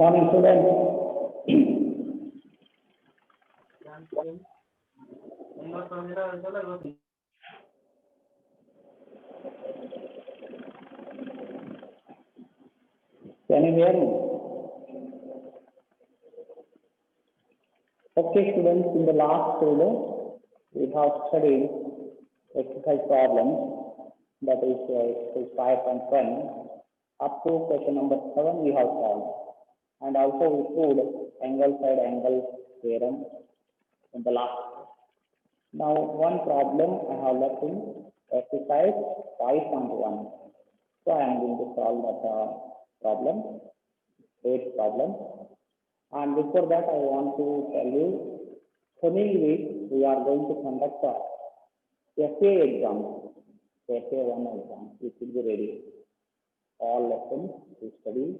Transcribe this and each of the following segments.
Morning, students. Can you hear me? Okay, students, in the last video, we have studied exercise problems, that is exercise 5.1. Up to question number 7 we have solved. And also we proved angle side angle theorem in the last. Now one problem I have left in exercise 5.1. So I am going to solve that problem, 8th problem. And before that I want to tell you, coming week we are going to conduct a FA exam, FA1 exam. You should be ready. All lessons to study.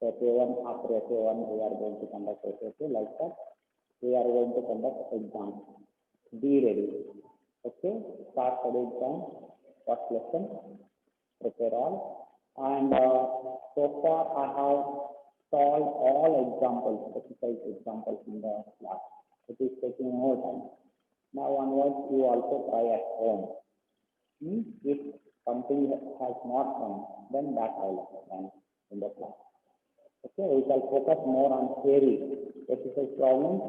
FA1, after FA1 we are going to conduct FA2, like that. We are going to conduct exam. Be ready. Okay, start study exam, first lesson, prepare all. And so far I have solved all examples, exercise examples in the class. It is taking more time. Now onwards you also try at home. If something has not come, then that I will explain in the class. Okay, we shall focus more on theory. Exercise problems,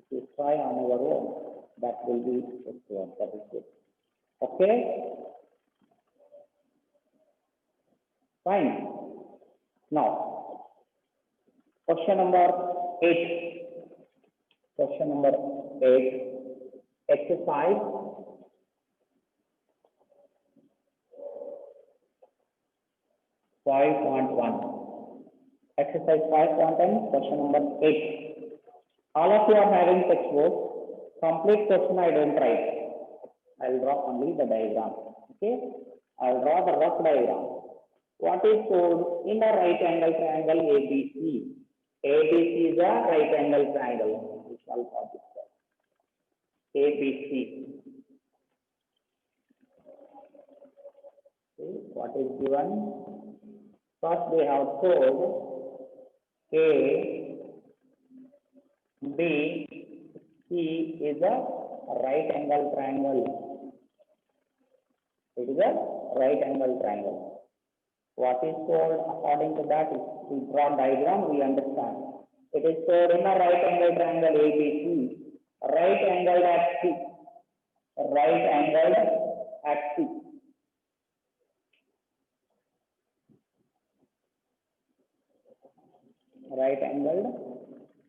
if you try on your own, that will be excellent. That is good. Okay? Fine. Now, question number 8. Question number 8. Exercise 5.1. Exercise 5.1, question number 8. All of you are having textbook. Complete question I don't write. I will draw only the diagram. Okay? I will draw the rough diagram. What is called in a right angle triangle ABC? ABC is a right angle triangle. We shall call this ABC. Okay. What is given? First they have told A, B, C is a right angle triangle. It is a right angle triangle. What is told according to that? If we draw diagram, we understand. It is told in a right angle triangle ABC, right angle at C, right angle at C. Right angled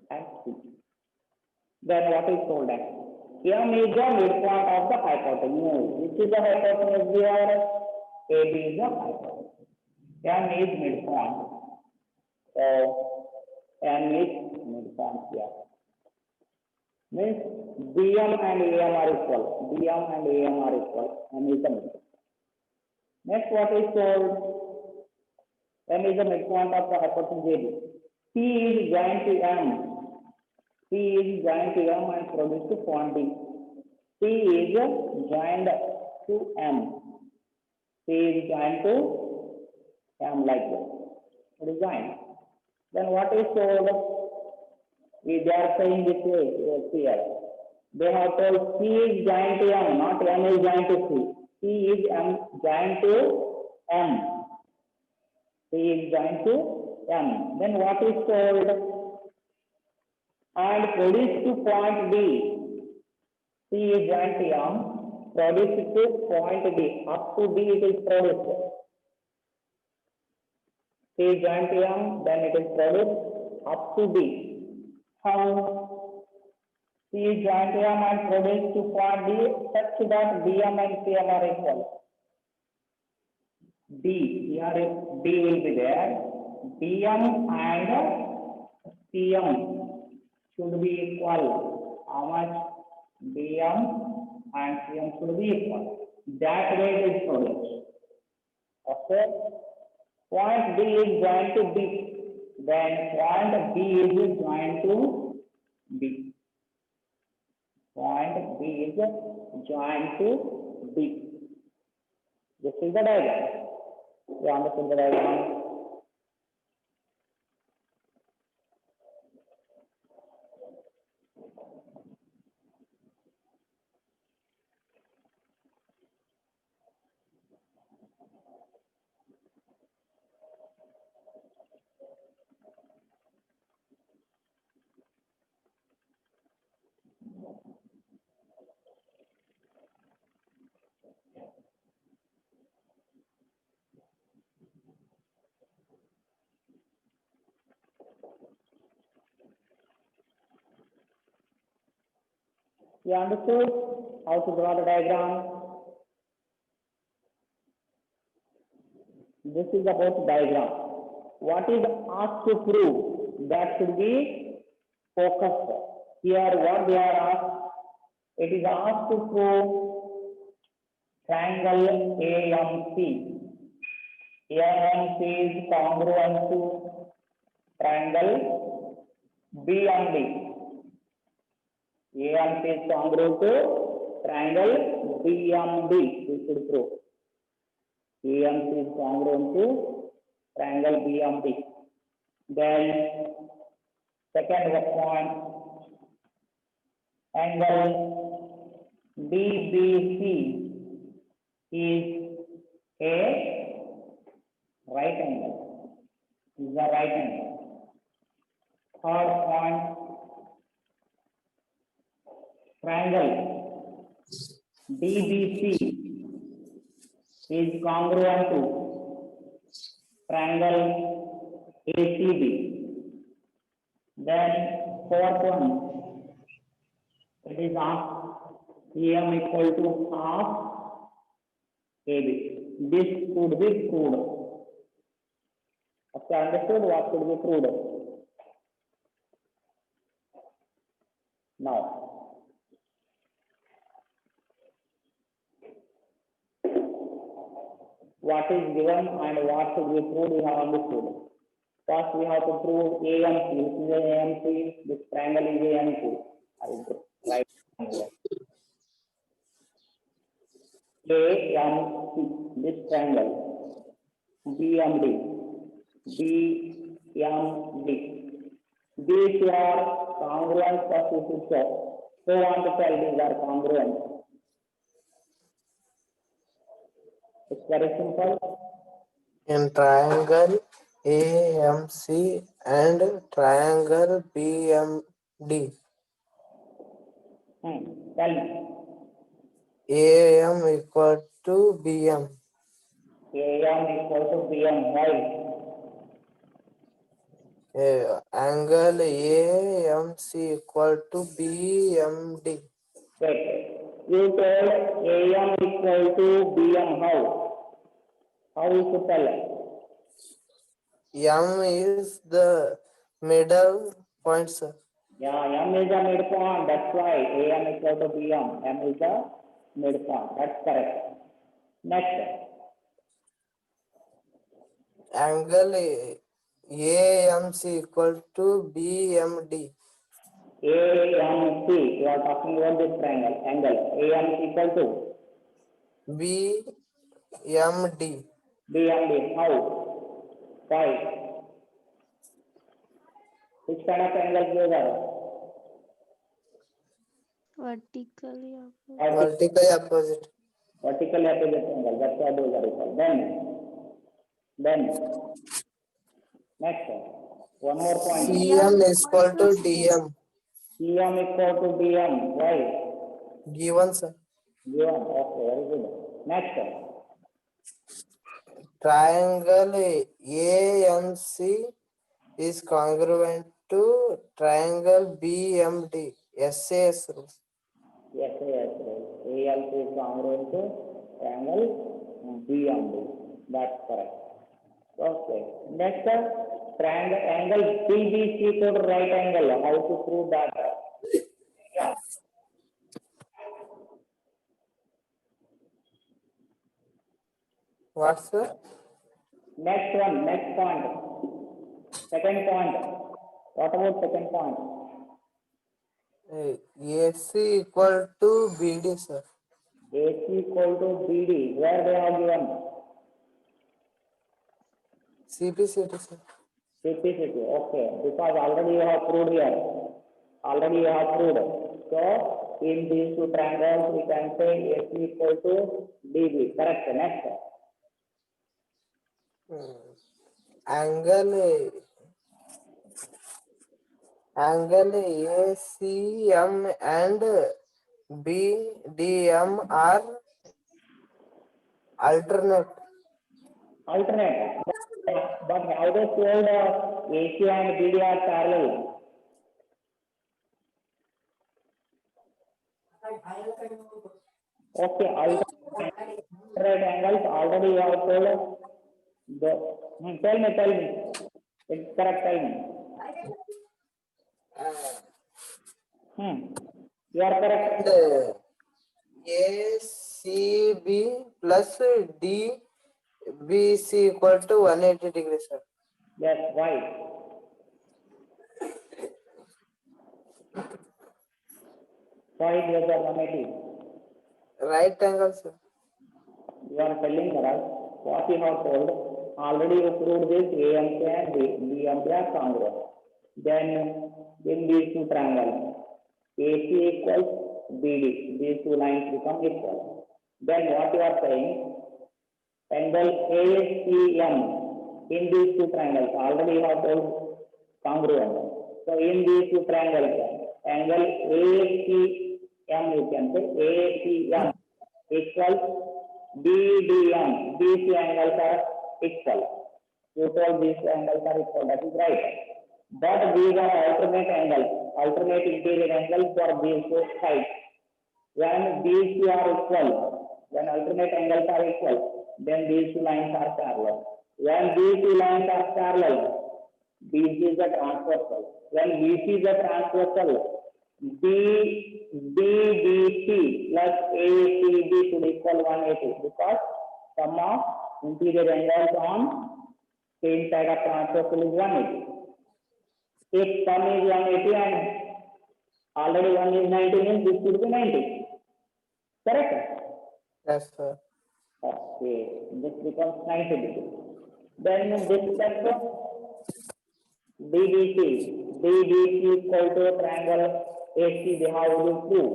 at C. Then what is told that? M is the midpoint of the hypotenuse. Which is the hypotenuse here? AB is the hypotenuse. M is midpoint. So M is midpoint here. Means BM and AM are equal. BM and AM are equal. M is the midpoint. Next, what is told? M is the midpoint of the hypotenuse AB. P is joined to M. P is joined to M and produced to point D. P is joined to M. P is joined to M like this. It is joined. Then what is told? They are saying this way here. They have told P is joined to M, not M is joined to C. P is joined to M. P is joined to M. Then what is told? And produced to point D. C is joined to M, produced to point D. Up to D it is produced. C is joined to M, then it is produced up to D. How? C is joined to M and produced to point D such that BM and CM are equal. D, here D will be there. BM and CM should be equal. How much? BM and CM should be equal. That way it is produced. Okay. Point D is joined to B. Then point B is joined to B. Point B is joined to B. This is the diagram. You understand the diagram? You understood how to draw the diagram? This is about diagram. What is asked to prove? That should be focused. Here what they are asked, it is asked to prove triangle AMC. AMC is congruent to triangle BMD. AMC is congruent to triangle BMD. We should prove. AMC is congruent to triangle BMD. Then second point, angle BBC is a right angle. Is a right angle. Third point, triangle DBC is congruent to triangle ACB. Then fourth one, it is EM equal to half AB. This could be proved. Okay, understood what could be proved? Now, what is given and what should be proved, we have understood. First, we have to prove AMC. This is AMC. This triangle is AMC. Right angle. AMC. This triangle. BMD. BMD. These are congruent first we should show. So want to tell these are congruent. It's very simple. In triangle AMC and triangle BMD, Tell me. AM equal to BM. AM equal to BM, right? Angle AMC equal to BMD. Wait. You told AM equal to BM, how? How you should tell it? M is the middle point, sir. Yeah, M is a midpoint. That's why AM equal to BM. M is a midpoint. That's correct. Next. Angle AMC equal to BMD. AMC. You are talking about this triangle. Angle. AM equal to BMD. BMD. How? Why? Which kind of angle those are? Vertically opposite. Vertically opposite. Vertically opposite angle. That's why those are equal. Then next. One more point. CM is equal to DM. CM equal to DM. Why? Given, sir. Given. Okay, very good. Next. Triangle ANC is congruent to triangle BMD. SAS rules. Yes, yes, yes. ALP is congruent to triangle BMD. That's correct. Okay. Next, triangle angle BBC to right angle. How to prove that? Yeah. What's the Next one, next point. Second point. What about second point? AC equal to BD, sir. AC equal to BD. Where they have given? CPCT, sir. CPCT. Okay. Because already you have proved here. Already you have proved. So, in these two triangles, we can say AC equal to DB. Correct. Next. Angle ACM and BDM are alternate. Alternate. But how they told AC and BD are parallel? Okay, right angles already you have told the tell me. It's correct, tell me. Hmm. You are correct. And ACB plus DBC equal to 180 degrees, sir. Yes, why? Why it was the 180? Right angle, sir. You are telling us what you have told. Already you proved this AMK and BMK are congruent. Then in these two triangles, AC equals BD, these two lines become equal. Then what you are saying, angle ACM in these two triangles, already you have told congruent. So in these two triangles, angle ACM you can say ACM equals BDM. These angles are equal. You told these angles are equal, that is right. But these are alternate interior angles for these two sides. When these two are equal, when alternate angles are equal, then these two lines are parallel. When these two lines are parallel, BC is the transversal. When BC is the transversal, DBC plus ACB should equal 180 because sum of interior angles on same side of transversal is 180. If sum is 180 and already 1 is 90 means this should be 90. Correct? Yes, sir. Okay, this becomes 90 degrees. Then this becomes DBC equal to triangle AC, how will you prove?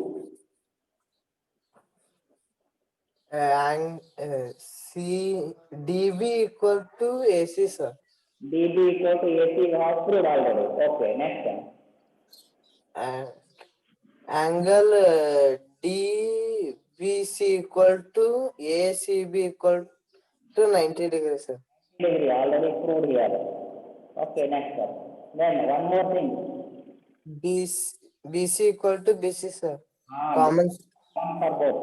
And DB equal to AC, sir. DB equal to AC, we have proved already. Okay, next one. And angle DBC equal to ACB equal to 90 degrees, sir. Degree already proved here. Okay, next one. Then one more thing. BC equal to BC, sir. Ah, Common. one for both.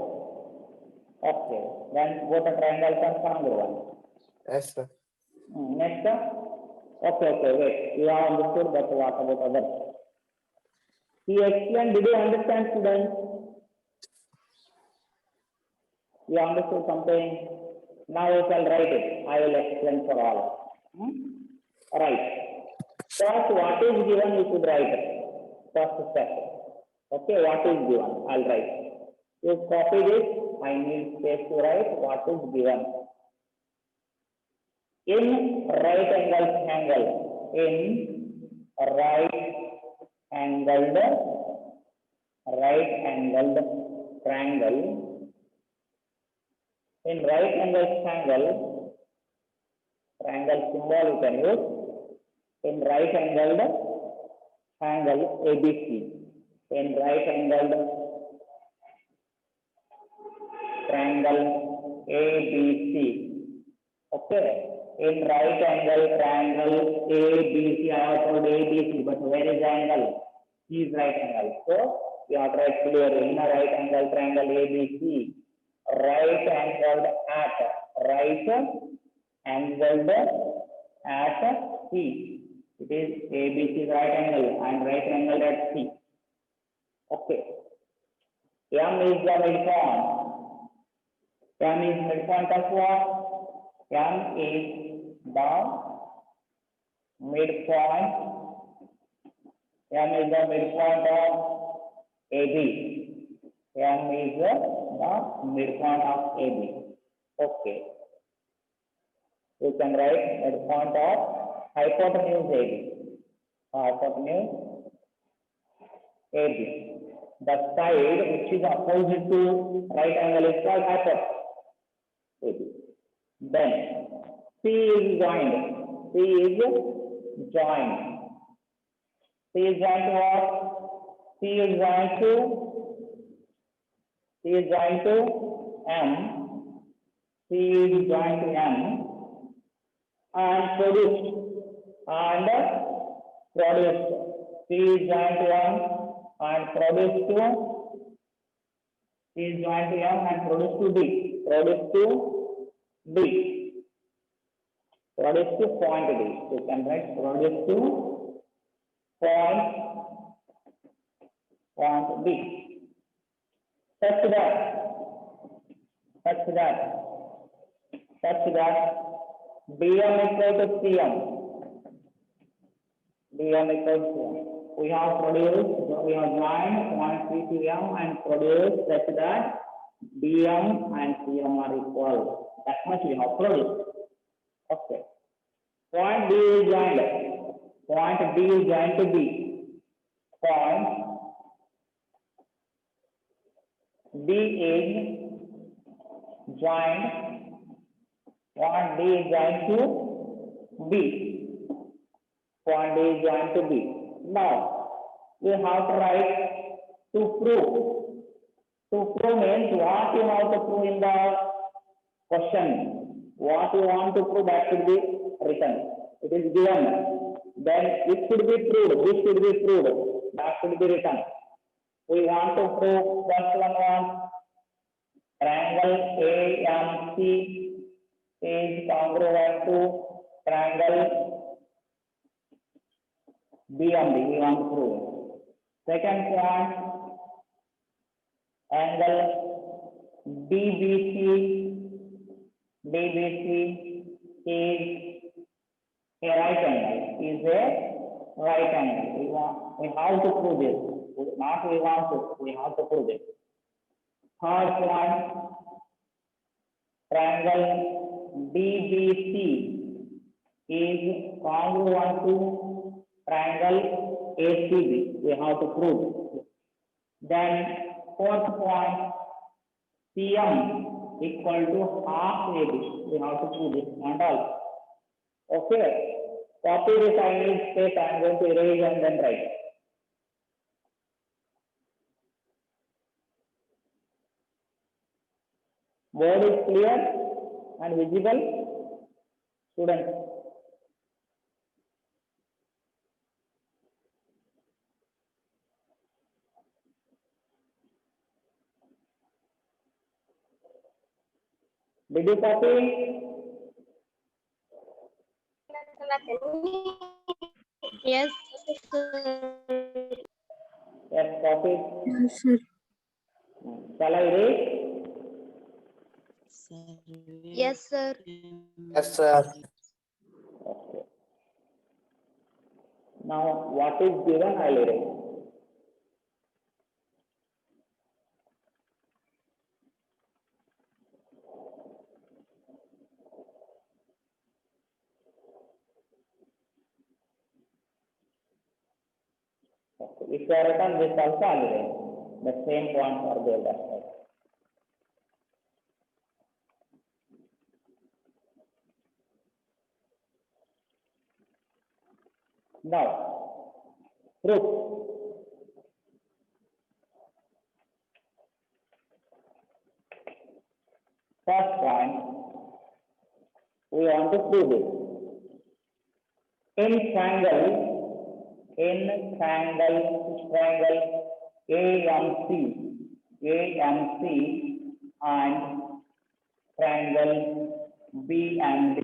Okay, then both the triangles are congruent. Yes, sir. Next one. Okay, wait. You have understood, but what about others? He explained, did you understand, students? You understood something? Now you shall write it. I will explain for all. Right. First, what is given, you should write it. First step. Okay, what is given? I'll write. You copy this. I need space to write what is given. In right angled triangle, in right angled triangle symbol you can use. In right angled angle ABC. In right angled triangle ABC. Okay. In right angle triangle ABC, I have told ABC, but where is the angle? C is right angle. So you have to write clearly in a right angle triangle ABC. Right angled at C. It is ABC right angle and right angle at C. Okay. M is the midpoint. M is midpoint of what? M is the midpoint. M is the midpoint of AB. M is the midpoint of AB. Okay. You can write midpoint of hypotenuse AB. Hypotenuse AB. The side which is opposite to right angle is called hypotenuse AB. Then C is joined. C is joined. C is joined to what? C is joined to M. C is joined to M and produced. C is joined to M and produced to C is joined to M and produce to D. Produce to D. Produce to point D. You can write produce to point D. Such that DM equal to CM. DM equal to CM. We have joined point C to M and produced such that DM and CM are equal. That much we have produced. Okay. Point D is joined. Point D is joined to B. Point D is joined. Point D is joined to B. Point D is joined to B. Now, we have to write to prove. To prove means what you have to prove in the question. What you want to prove, that should be written. It is given. Then it should be proved. This should be proved. That should be written. We want to prove first one was triangle AMC is congruent to triangle BMD. We want to prove it. Second point, angle DBC is a right angle. Is a right angle. We have to prove this. Not we want to. We have to prove it. Third point, triangle DBC is congruent to triangle ACB. We have to prove. Then fourth point, CM equal to half AB. We have to prove this and all. Okay. Copy this. I need space. I am going to erase and then write. Word is clear and visible, students. Did you copy? Yes, sir. Yes, copy. Yes, sir. Shall I read? Yes, sir. Yes, sir. Okay. Now, what is given, I will read. Okay. If you are written this also, I will read. The same points are there. That's right. Now, proof. First point, we want to prove it. In triangle AMC and triangle BMD.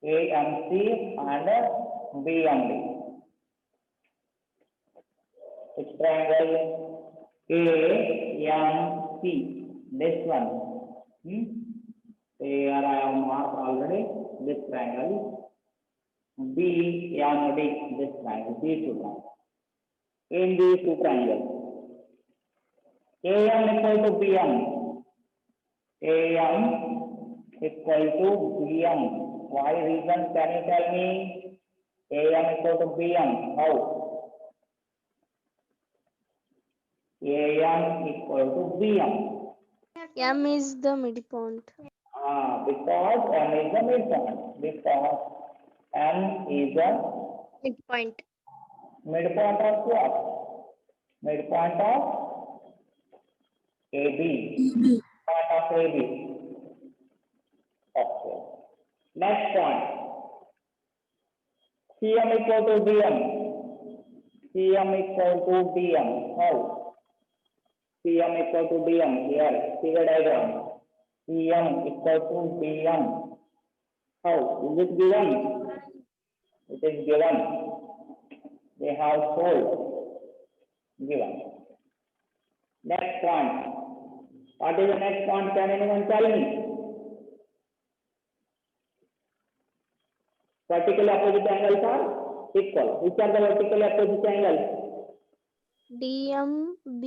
AMC and BMD. It's triangle AMC. This one. Here I have marked already this triangle. BMD, this triangle, these two triangles. In these two triangles, AM equal to BM. AM equal to BM. Why reason can you tell me? AM equal to BM. How? AM equal to BM. M is the midpoint. Because M is the midpoint. Because M is the Midpoint. midpoint of what? Midpoint of AB. Point of AB. Okay. Next point. CM equal to BM. CM equal to BM. How? CM equal to DM. Here, figure diagram. CM equal to DM. How? Is it given? It is given. They have sold. Given. Next point. What is the next point? Can anyone tell me? Vertically opposite angles are equal. Which are the vertically opposite angles? DMB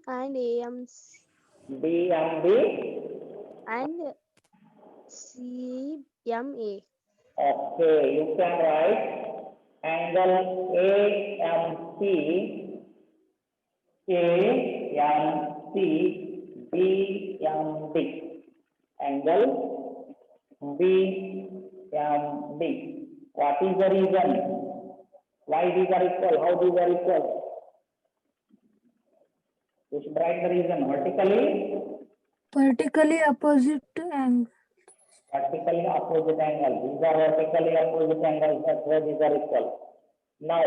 and AMC DMB. and CMA. Okay, you can write angle AMC, AMC, BMD. Angle BMD. What is the reason? Why these are equal? How these are equal? You should write the reason. Vertically opposite angle. Vertically opposite angle. These are vertically opposite angles. That's why these are equal. Now,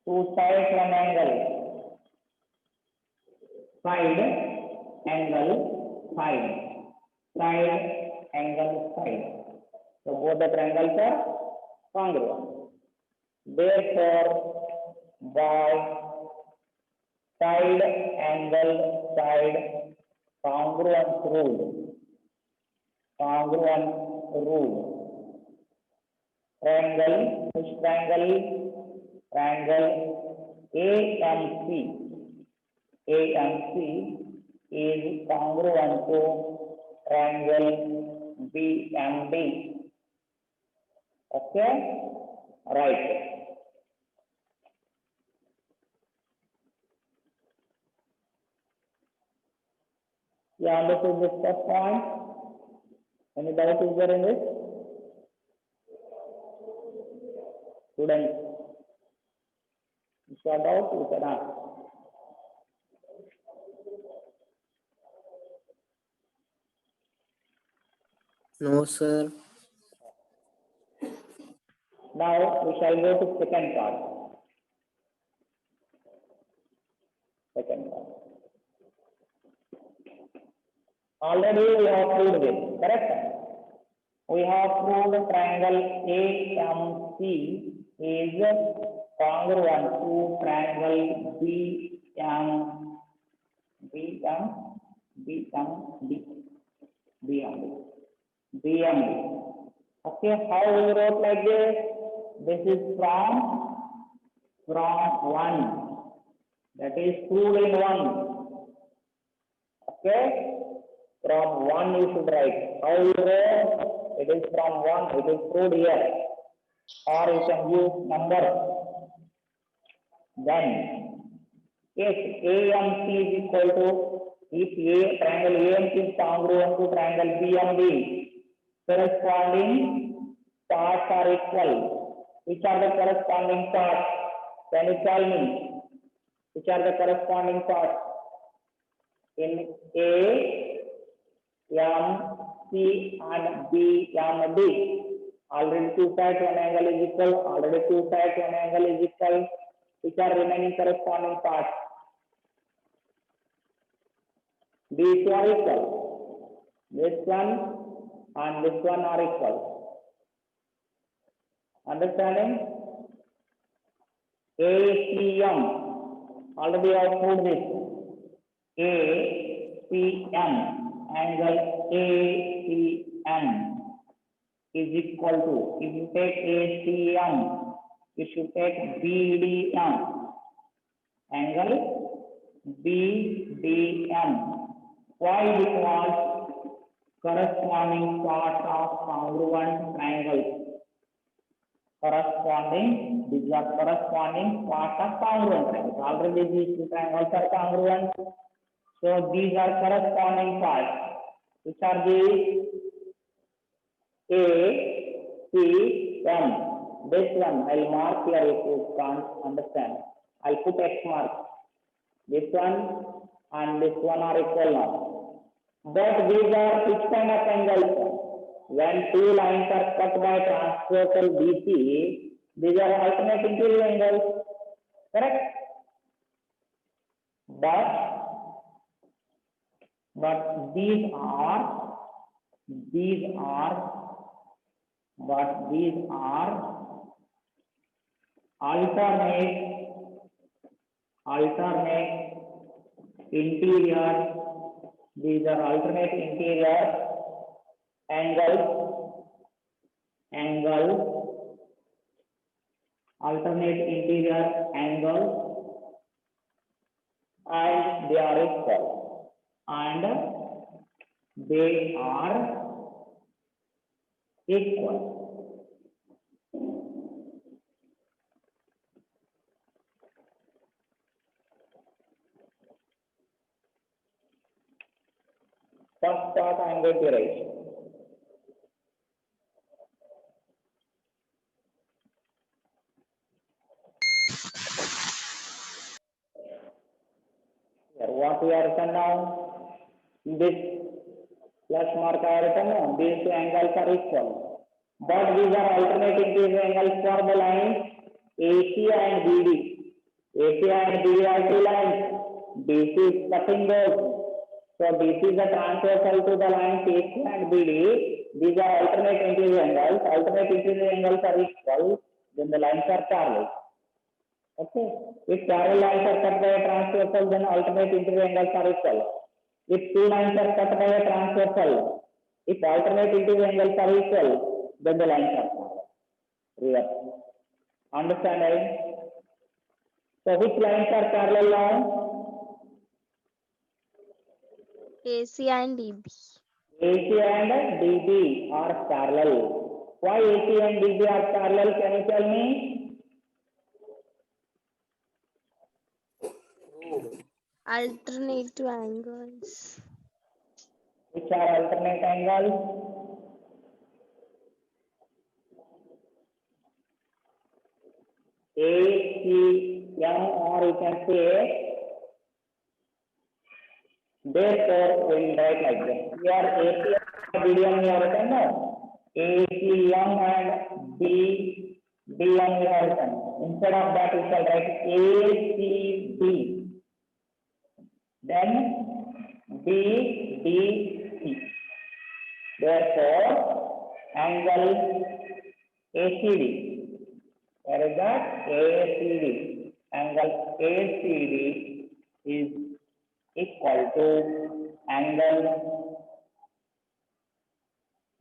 two sides one angle. Side angle side. Side angle side. So both the triangles are congruent. Therefore, by side angle side congruence rule. Congruence rule. Triangle, which triangle? Triangle AMC. AMC is congruent to triangle BMD. Okay? Right. You understood this first point? Any doubt is there in this? Students, if you have doubt, you can ask. No, sir. Now we shall go to second part. Second part. Already we have proved this, correct? We have proved triangle AMC is congruent to triangle BMD. Okay, how we wrote like this? This is from one. That is proved in one. Okay, from one you should write. How you wrote? It is from one. It is proved here. Or you can use number. Then, if AMC is equal to, if triangle AMC is congruent to triangle BMD, corresponding parts are equal. Which are the corresponding parts? Can you tell me? Which are the corresponding parts? In A, M, C and B, M, D. Already two sides, one angle is equal. Already two sides, one angle is equal. Which are remaining corresponding parts? These two are equal. This one and this one are equal. Understanding? ACM. Already I have proved this. ACM. Angle ACM is equal to, if you take ACM, you should take BDM. Angle BDM. Why? Because corresponding parts of congruent triangles. These are corresponding parts of congruent triangles. Already these two triangles are congruent. So these are corresponding parts. Which are these? A, C, M. This one I'll mark here if you can't understand. I'll put X mark. This one and this one are equal now. But these are which kind of angles? When two lines are cut by transversal BC, these are alternating angles. Correct? but these are alternate interior. These are alternate interior angles, alternate interior angles, and they are equal. First part I am going to write. Here, what we are written now? This plus mark I written now. These two angles are equal, but these are alternating these angles for the lines AC and BD. AC and BD are two lines. DC is cutting those. So DC is the transversal to the lines AC and BD. These are alternate interior angles. Alternate interior angles are equal. Then the lines are parallel. Okay. If parallel lines are cut by a transversal, then alternate interior angles are equal. If two lines are cut by a transversal, if alternate interior angles are equal, then the lines are parallel. Real. Understand, right? So which lines are parallel now? AC and DB. AC and DB are parallel. Why AC and DB are parallel? Can you tell me? Alternative angles. Which are alternate angles? ACM, or you can say, therefore we will write like this. Here ACM and BDM we have written now. ACM and BDM we have written. Instead of that we shall write ACB. Then BDC. Therefore, angle ACD. Where is that? ACD. Angle ACD is equal to angle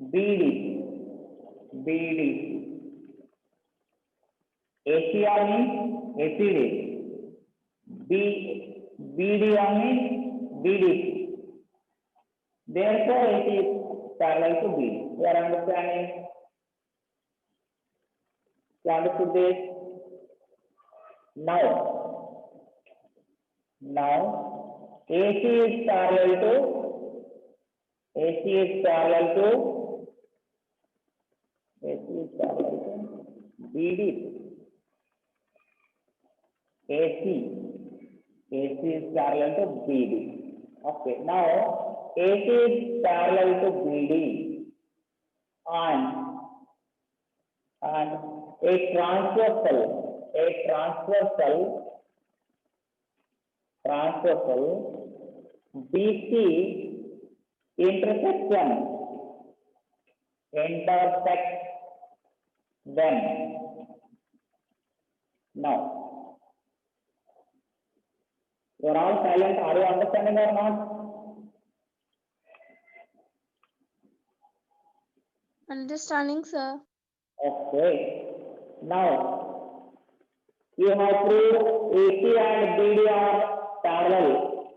BDC. ACR means ACD. BDR means BDC. Therefore, it is parallel to BD. You are understanding? You understood this? Now, AC is parallel to BD. AC is parallel to BD. Okay, now AC is parallel to BD, and a transversal BC intersect them. Now, you are all silent. Are you understanding or not? Understanding, sir. Okay. Now, you have proved AC and BD are parallel.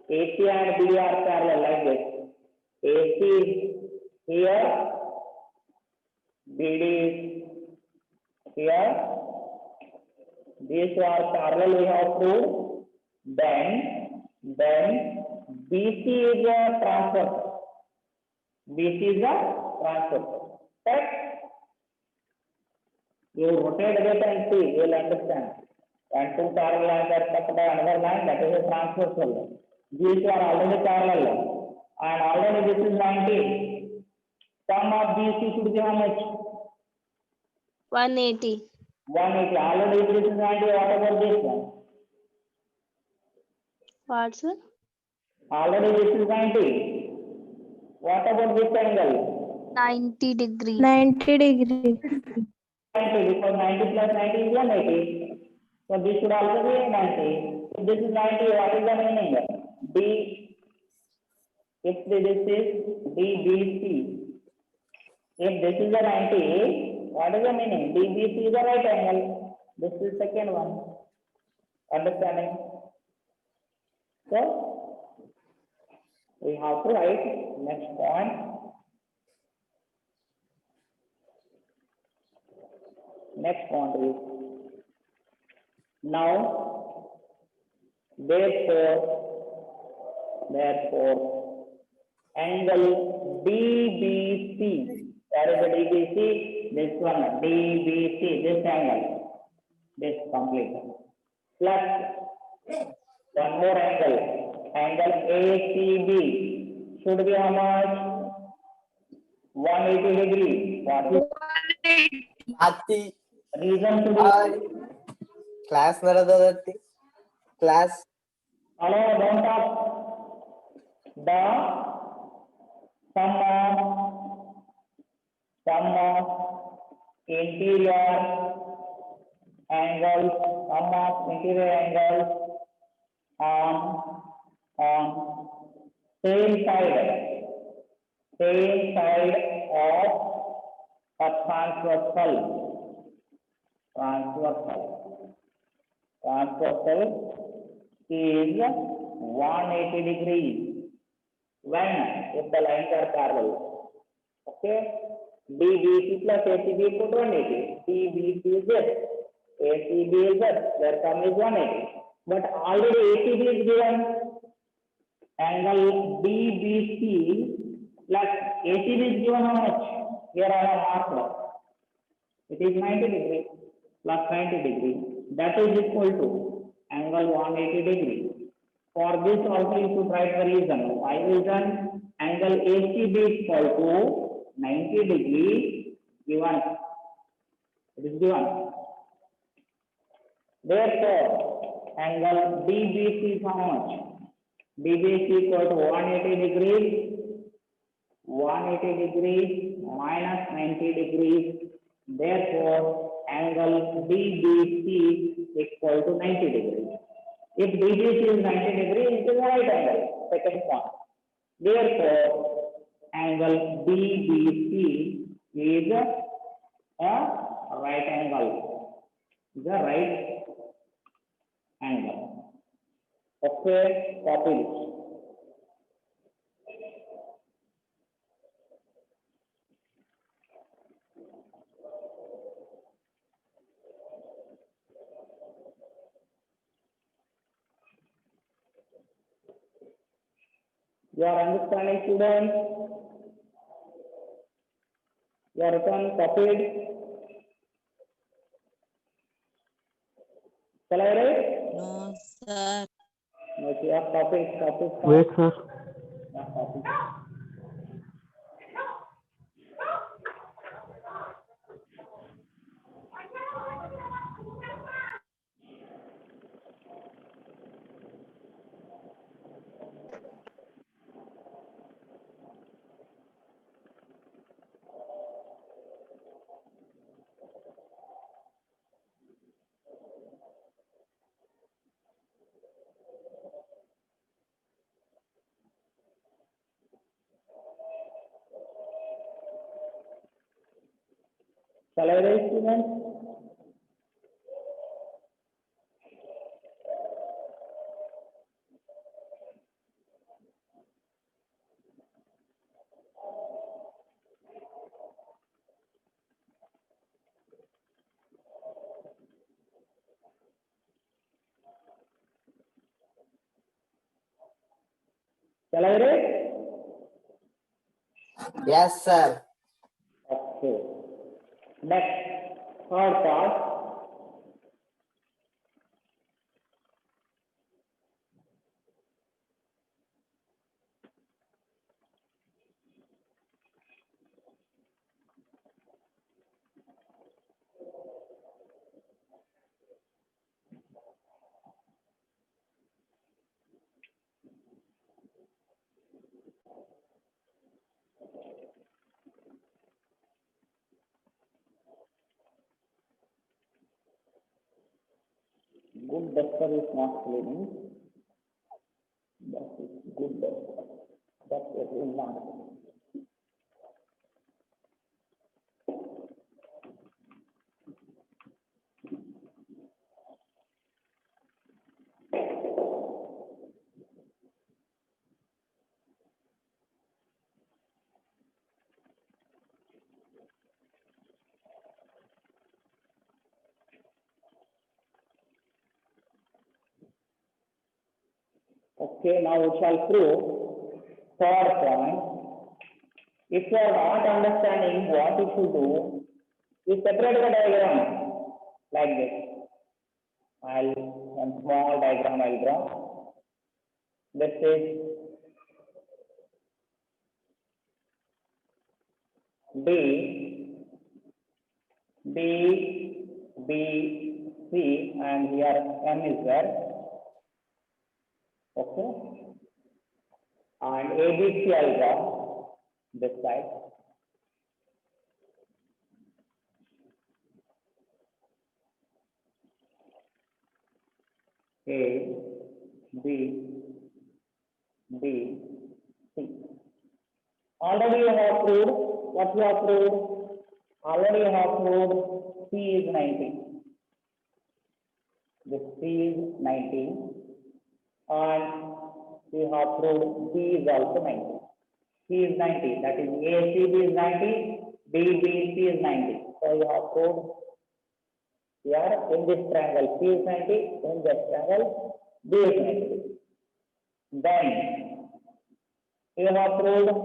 AC and BD are parallel like this. AC is here, BD is here. These are parallel we have proved. Then BC is a transversal. Correct? You rotate it and see, you will understand. And two parallel lines are cut by another line, that is a transversal. These are already parallel. And already this is 19. Sum of BC should be how much? 180. 180. Already this is 90. What about this one? What, sir? Already this is 90. What about this angle? 90 degree. 90 degree. 90, because 90 plus 90 is 180. So this should also be 90. If this is 90, what is the meaning? D, if this is DBC. If this is a 90, what is the meaning? DBC is a right angle. This is second one. Understanding? So, we have to write next point. Next point is, now, therefore, angle DBC, that is the DBC, this one, DBC, this angle, this complete, plus one more angle, angle ACB, should be how much? 180 degree. What is Ati. reason to be? Class ನಡದತಿ. Class. Hello, don't talk. The sum of interior angles on same side of a transversal is 180 degrees when if the lines are parallel. Okay, DBC plus ACB equal to 180. DBC is this, ACB is that, their sum is 180. But already ACB is given, angle DBC plus ACB is given how much? Here I have marked. It is 90 degree plus 90 degree. That is equal to angle 180 degree. For this also you should write the reason. Why reason? Angle ACB is equal to 90 degree given. It is given. Therefore, angle DBC is how much? DBC equal to 180 degrees. 180 degrees minus 90 degrees. Therefore, angle DBC equal to 90 degrees. If DBC is 90 degrees, it is a right angle. Second point. Therefore, angle DBC is a right angle. The right angle. Okay, copy this. You are understanding, students? You are written, copied. Shall I write? No, sir. No, you have copied. Wait, sir. Yeah, copy. Shall I write, students? Shall I write? Yes, sir. Okay. Next, third part. Good duster is not cleaning. That is good duster. That is not. Okay, now we shall prove third point. If you are not understanding what you should do, you separate the diagram like this. One small diagram I'll draw. This is D, B, B, C, and here M is there. Okay, and ABC I'll draw this side. A, B, B, C. Already you have proved what you have proved. Already you have proved C is 90. This C is 90. And we have proved B is also 90. C is 90. That is ACB is 90. BBC is 90. So you have proved here in this triangle C is 90. In this triangle B is 90. Then you have proved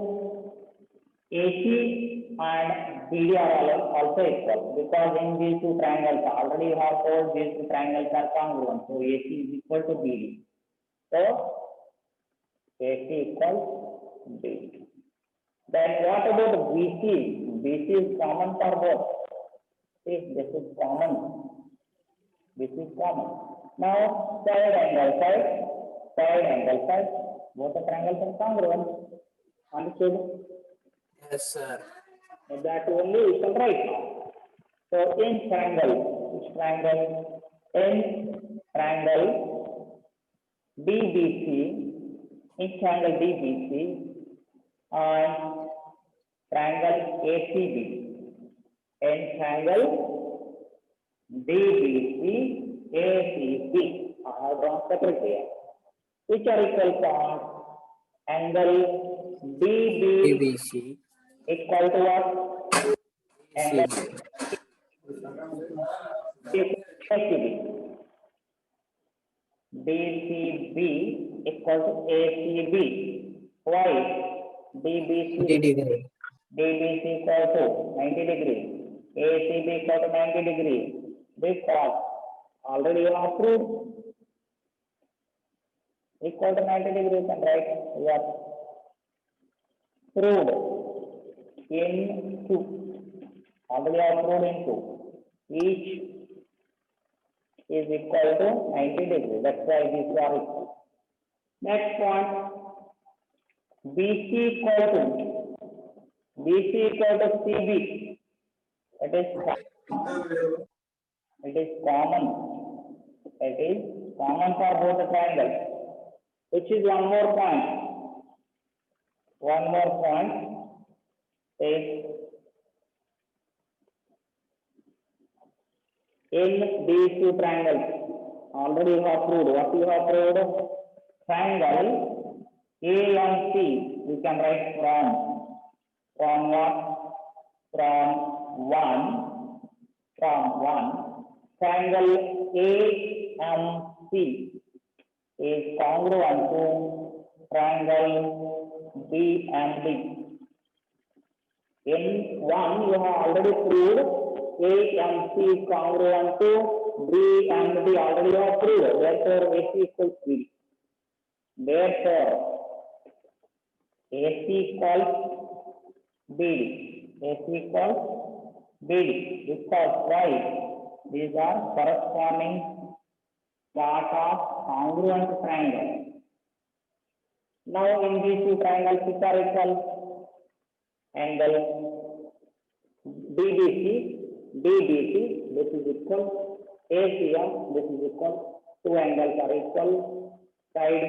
AC and BD are also equal, because in these two triangles already you have told these two triangles are congruent. So AC is equal to BD. So AC equals BD. Then what about BC? BC is common for both. See, this is common. This is common. Now side angle side. Both the triangles are congruent. Understood? Yes, sir. That only we shall write now. So in triangle, which triangle? In triangle DBC, in triangle DBC and triangle ACB. In triangle DBC, ACB. I have drawn separate here. Which are equal points? Angle DB ABC. equal to what? Angle ACB. ACB. DCB equal to ACB. Why? 90 DBC degree. equal to 90 degree. ACB equal to 90 degree. This part already you have proved. Equal to 90 degrees and right? Yes. Proved in 2. Already I have proved in 2. Each is equal to 90 degrees. That's why these are equal. Next point. BC equal to CB. It is common. It is common. It is common for both the triangles. Which is one more point. One more point is in these two triangles. Already you have proved. What you have proved? Triangle A and C. We can write from what? From 1. Triangle AMC is congruent to triangle B and B. In 1, you have already proved A and C is congruent to B and B. Already you have proved. Therefore, AC equals B. Therefore, AC equals BD. AC equals BD. Because why? These are corresponding part of congruent triangle. Now in these two triangles which are equal, angle DBC, this is equal, ACM, this is equal, Two angles are equal. Side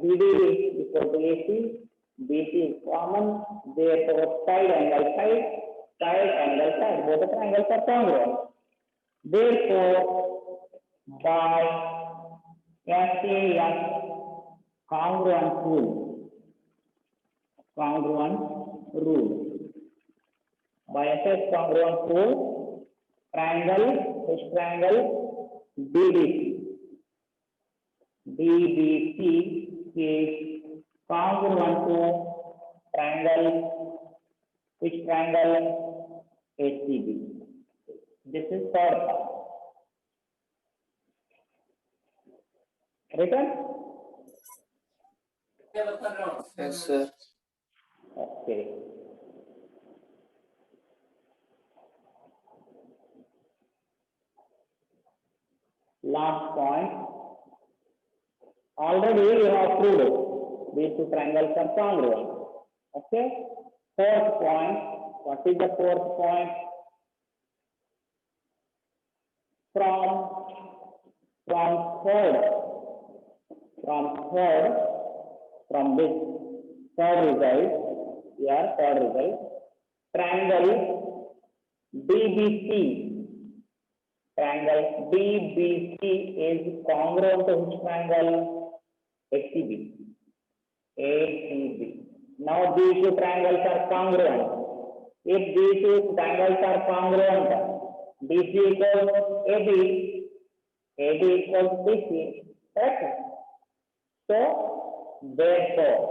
BD is equal to AC. BC is common. Therefore, side angle side, both the triangles are congruent. Therefore, by SAS congruence rule, by SAS congruence rule, this triangle DBC is congruent to triangle, which triangle? ACB. This is third part. Written? Yes, sir. Okay. Last point. Already you have proved these two triangles are congruent. Okay. Fourth point. What is the fourth point? From this third result, triangle DBC is congruent to which triangle? ACB. Now these two triangles are congruent. If these two triangles are congruent, DC equals AB, AB equals BC. Correct? So, therefore,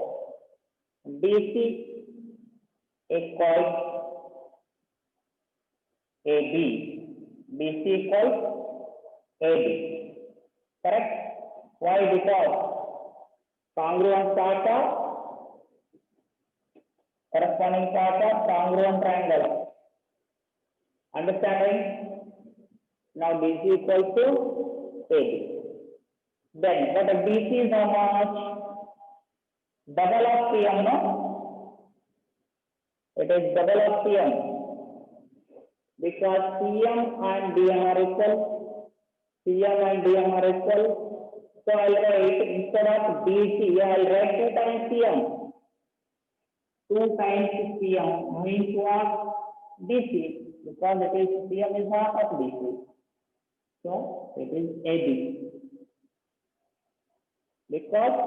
DC equals AB. BC equals AB. Correct? Why? Because congruent parts are corresponding parts are congruent triangles. Understanding? Now DC equals to AB. Then, but DC is how much? Double of CM, no? It is double of CM. Because CM and DM are equal. CM and DM are equal. So I'll write, instead of DC, I'll write 2 times CM. 2 times CM means what? DC. Because it is CM is half of DC. So it is AB. Because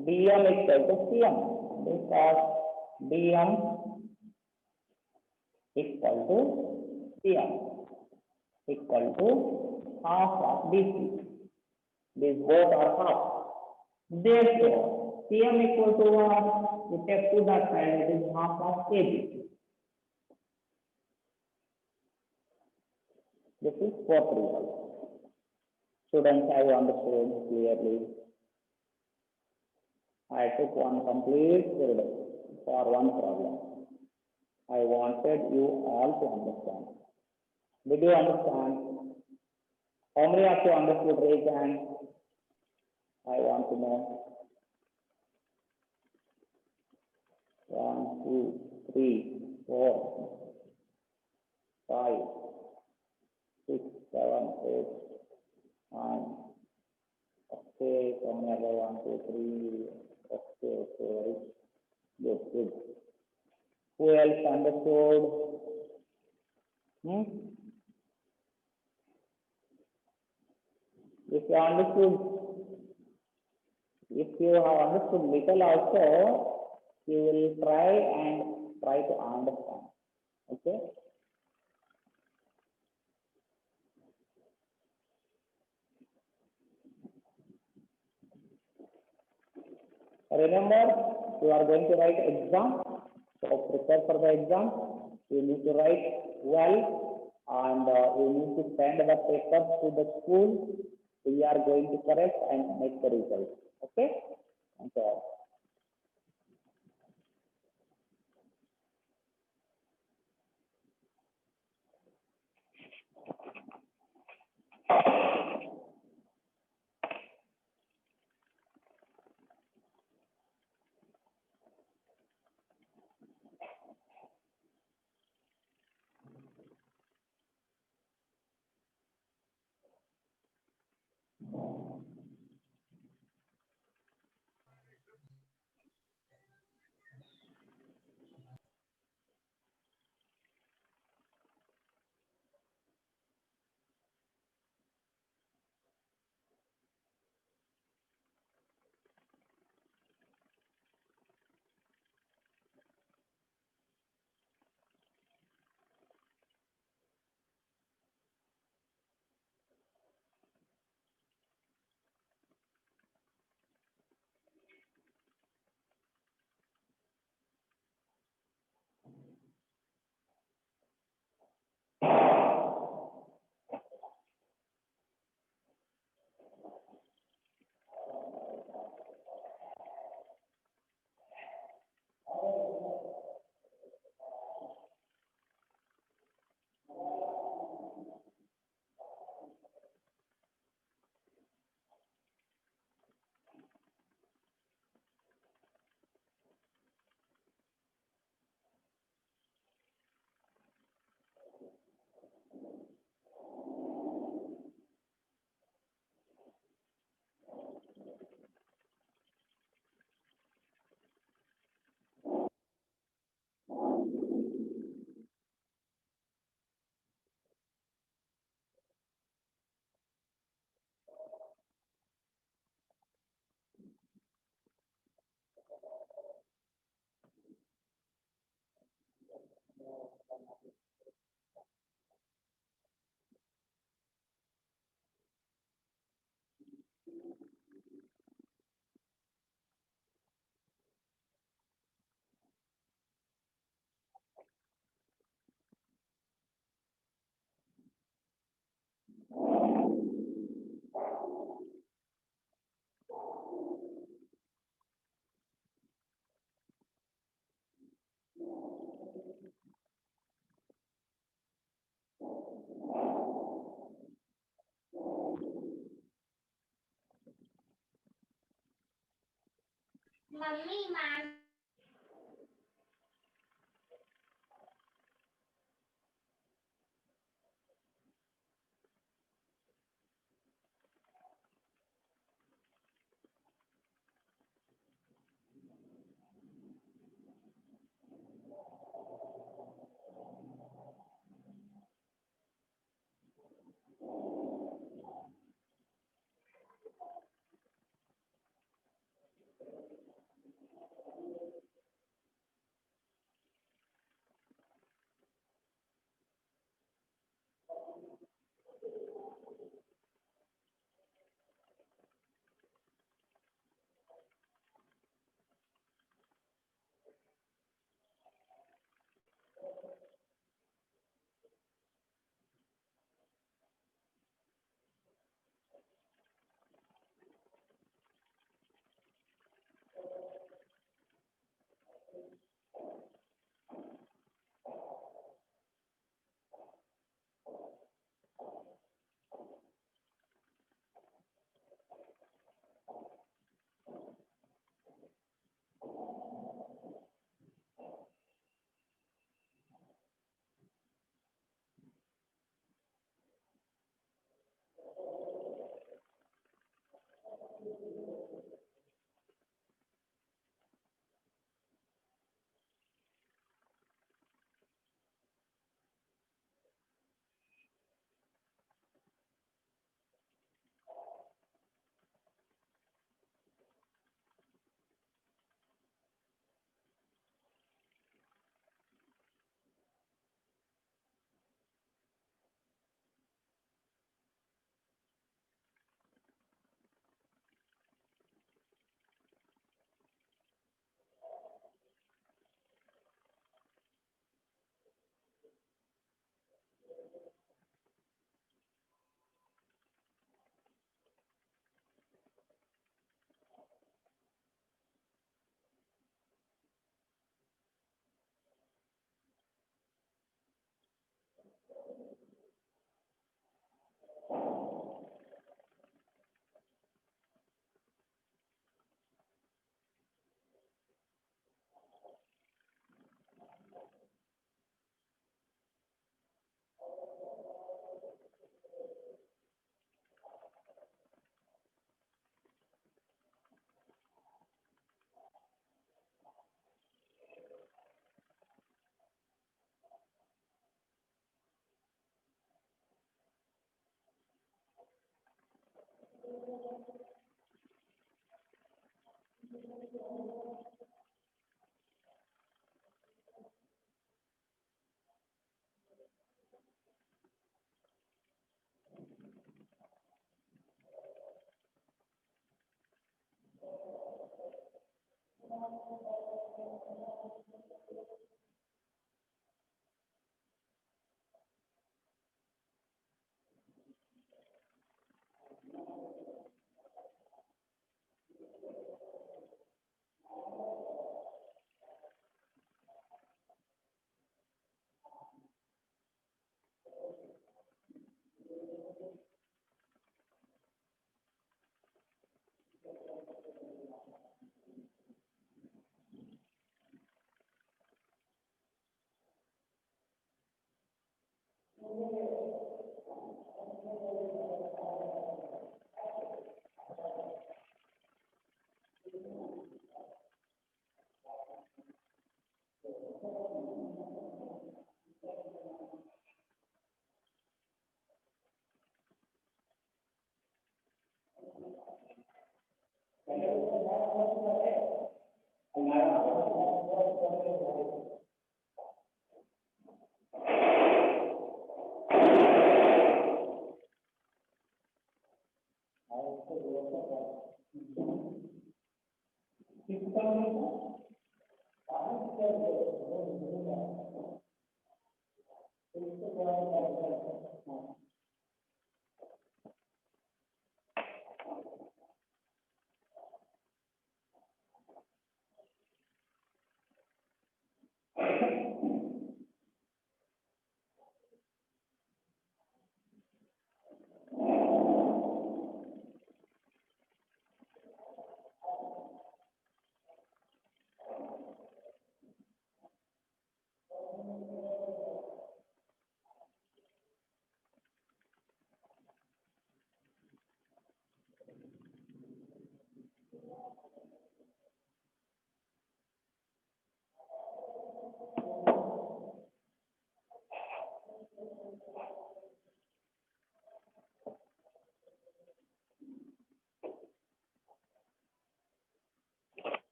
DM is equal to CM. Because DM equal to CM equal to half of DC. These both are half. Therefore, CM equal to what? We take to that side, it is half of AB. This is fourth result. Students, I understood clearly. I took one complete period for one problem. I wanted you all to understand. Did you understand? How many of you understood? Raise hand. I want to know. 1, 2, 3, 4, 5, 6, 7, 8, 9. Okay, come here. 1, 2, 3. Okay. Good. Who else understood? If you understood, if you have understood little also, you will try to understand. Okay? Remember, you are going to write exam. So prepare for the exam. You need to write well, and you need to send the papers to the school. We are going to correct and make the results. Okay? Thank you all.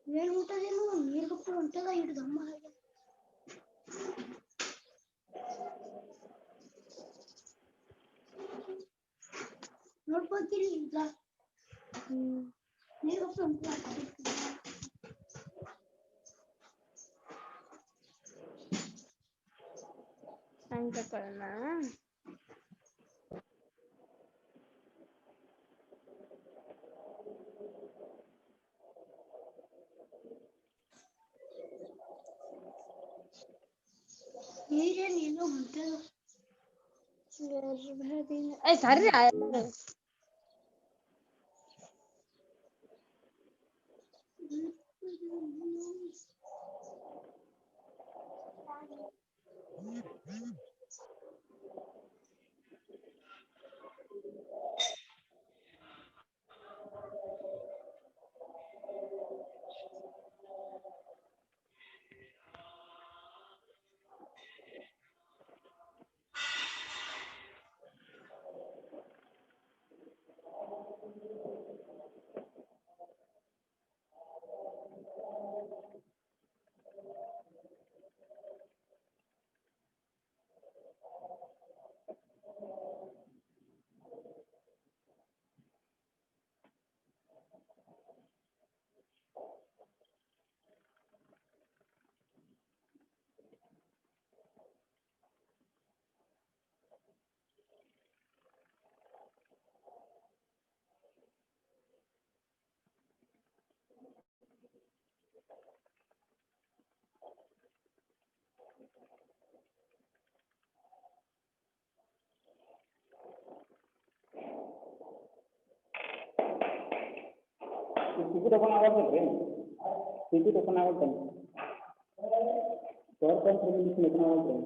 ಹೇಳ್ಬಿಟ್ಟದೇನು ನೀರ್ ಬಿಟ್ಟು ಹೊಂಟದ ಹಿಡ್ದು ಅಮ್ಮ ನೋಡ್ಕೊತೀರಿ ಇಲ್ಲ ನೀರ್ ಬಿಟ್ಟು ಹೊಂಟದ ಹಂಗೆ ತಕೊಳ್ಳೋಣ. ನೀರೇನು ಏನೋ ಹೊಂಟದ ಸರಿ ಟಿಕೆಟ್ ಓಪನ್ ಆಗಲ್ರಿ ಟಿಕೆಟ್ ಓಪನ್ ಆಗುತ್ತೆ PowerPoint presentation ಓಪನ್ ಆಗುತ್ತೆ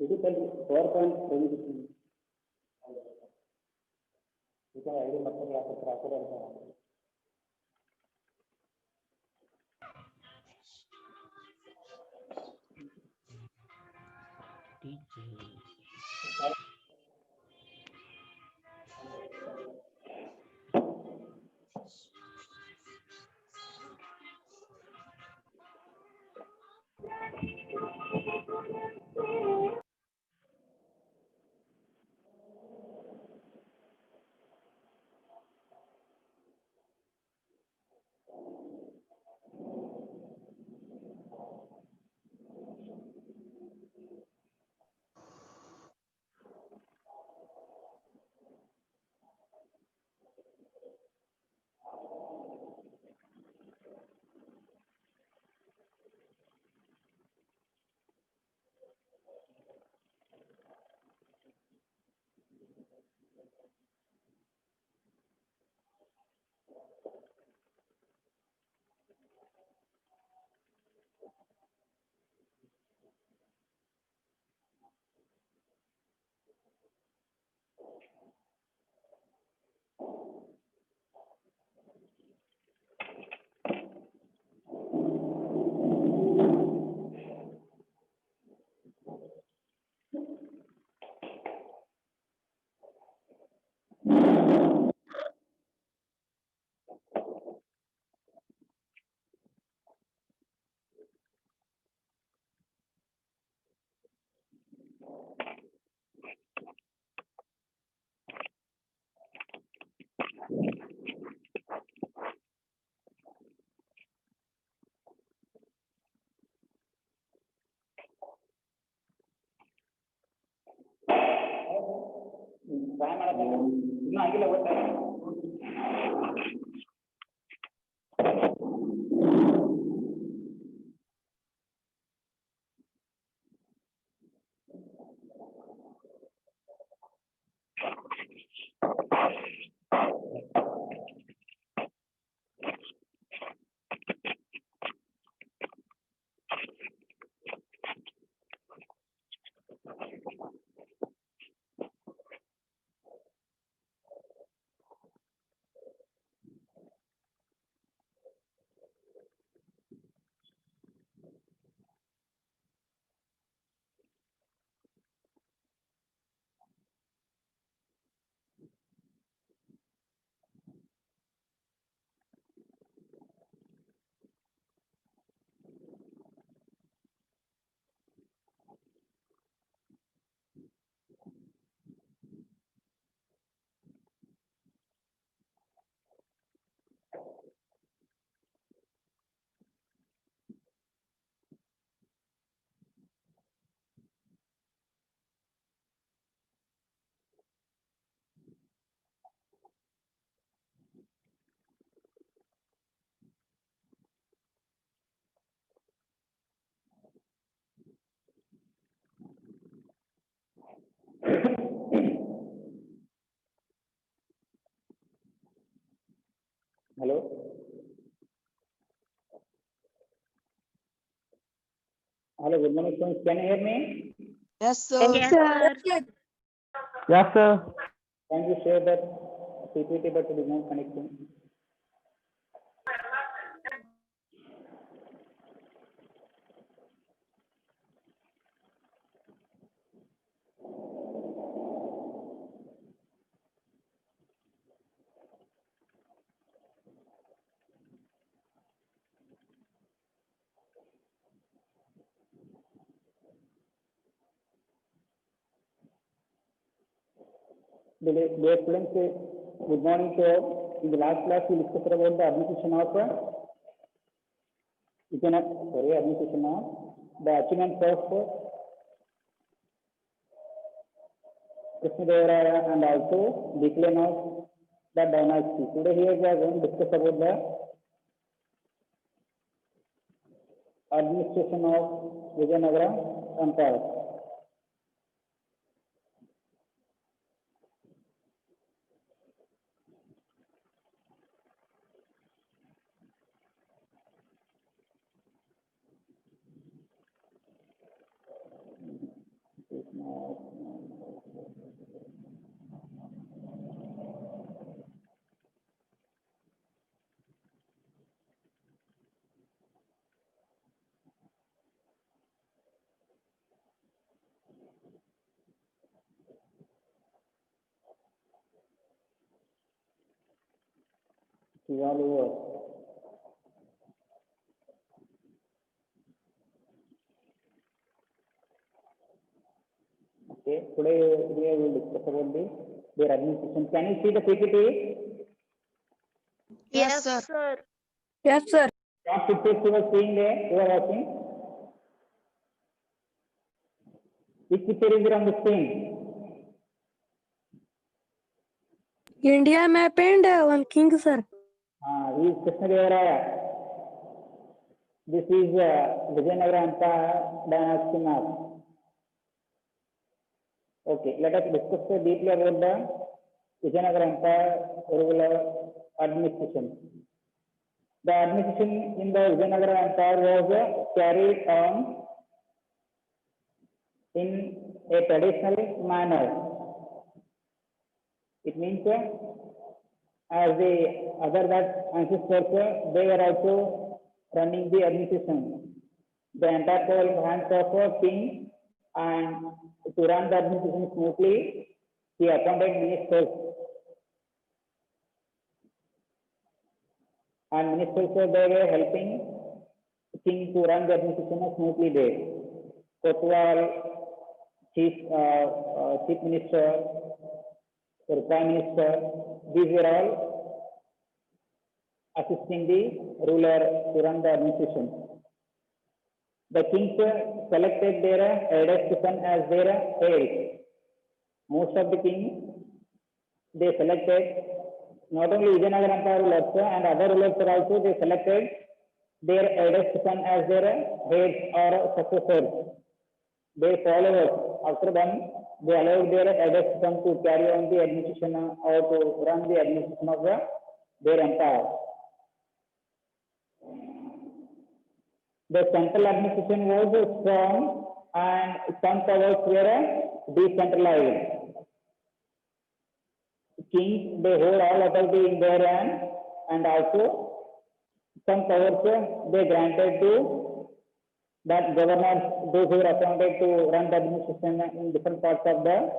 ಟಿಕೆಟ್ ಅಲ್ಲಿ PowerPoint presentation ಈಗ 5 ಮಕ್ಕಳು ಹಾಕಿದ್ರೆ ಇರ್ತಾರೆ ಸಹಾಯ ಮಾಡತ್ತಲ್ಲ ಇನ್ನೂ ಆಗಿಲ್ಲ ಗೊತ್ತಾ Hello. Hello, good morning, friends. Can you hear me? Yes, sir. Yes, sir. Yes, sir. Thank you, share that PPT, but it is not connecting. Dear students, good morning to all. In the last class, we discussed about the administration of administration of the achievements of Krishnadevaraya and also decline of the dynasty. Today here we are going to discuss about the administration of Vijayanagara Empire. All over. Okay, today we will discuss about their administration. Can you see the PPT? Yes, sir. Yes, sir. What pictures you are seeing there? You are watching? Which picture is there on the screen? India map and one king, sir. He is Krishnadevaraya. This is Vijayanagara Empire dynasty map. Okay, let us discuss deeply about the Vijayanagara Empire ruler administration. The administration in the Vijayanagara Empire was carried on in a traditional manner. It means as the other that ancestors, they were also running the administration. The entire power in the hands of a king, and to run the administration smoothly, he appointed ministers. And ministers, they were helping king to run the administration smoothly there. Kotwal, chief minister, or prime minister, these were all assisting the ruler to run the administration. The kings selected their eldest son as their heirs. Most of the kings they selected not only Vijayanagar Empire rulers and other rulers also, they selected their eldest son as their heads or successors. Their followers, after them, they allowed their eldest son to carry on the administration or to run the administration of their empire. The central administration was strong and some powers were decentralized. Kings, they hold all authority in their hand, and also some powers they granted to that governors, those who were appointed to run the administration in different parts of the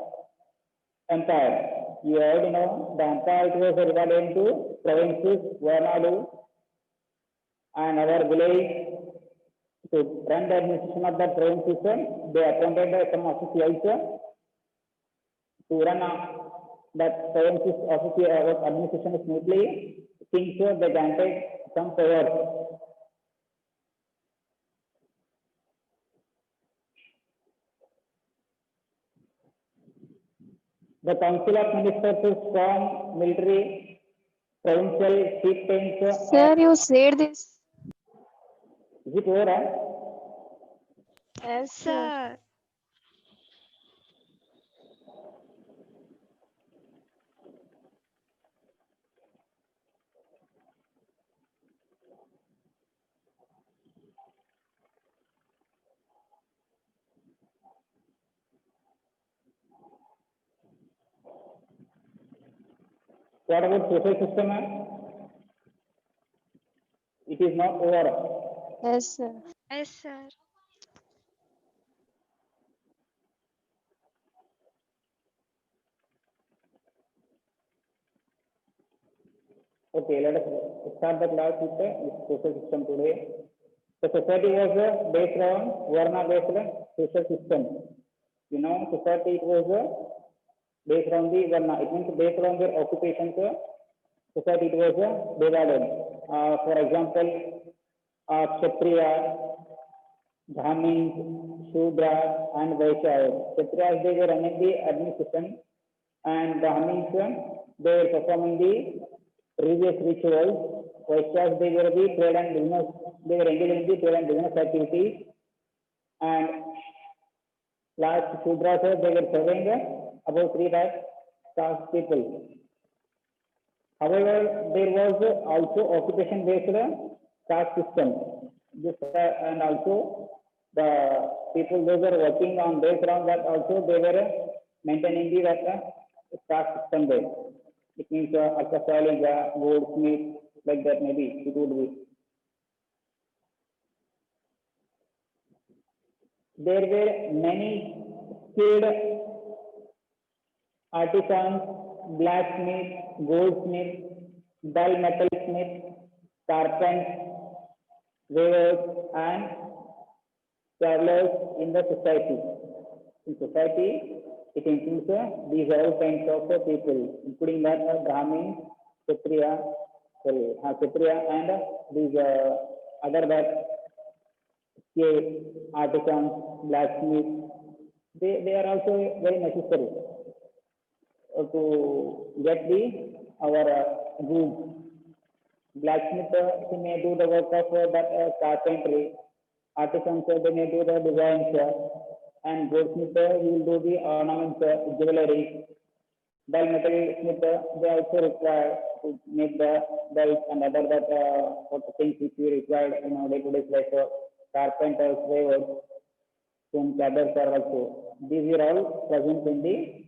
empire. You already know the empire it was divided into provinces, Varnadu, and our village. To run the administration of that provinces, they appointed some officials to run that provinces administration smoothly. Kings they granted some powers. The Council of Ministers is strong military, provincial chieftains. Sir, you said this. Is it over? Yes, sir. What about social system? It is not over. Yes, sir. Yes, sir. Okay, let us start the class with the social system today. The society was based on Varna-based social system. You know, society it was based on the Varna. It means based on their occupations. Society it was divided. For example, Kshatriya, Brahmins, Shudra, and Vaishyas. Kshatriyas they were running the administration, and Brahmins they were performing the religious rituals. Vaishyas they were the trade and business. They were engaged in the trade and business activities, and last Shudras they were serving about 3 types caste people. However, there was also occupation-based caste system. This and also the people those were working on based around that also they were maintaining the caste system there. It means Akasaliga, goldsmith, like that maybe it would be. There were many skilled artisans, blacksmith, goldsmith, dull metal smith, carpenters, weavers, and travelers in the society. In society, it includes these all kinds of people, including that Brahmins, Kshatriya, and these other that artisans, blacksmiths. They are also very necessary to get our goods. Blacksmith he may do the work of that carpentry. Artisans they may do the designs, and goldsmith he will do the ornaments, jewelry. Dull metal smith they also require to make the bells and other that what things which we required in our day-to-day life. Carpenters, weavers, and cadres are also. These are all present in the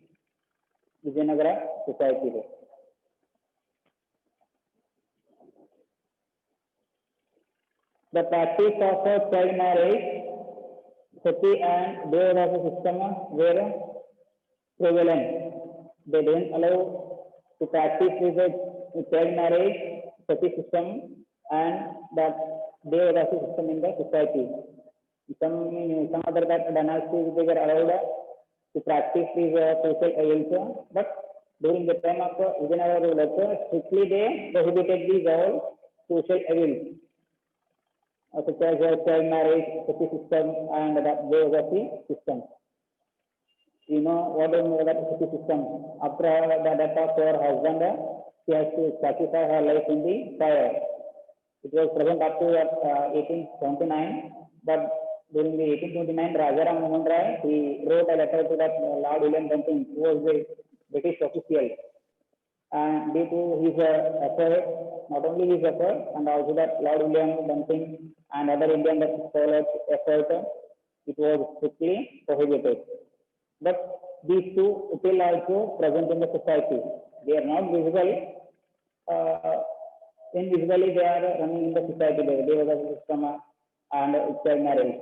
Vijayanagara society. The practice of child marriage, sati and Devadasa system were prevalent. They didn't allow to practice with child marriage, sati system, and that Devadasa system in the society. Some other dynasties they were allowed to practice these social evils, but during the time of Vijayanagara rulers, strictly they prohibited these all social evils, such as child marriage, sati system, and the Devadasi system. You know what is that city system? After the death of her husband, she has to sacrifice her life in the fire. It was present up to 1879, but during the 1829, Rajaram Mohan Rai, he wrote a letter to that Lord William Bentinck, who was the British official, and due to his effort, not only his effort, and also that Lord William Bentinck and other Indian scholars' effort, it was strictly prohibited. But these two still also present in the society. They are not visible. Invisibly, they are running in the society. They were the system and child marriage.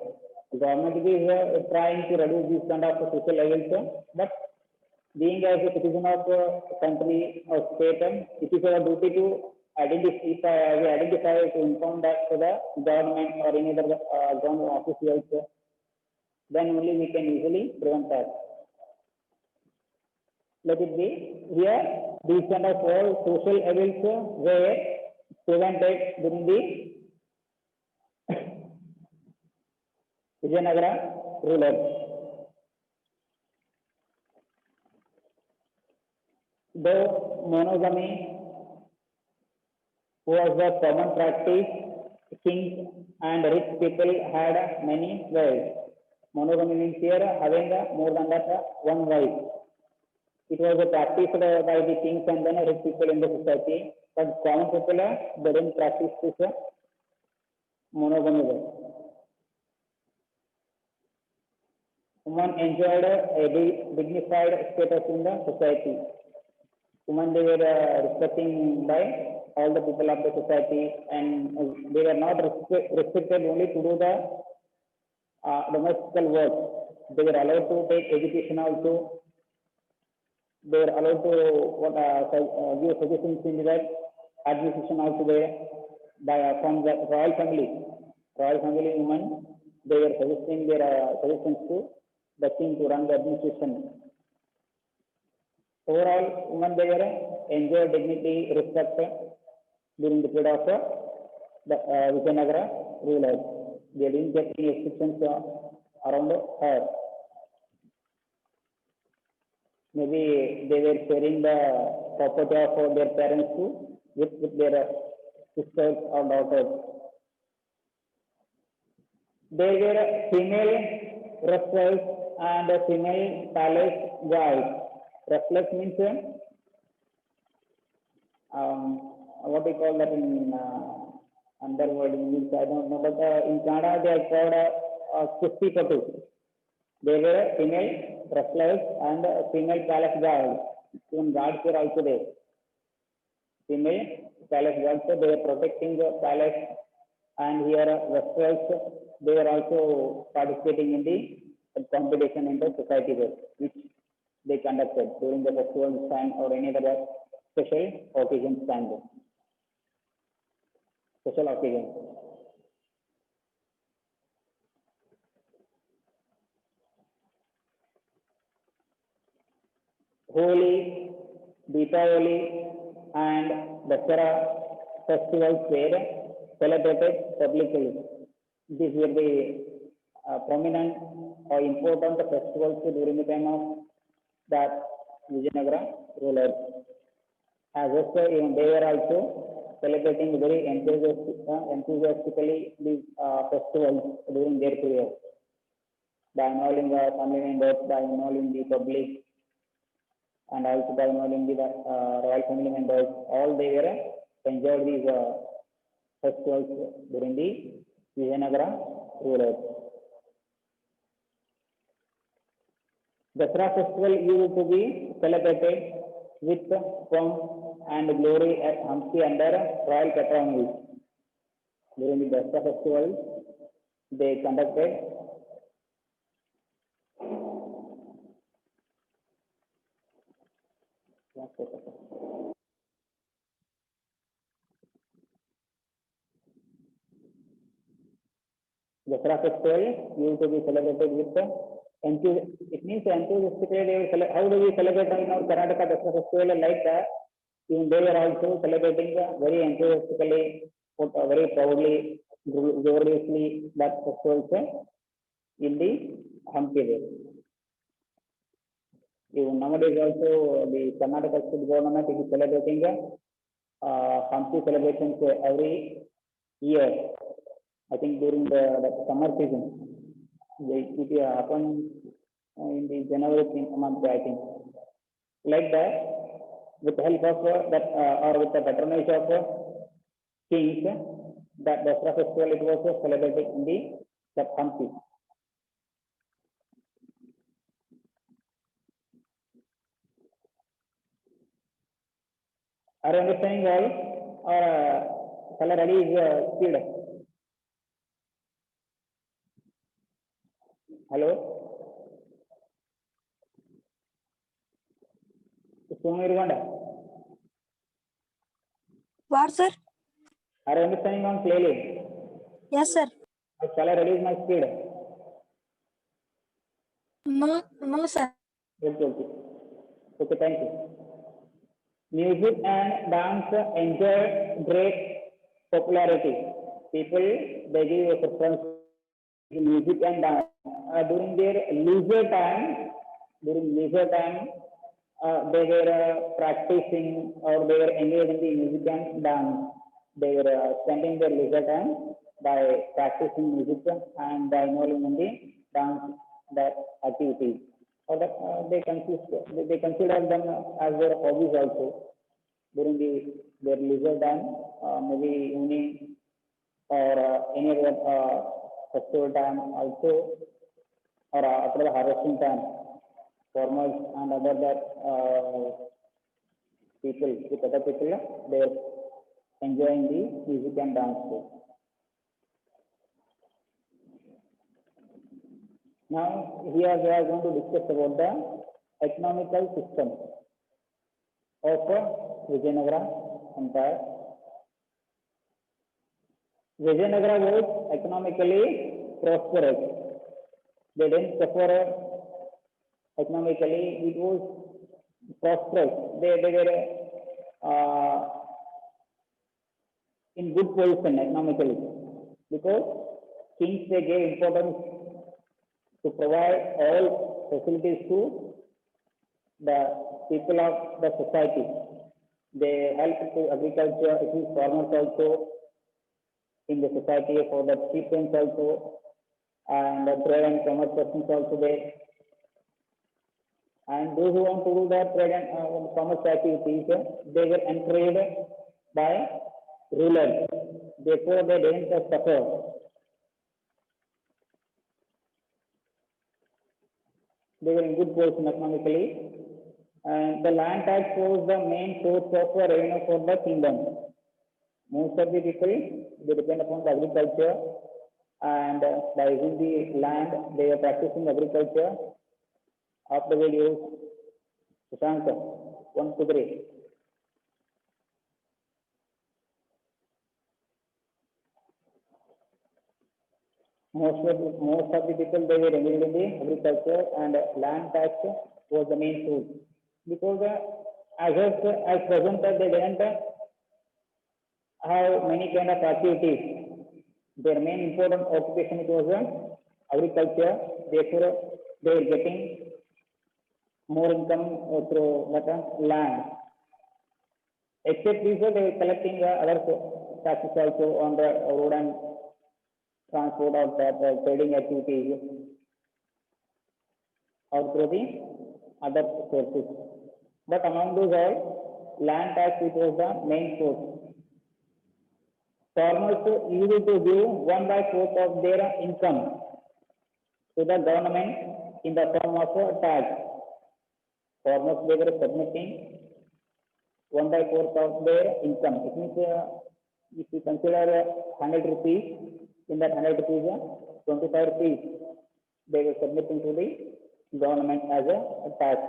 The government is trying to reduce this kind of social evils, but being as a citizen of a country or state, it is our duty to identify to inform that to the government or any other government officials. Then only we can easily prevent that. Let it be here. These kind of all social evils were prevented during the Vijayanagara rulers. Though monogamy was the common practice, kings and rich people had many wives. Monogamy means here having more than that one wife. It was a practice by the kings and then rich people in the society, but common people they didn't practice this monogamy. Women enjoyed a dignified status in the society. Women they were respecting by all the people of the society, and they were not restricted only to do the domestic work. They were allowed to take education also. They were allowed to give suggestions in that administration also there by from the royal family. Royal family women they were suggesting their suggestions to the king to run the administration. Overall, women they were enjoyed dignity, respect during the period of the Vijayanagara rulers. They didn't get any restrictions around her. Maybe they were sharing the property of their parents too with their sisters or daughters. There were female wrestlers and female palace guards. Wrestlers means what do you call that in underworld English? I don't know, but in Canada they are called Kusti Patu. They were female wrestlers and female palace guards. Even guards were also there. Female palace guards, they were protecting the palace, and here wrestlers, they were also participating in the competition in the society there, which they conducted during the festival time or any other special occasions time. Special occasions. Holi, Deepavali, and Dasara festivals were celebrated publicly. These were the prominent or important festivals during the time of that Vijayanagara rulers. As also, even they were also celebrating very enthusiastically these festivals during their period, by involving the family members, by involving the public, and also by involving the royal family members. All they were enjoyed these festivals during the Vijayanagara rulers. Dasara festival used to be celebrated with pomp and glory at Hampi under royal patronage. During the Dasara festival, they conducted Dasara festival used to be celebrated with it means enthusiastically. How do we celebrate in our Karnataka Dasara festival like that? Even they were also celebrating very enthusiastically, very proudly, gloriously that festival in the Hampi. Even nowadays also the Karnataka state government is celebrating Hampi celebrations every year. I think during the summer season. It happens in the January month, I think. Like that, with the help of or with the patronage of kings, that Dasara festival it was celebrated in the Hampi. Are you understanding all? Or shall I release speed? Hello? Sumirwanda. What, sir? Are you understanding on clearly? Yes, sir. Or shall I release my speed? No, no, sir. Okay, okay. Okay, thank you. Music and dance enjoy great popularity. People they give a preference to music and dance during their leisure time. During leisure time, they were practicing or they were engaged in the music and dance. They were spending their leisure time by practicing music and by involving in the dance that activities. Or that they consider them as their hobbies also during their leisure time, maybe evening or any other festival time also, or after the harvesting time, farmers and other that people with other people they are enjoying the music and dance too. Now here we are going to discuss about the economical system of Vijayanagara Empire. Vijayanagara was economically prosperous. They didn't suffer economically, it was prosperous. They were in good position economically because kings they gave importance to provide all facilities to the people of the society. They help to agriculture, it is farmers also in the society for the chieftains also and the trade and commerce persons also there. And those who want to do the trade and commerce activities, they were encouraged by rulers. Therefore, they didn't suffer. They were in good position economically. And the land tax was the main source of revenue for the kingdom. Most of the people they depend upon the agriculture, and by using the land, they are practicing agriculture. After the use, Shashank, 1 to 3. Most of the people they were engaged in the agriculture, and land tax was the main source because as present they didn't have many kind of activities. Their main important occupation it was agriculture. Therefore, they were getting more income through that land. Except these, they were collecting other taxes also on the road and transport or the trading activities or through the other sources. But among those all, land tax it was the main source. Farmers used to give 1/4 of their income to the government in the form of a tax. Farmers they were submitting 1/4 of their income. It means if you consider 100 rupees, in that 100 rupees, 25 rupees they were submitting to the government as a tax.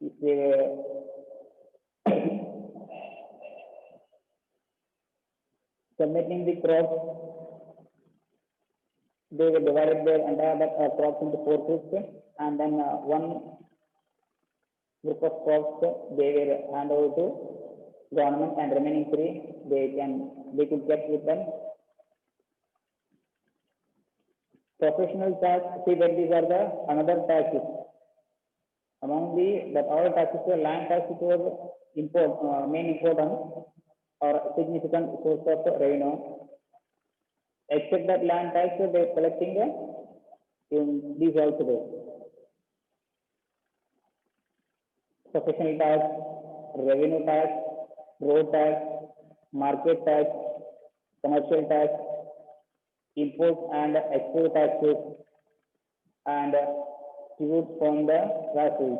If they were submitting the crops, they will divide their entire crops into 4 groups, and then one group of crops they will hand over to government, and remaining 3 they could get with them. Professional tax, see that these are the another taxes. Among the other taxes, the land tax it was main important or significant source of revenue. Except that land tax, they are collecting in these also there. Professional tax, revenue tax, road tax, market tax, commercial tax, import and export taxes, and tribute from the vassals.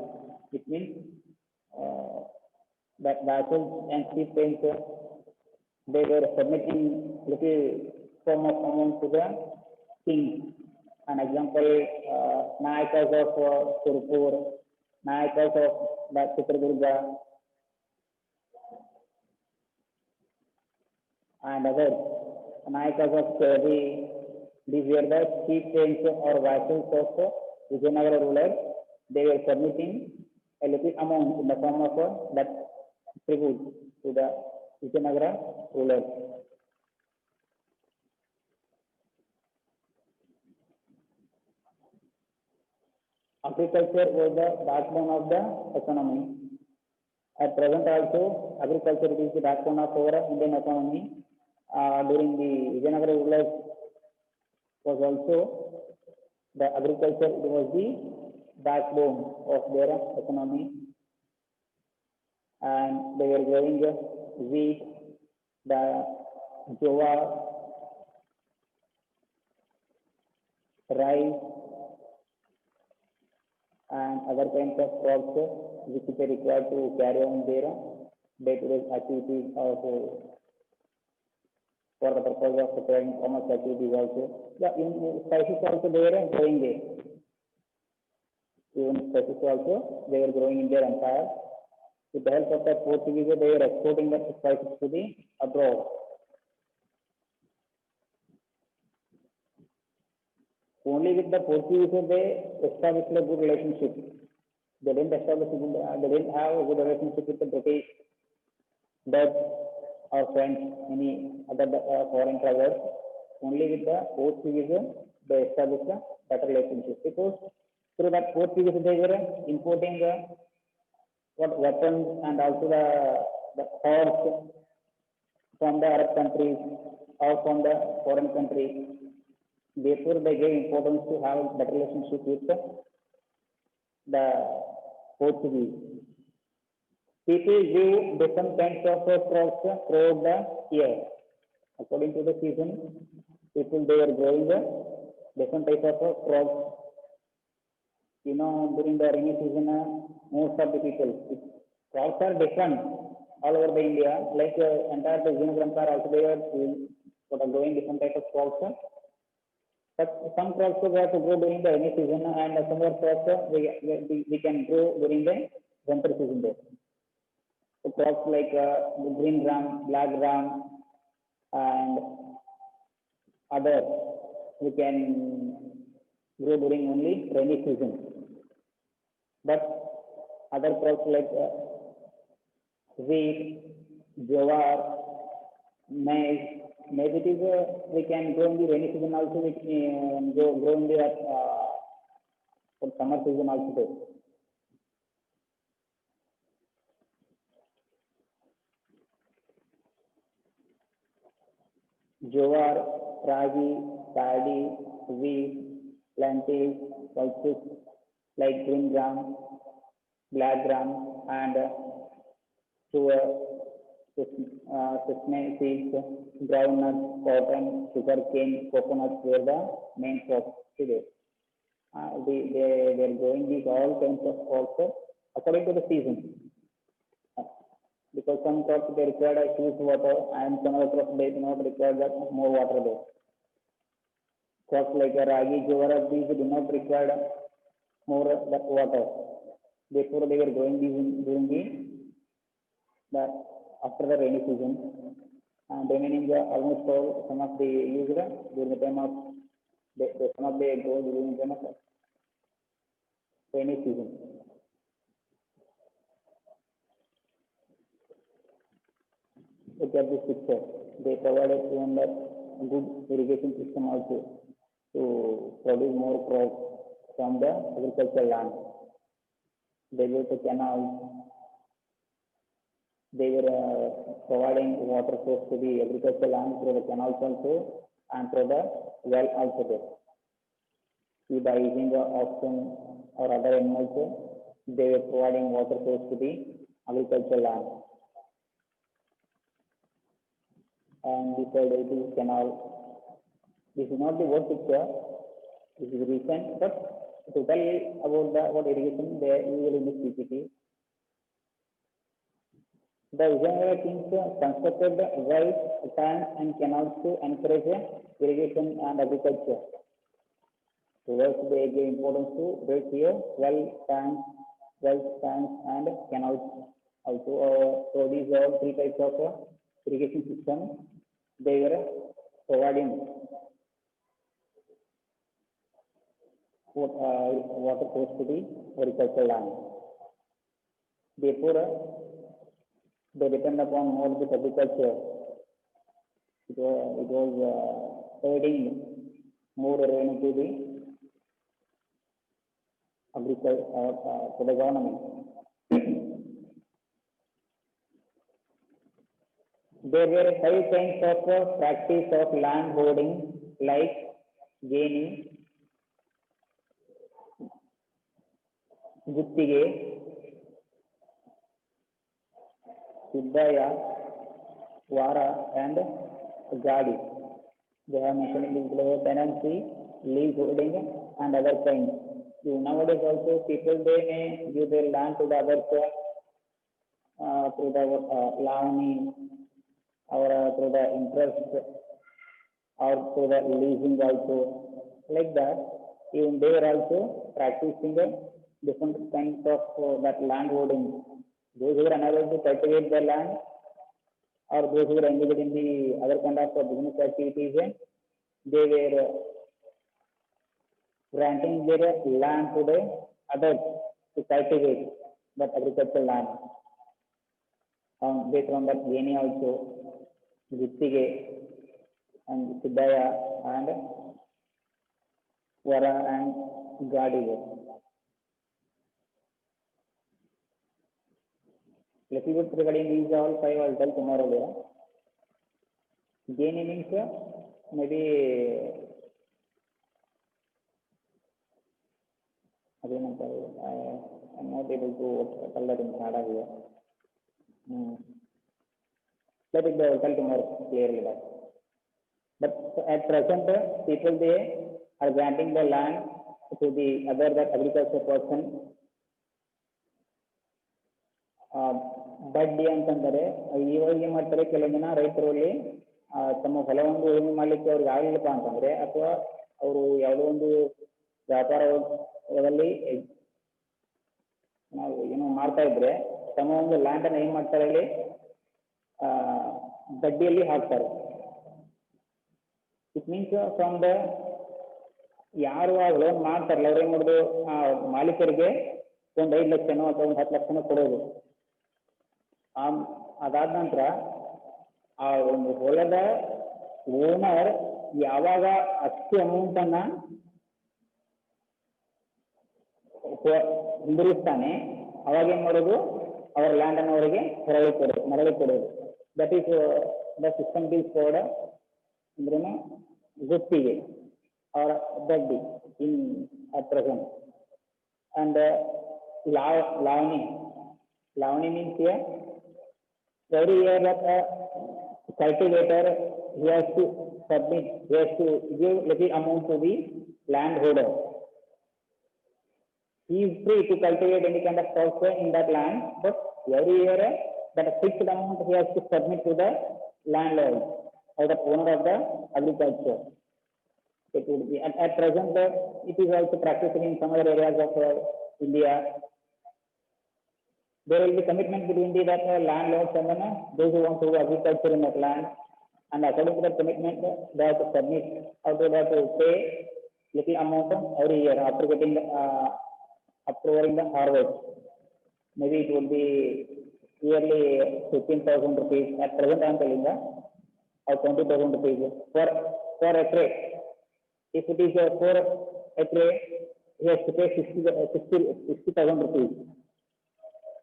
It means that vassals and chieftains they were submitting little form of amount to the king. An example, Nayakas of Turpur, Nayakas of Chitragurga, and others, Nayakas of Kerala. These were the chieftains or vassals of Vijayanagara rulers. They were submitting a little amount in the form of that tribute to the Vijayanagara rulers. Agriculture was the backbone of the economy. At present also, agriculture is the backbone of our Indian economy. During the Vijayanagara rulers was also the agriculture was the backbone of their economy, and they were growing wheat, the jowar, rice, and other kinds of crops which they required to carry on their day-to-day activities also for the purpose of preparing commerce activities also. Yeah, in spices also they were growing there. Even spices also they were growing in their empire. With the help of the Portuguese, they were exporting the spices to the abroad. Only with the Portuguese they established a good relationship. They didn't have a good relationship with the British, Dutch, or French, any other foreign travelers. Only with the Portuguese they established a better relationship, because through that Portuguese they were importing weapons and also the horse from the Arab countries or from the foreign countries. Therefore, they gave importance to have better relationship with the Portuguese. People grew different kinds of crops throughout the year. According to the season, people they were growing the different types of crops. You know, during the rainy season, most of the people, crops are different all over the India. Like entire the Vijayanagara also they were growing different types of crops. But some crops we have to grow during the rainy season, and some other crops we can grow during the winter season there. So crops like green gram, black gram, and other we can grow during only rainy season. But other crops like wheat, jowar, maize, maybe it is we can grow in the rainy season also. We can grow in the for summer season also. Jowar, ragi, paddy, wheat, lentils, pulses like green gram, black gram, and sesame seeds, groundnuts, cotton, sugarcane, coconuts were the main crops today. They are growing these all kinds of crops according to the season. Because some crops they require a huge water, and some other crops they do not require that more water there. Crops like ragi, jowar, these do not require more that water. Therefore, they were growing these during the after the rainy season, and remaining almost all some of the used during the time of some of the grow during the time of rainy season. Look at this picture. They provided even that good irrigation system also. to produce more crops from the agricultural land. They built the canals. They were providing water source to the agricultural land through the canals also and through the well also there. See, by using the oxen or other animals, they were providing water source to the agricultural land. And beside it is canal. This is not the word picture. This is recent, but to tell about irrigation, they usually in this PPT. The Vijayanagara kings constructed wells, tanks, and canals to encourage irrigation and agriculture. So thus they gave importance to build here wells, tanks, and canals. Also, so these are three types of irrigation system they were providing water source to the agricultural land. Therefore, they depend upon more the agriculture. It was adding more revenue to the agriculture to the government. There were 5 kinds of practice of land holding like gaining, guttige, siddhaya, vara, and gadi. They have mentioned in the tenancy, lease holding, and other kinds. So nowadays also people they may give their land to the others through the lavani or through the interest or through the leasing also. Like that, even they are also practicing the different kinds of that land holding. Those who are unable to cultivate the land or those who are engaged in the other kind of business activities, they were granting their land to the others to cultivate that agricultural land. Based on that, Geni also, Gittige, and Siddhaya, and Vara, and Gadi. Little bit regarding these all 5 I'll tell tomorrow. Geni means maybe again I'm not able to tell that in Kannada here. Let it be, I'll tell tomorrow clearly that. But at present, people they are granting the land to the other that agriculture person. ಬಡ್ಡಿ ಅಂತಂದರೆ ಇವಾಗ ಏನ್ ಮಾಡ್ತಾರೆ ಕೆಲವೊಂದು ಜನ ರೈತರಲ್ಲಿ ತಮ್ಮ ಹೊಲವನ್ನು ಉಳುಮೆ ಮಾಡ್ಲಿಕ್ಕೆ ಅವ್ರಿಗೆ ಆಗಲಿಲ್ಲಪ್ಪ ಅಂತಂದ್ರೆ ಅಥವಾ ಅವರು ಯಾವುದೋ ಒಂದು ವ್ಯಾಪಾರದಲ್ಲಿ ನಾವು ಏನೋ ಮಾಡ್ತಾ ಇದ್ರೆ ತಮ್ಮ ಒಂದು ಲ್ಯಾಂಡ್ ಅನ್ನು ಏನ್ ಮಾಡ್ತಾರೆ ಅಲ್ಲಿ ಬಡ್ಡಿಯಲ್ಲಿ ಹಾಕ್ತಾರೆ. ಇಟ್ ಮೀನ್ಸ್ ಫ್ರಮ್ ದ ಯಾರು ಆ ಲೋನ್ ಮಾಡ್ತಾರಲ್ಲ ಅವ್ರು ಏನ್ ಮಾಡೋದು ಆ ಮಾಲೀಕರಿಗೆ ಒಂದು 5 ಲಕ್ಷನೋ ಅಥವಾ ಒಂದು 10 ಲಕ್ಷನೋ ಕೊಡೋದು. ಅದಾದ ನಂತರ ಆ ಒಂದು ಹೊಲದ ಓನರ್ ಯಾವಾಗ ಅಷ್ಟು ಅಮೌಂಟ್ ಅನ್ನ ಹಿಂದಿರುಗಿಸ್ತಾನೆ ಅವಾಗ ಏನ್ ಮಾಡೋದು ಅವರ ಲ್ಯಾಂಡ್ ಅನ್ನು ಅವರಿಗೆ ಮರಳಿ ಕೊಡೋದು. That is the system is for ಅಂದ್ರೇನು ಗುತ್ತಿಗೆ ಅವರ ಬಡ್ಡಿ ಇನ್ at present. And lavani means here every year that a cultivator he has to give little amount to the landholder. He is free to cultivate any kind of crops in that land, but every year that a fixed amount he has to submit to the landlord or the owner of the agriculture. It would be at present it is also practiced in some other areas of India. There will be commitment between the landlords and those who want to do agriculture in that land, and according to that commitment, they have to submit or they have to pay little amount every year after getting after the harvest. Maybe it will be yearly 15,000 rupees. At present, I am telling or 20,000 rupees per acre. If it is a 4 acre, he has to pay 60,000 rupees.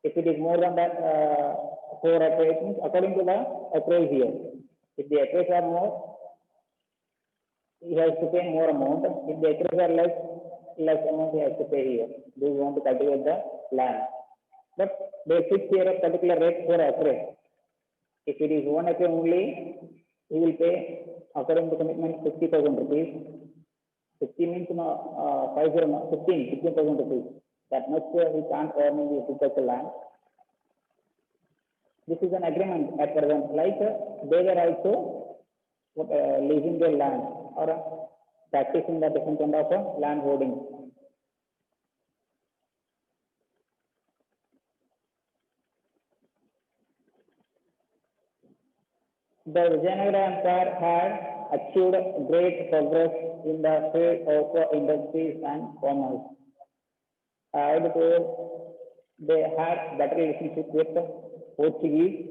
If it is more than that 4 acres, it means according to the acres here. If the acres are more, he has to pay more amount. If the acres are less amount he has to pay here. Do you want to cultivate the land? But they fix here a particular rate for acre. If it is 1 acre only, he will pay according to commitment 50,000 rupees. 50 means 15,000 rupees. That much he can't earn in the agricultural land. This is an agreement at present. Like they were also leasing their land or practicing the different kind of land holding. The Vijayanagara Empire had achieved great progress in the field of industries and commerce. I would say they had better relationship with Portuguese,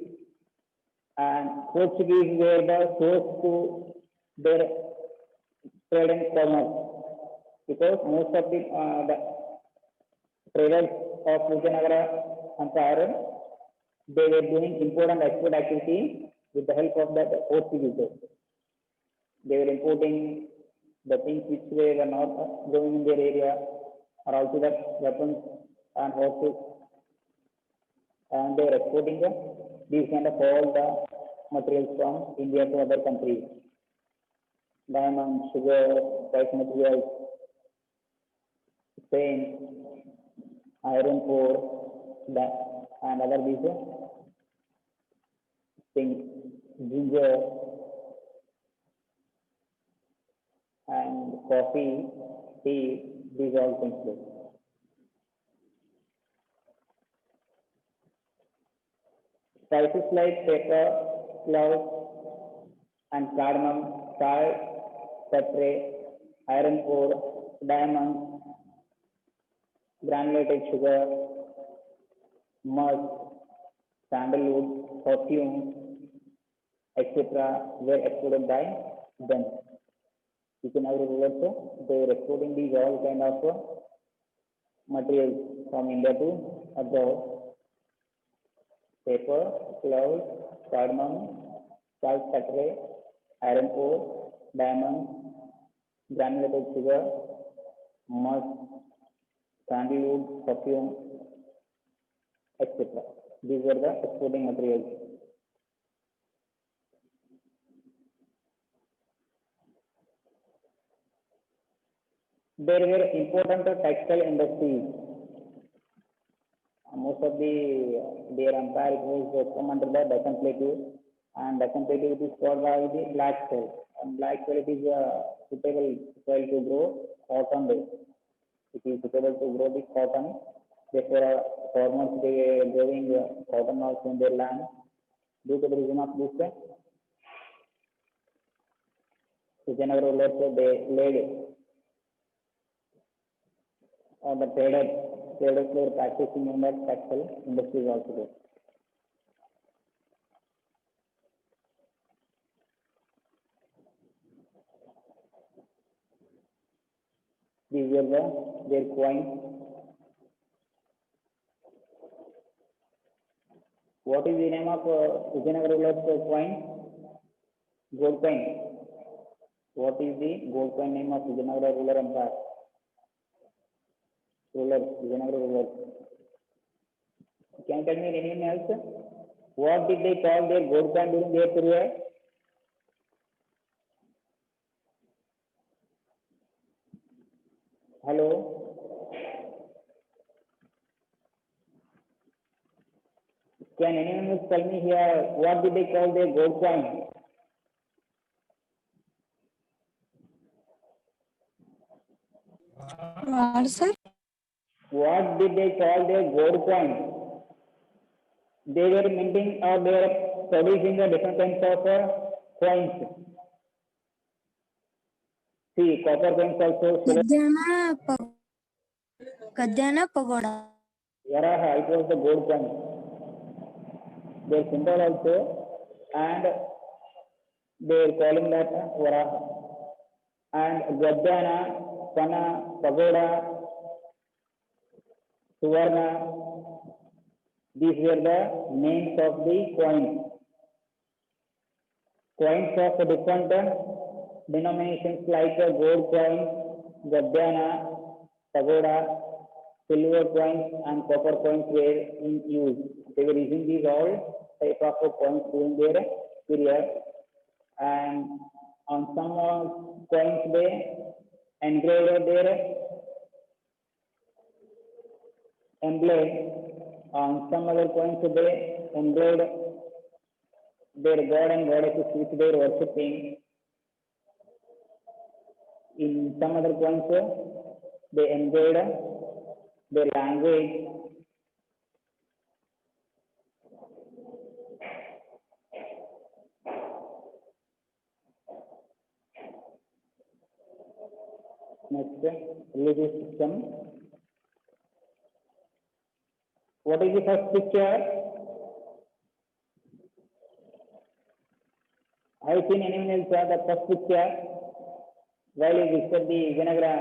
and Portuguese were the source to their trade and commerce, because most of the traders of Vijayanagara Empire, they were doing import and export activity with the help of the Portuguese. They were importing the things which were not going in their area, or also the weapons and horses, and they were exporting these kind of all the materials from India to other countries. Diamond, sugar, spice materials, paint, iron ore, and other these things, ginger and coffee, tea, these all things. Spices like pepper, cloves, and cardamom, salt, pepper, iron ore, diamond, granulated sugar, musk, sandalwood, perfume, etc. were exported by them. You can have reverse, they were exporting these all kind of materials from India to abroad. Paper, cloves, cardamom, salt, pepper, iron ore, diamond, granulated sugar, musk, sandalwood, perfume, etc. These were the exporting materials. There were important textile industries. Most of their empire was come under the Deccan Plateau, and Deccan Plateau is called by the black soil. And black soil, it is suitable soil to grow cotton. It is suitable to grow the cotton. Therefore, farmers they were growing cotton also in their land. Due to the reason of this, Vijayanagara rulers they laid on the traders were practicing in that textile industries also there. These were their coins. What is the name of Vijayanagara rulers coin? Gold coin. What is the gold coin name of Vijayanagara ruler empire? Vijayanagara rulers. Can you tell me anything else? What did they call their gold coin during their period? Hello? Can anyone else tell me here, what did they call their gold coin? What, sir? What did they call their gold coin? They were minting or they were producing the different kinds of coins. See, copper coins also. Kadyana Pagoda. Varaha, it was the gold coin. Their symbol also, and they were calling that Varaha. and Gaddana, Pana, Pagoda, Suvarna. These were the names of the coins. Coins of different denominations like gold coins, Gaddana, Pagoda, silver coins, and copper coins were in use. They were using these all type of coins during their period, and on some coins they engraved their emblem. On some other coins they engraved their god and goddesses which they were worshipping. In some other coins they engraved their language. Next, religious system. What is the first picture? I have seen anyone else the first picture while you visit the Vinagara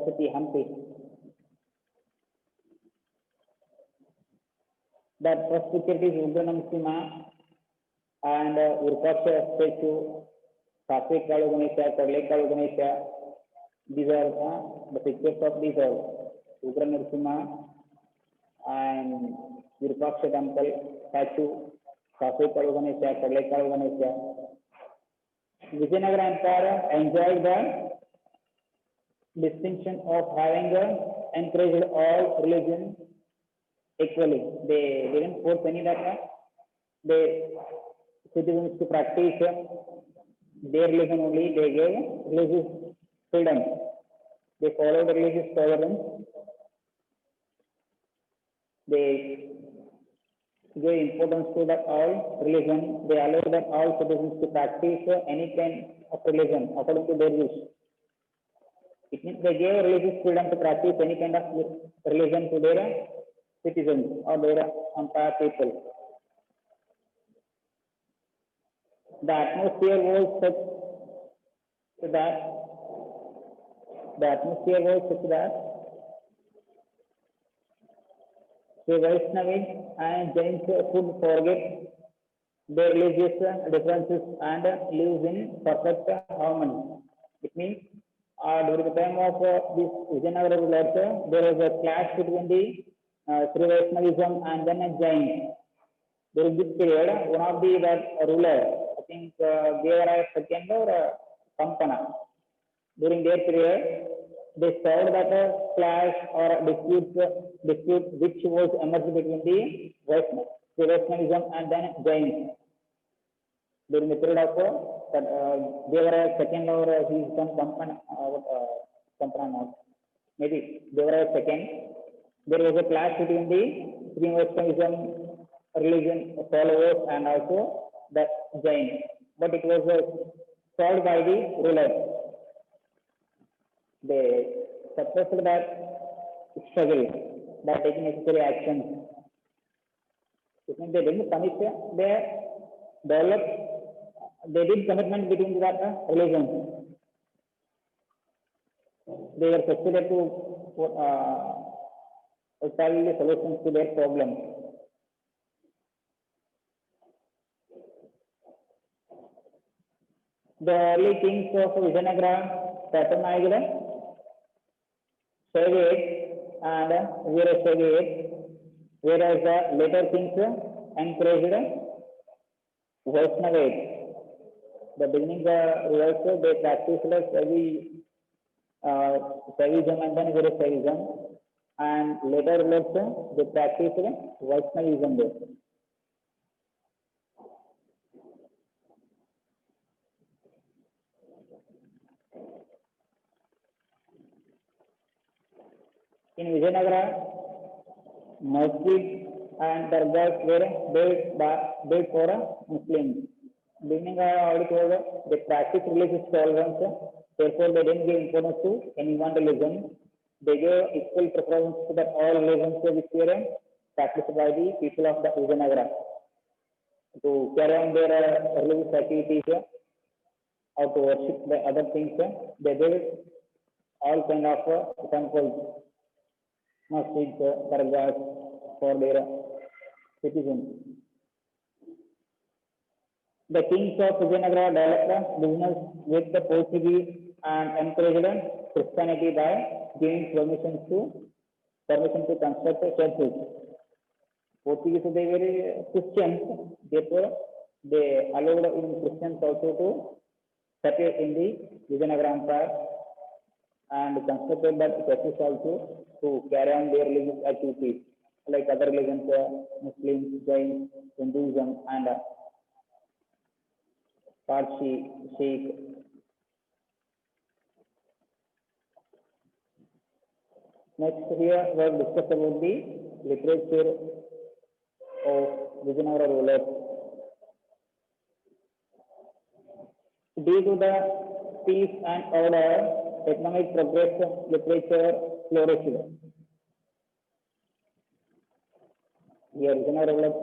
City Hampi. That first picture is Ugranamsima and Urpaksha statue, Satvik Kalu Ganesha, Kadle Kalu Ganesha. These are the pictures of these all. Ugranamsima and Urpaksha temple statue, Satvik Kalu Ganesha, Kadle Kalu Ganesha. Vijayanagara Empire enjoyed the distinction of having encouraged all religions equally. They didn't force any that the citizens to practice their religion only. They gave religious freedom. They followed religious tolerance. They gave importance to that all religion. They allowed that all citizens to practice any kind of religion according to their wish. It means they gave religious freedom to practice any kind of religion to their citizens or their entire people. The atmosphere was such that the Vaishnavis and Jains could forget their religious differences and live in perfect harmony. It means during the time of this Vijayanagara rulers, there was a clash between the Sri Vaishnavism and then Jain. During this period, one of the ruler, I think Devara II or Kampana, during their period, they solved that clash or dispute which was emerged between the Vaishnavism and then Jain. During the period of Devara II or his son Kampana, not maybe Devara II, there was a clash between the Sri Vaishnavism religion followers and also the Jain, but it was solved by the rulers. They suppressed that struggle by taking necessary actions. It means they didn't punish, they developed, they did commitment between that religions. They were succeeded to solve the solutions to their problems. The early kings of Vijayanagara patronized Soviet and Veera whereas the later kings encouraged Vaishnavis. The beginning rulers they practiced Shaivism and then Veera, and later rulers they practiced Vaishnavism there. In Vijayanagara, masjid and dargahs were built for Muslims. Beginning I already told they practice religious tolerance, therefore they didn't give importance to any one religion. They gave equal preference to that all religions which were practiced by the people of the Vijayanagara to carry on their religious activities. how to worship the other things. They built all kind of temples, masjids, dargahs for their citizens. The kings of Vijayanagara developed business with the Portuguese and encouraged Christianity by giving permission to construct churches. Portuguese, they were Christians, therefore they allowed in Christians also to settle in the Vijayanagara Empire and constructed that churches also to carry on their religious activities like other religions, Muslims, Jains, Hinduism, and Parsi, Sikh. Next here we will discuss about the literature of Vijayanagara rulers. Due to the peace and order, economic progress, literature flourished. Here Vijayanagara rulers,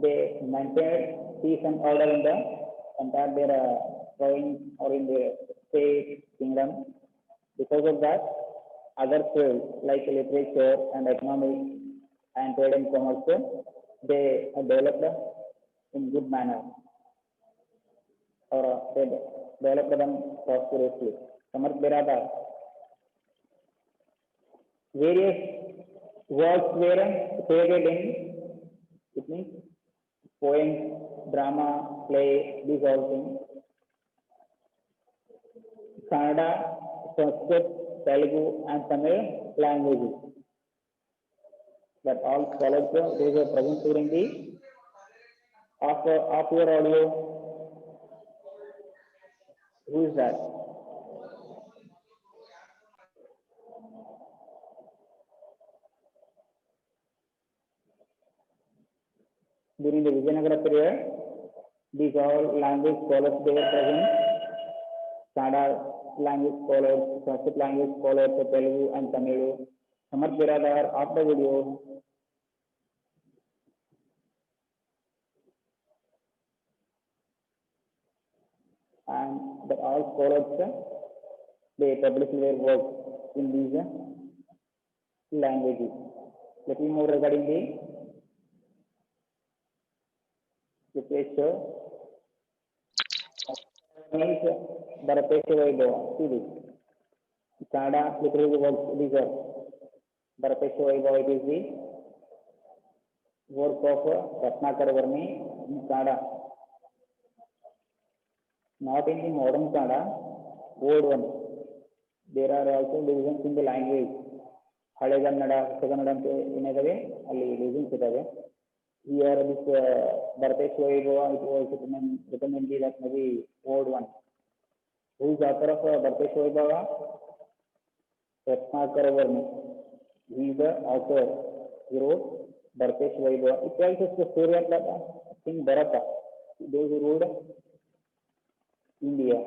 they maintained peace and order in the entire their province or in their state, kingdom. Because of that, other fields like literature and economic and trade and commerce, they developed in good manner or they developed them prosperously. Samarth Berada, various works were created in, it means poems, drama, play, these all things. Kannada, Sanskrit, Telugu, and Tamil languages. That all scholars, those are present during the after your audio. Who is that? During the Vijayanagara period, these all language scholars they were present. Kannada language scholars, Sanskrit language scholars, Telugu and Tamil. Samarth Biradar, after video. And the all scholars, they publish their work in these languages. Let me more regarding the literature. Means Bharatesha Vaibhava. See this. Kannada literary works, these are Bharatesha Vaibhava. It is the work of Ratnakar Varni in Kannada. Not in the modern Kannada, old one. There are also divisions in the language. Hale Kannada, Hosa Kannada ante ಏನಿದಾವೆ ಅಲ್ಲಿ divisions ಇದಾವೆ. Here this Bharatesha Vaibhava, it was written in the that maybe old one. Who is the author of Bharatesha Vaibhava? Ratnakar Varni. He is the author. He wrote Bharatesha Vaibhava. It tells us the story of that King Bharata, those who ruled India.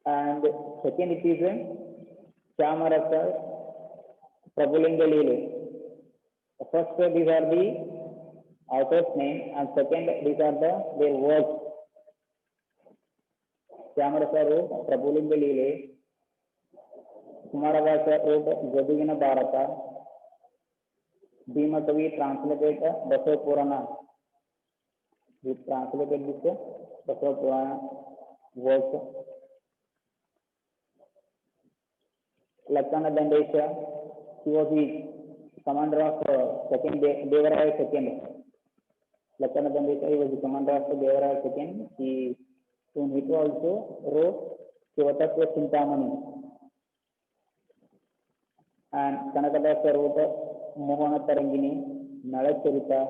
And second it is Chamarasa Prabhulinga Lile. First these are the author's name and second these are their works. Chamarasa wrote Prabhulinga Lile. Kumaravasa wrote Jadugina Bharata. Bhima Kavi translated Dasar Purana. He translated this Dasar Purana work. Lakshmana Dandesha, he was the commander of second Devaraya II. Lakshmana Dandesha, he was the commander of Devaraya II. He also wrote Shivatatva Chintamani. And Kanakadasa wrote Mohana Tarangini, Nalacharita,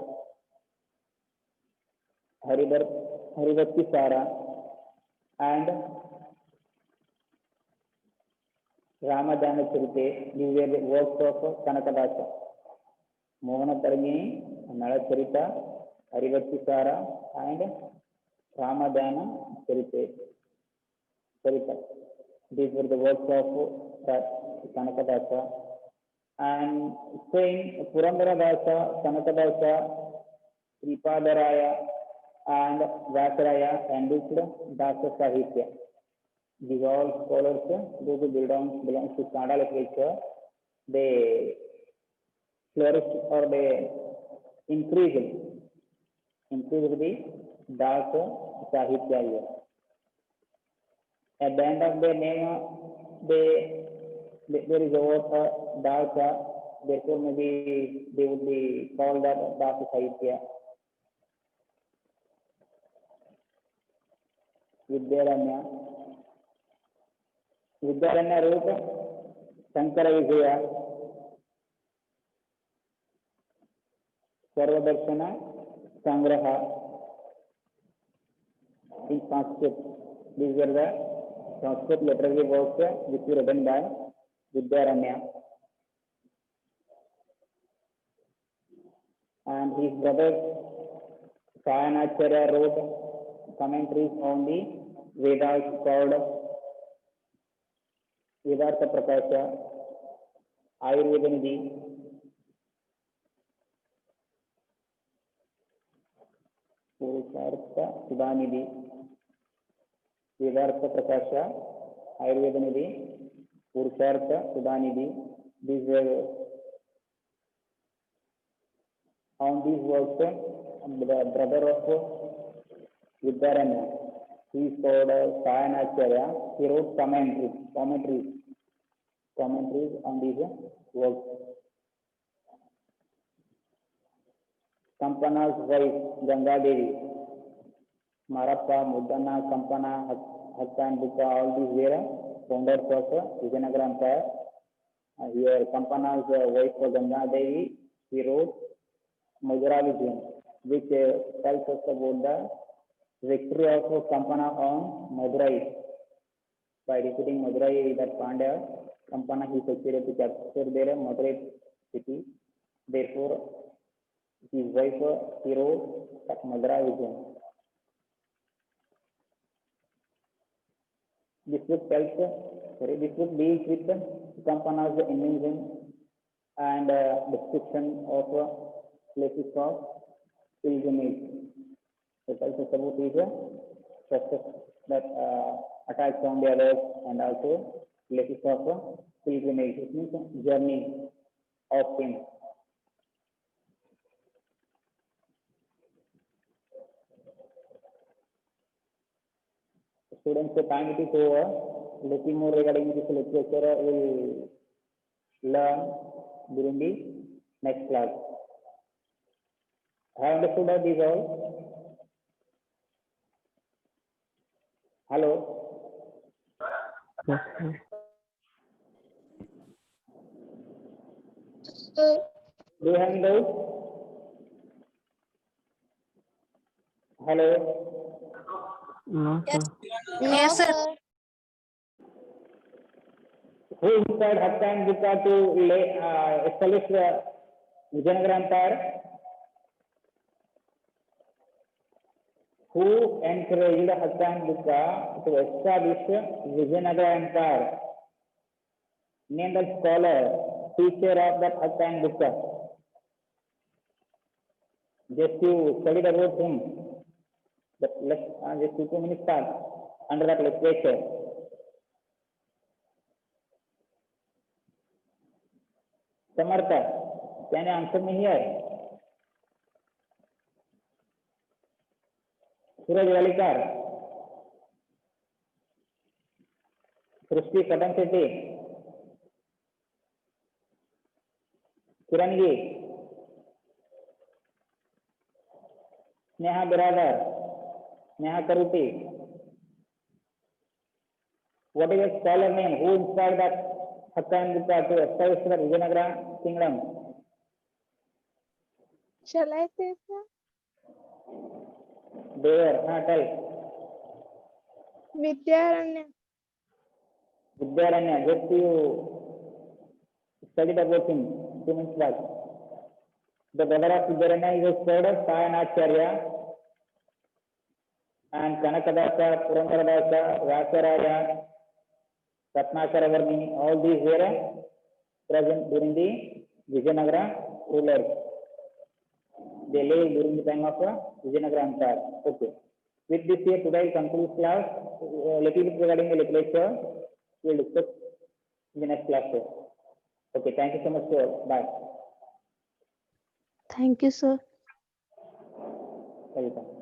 Haribhakti Sara, and Ramadana Charite. These were the works of Kanakadasa. Mohana Tarangini, Nalacharita, Haribhakti Sara, and Ramadana Charite. These were the works of Kanakadasa. And saying Purandara Dasa, Kanakadasa, Sripadaraya, and Vyasaraya enriched Dasa Sahitya. These all scholars, those who belongs to Kannada literature, they flourished or they increased the Dasa Sahitya here. At the end of their name, there is a word Dasa, therefore maybe they would be called that Dasa Sahitya. Vidyaranya wrote Shankara Vijaya, Sarvadarshana Sangraha in Sanskrit. These were the Sanskrit literary works which were written by Vidyaranya. And his brother Sayanacharya wrote commentaries on the Vedas called Vedartha Prakasha, Ayurveda Nidhi, Purushartha Sudhanidhi, Vedartha Prakasha, Ayurveda Nidhi, Purushartha Sudhanidhi. These were on these works, the brother of Vidyaranya, he is called Sayanacharya. He wrote commentaries on these works. Kampana's wife, Ganga Devi, Marappa, Muddana, Kampana, Hatta and Bukka, all these were founders of Vijayanagara Empire. Here, Kampana's wife, Ganga Devi, he wrote Madura Vijayam, which tells us about the victory of Kampana on Madurai. By defeating Madurai, that Pandya, Kampana, he succeeded to capture their Madurai city. Therefore, his wife, he wrote Madura Vijayam. This book deals with Kampana's invention and description of places of pilgrimage. It also about his success that attacks on the others and also places of pilgrimage. It means journey of him. Students, the time it is over. Little more regarding this literature will learn during the next class. Have understood all these all? Hello? Do you have any doubts? Hello? No, sir. Yes, sir. Who inspired Hatta and Bukka to establish the Vijayanagara Empire? Who encouraged Hatta and Bukka to establish Vijayanagara Empire? Name the scholar, teacher of that Hatta and Bukka. Just you studied about him. But let's just 2 minutes start under that literature. Samartha, can you answer me here? Suraj Valikar, Srishti Kadam Shetty, Kirangi, Sneha Biradar, Sneha Karuti. What is the scholar name? Who inspired that Hatta and Bukka to establish the Vijayanagara kingdom? Shall I say, sir? There, tell. Vidyaranya. Vidyaranya, just you studied about him 2 minutes back. The brother of Vidyaranya is called Sayanacharya and Kanakadasa, Purandaradasa, Vyasaraya, Ratnakaravarni, all these were present during the Vijayanagara rulers. They lived during the time of Vijayanagara Empire. Okay. With this here, today I conclude class. Little bit regarding the literature, we will discuss in the next class. Okay, thank you so much, sir. Bye. Thank you, sir. Welcome.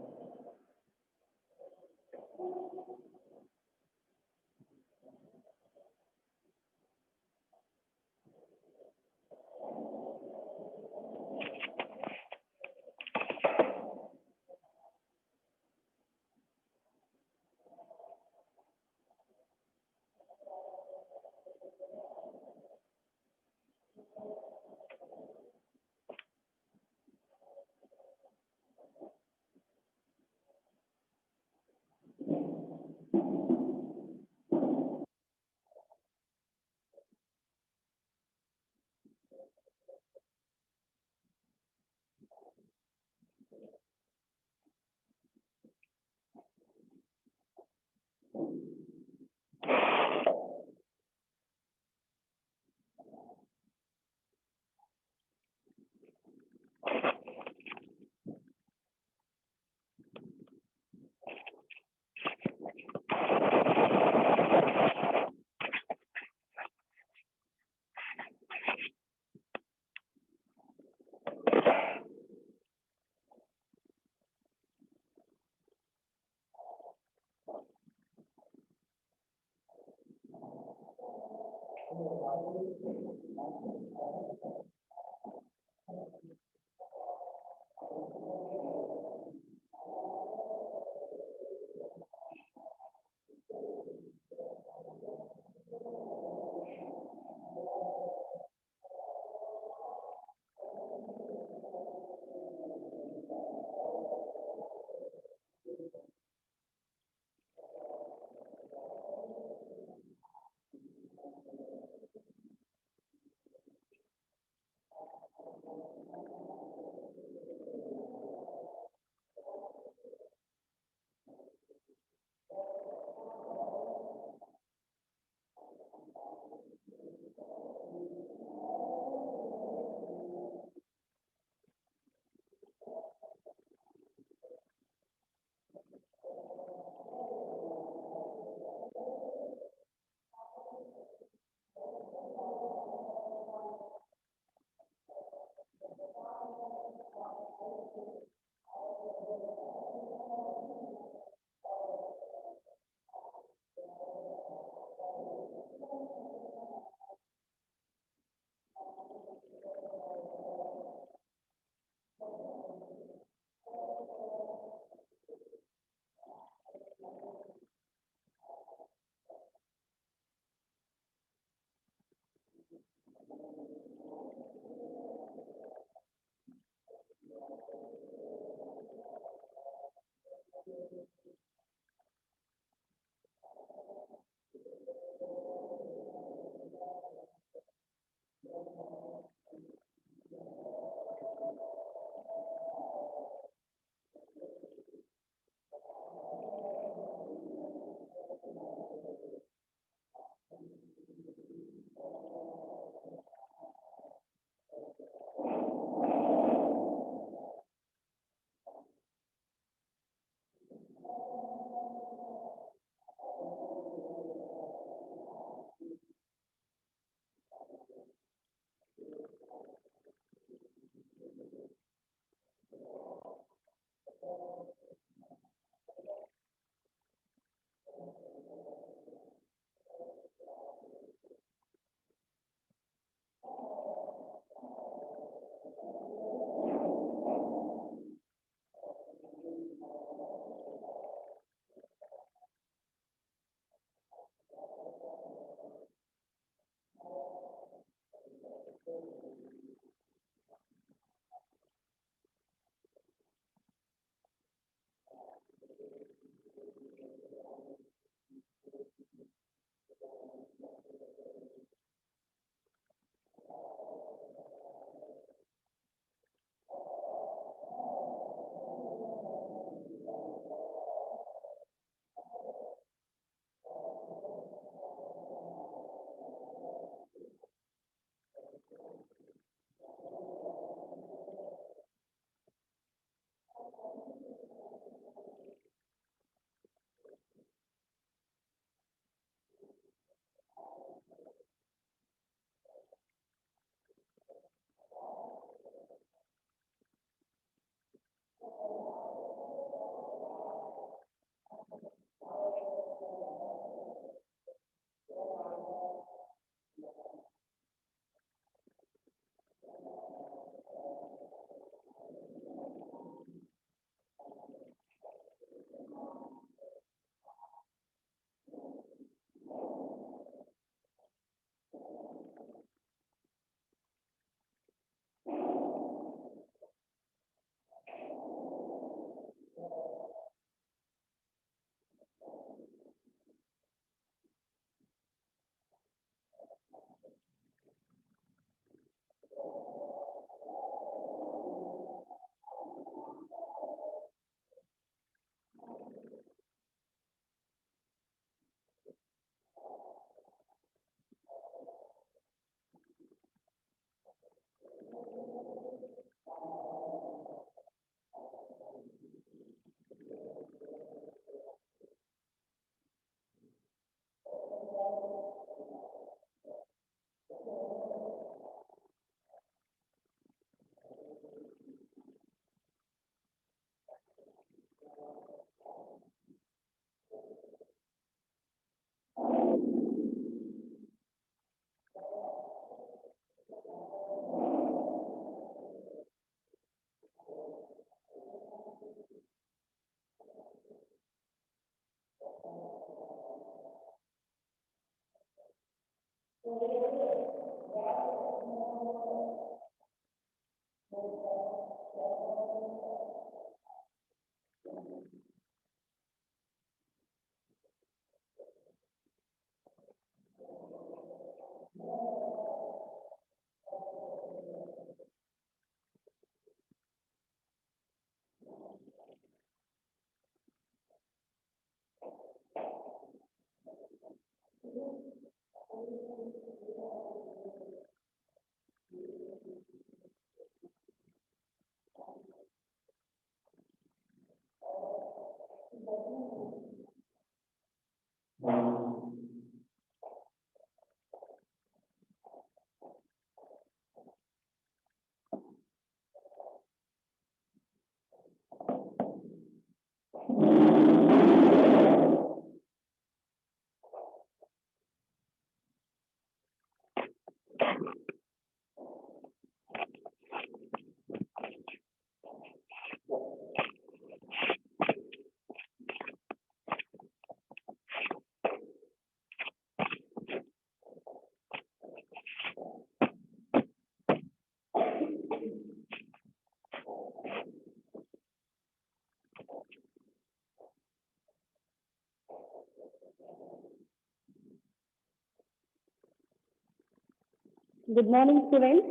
Good morning, students.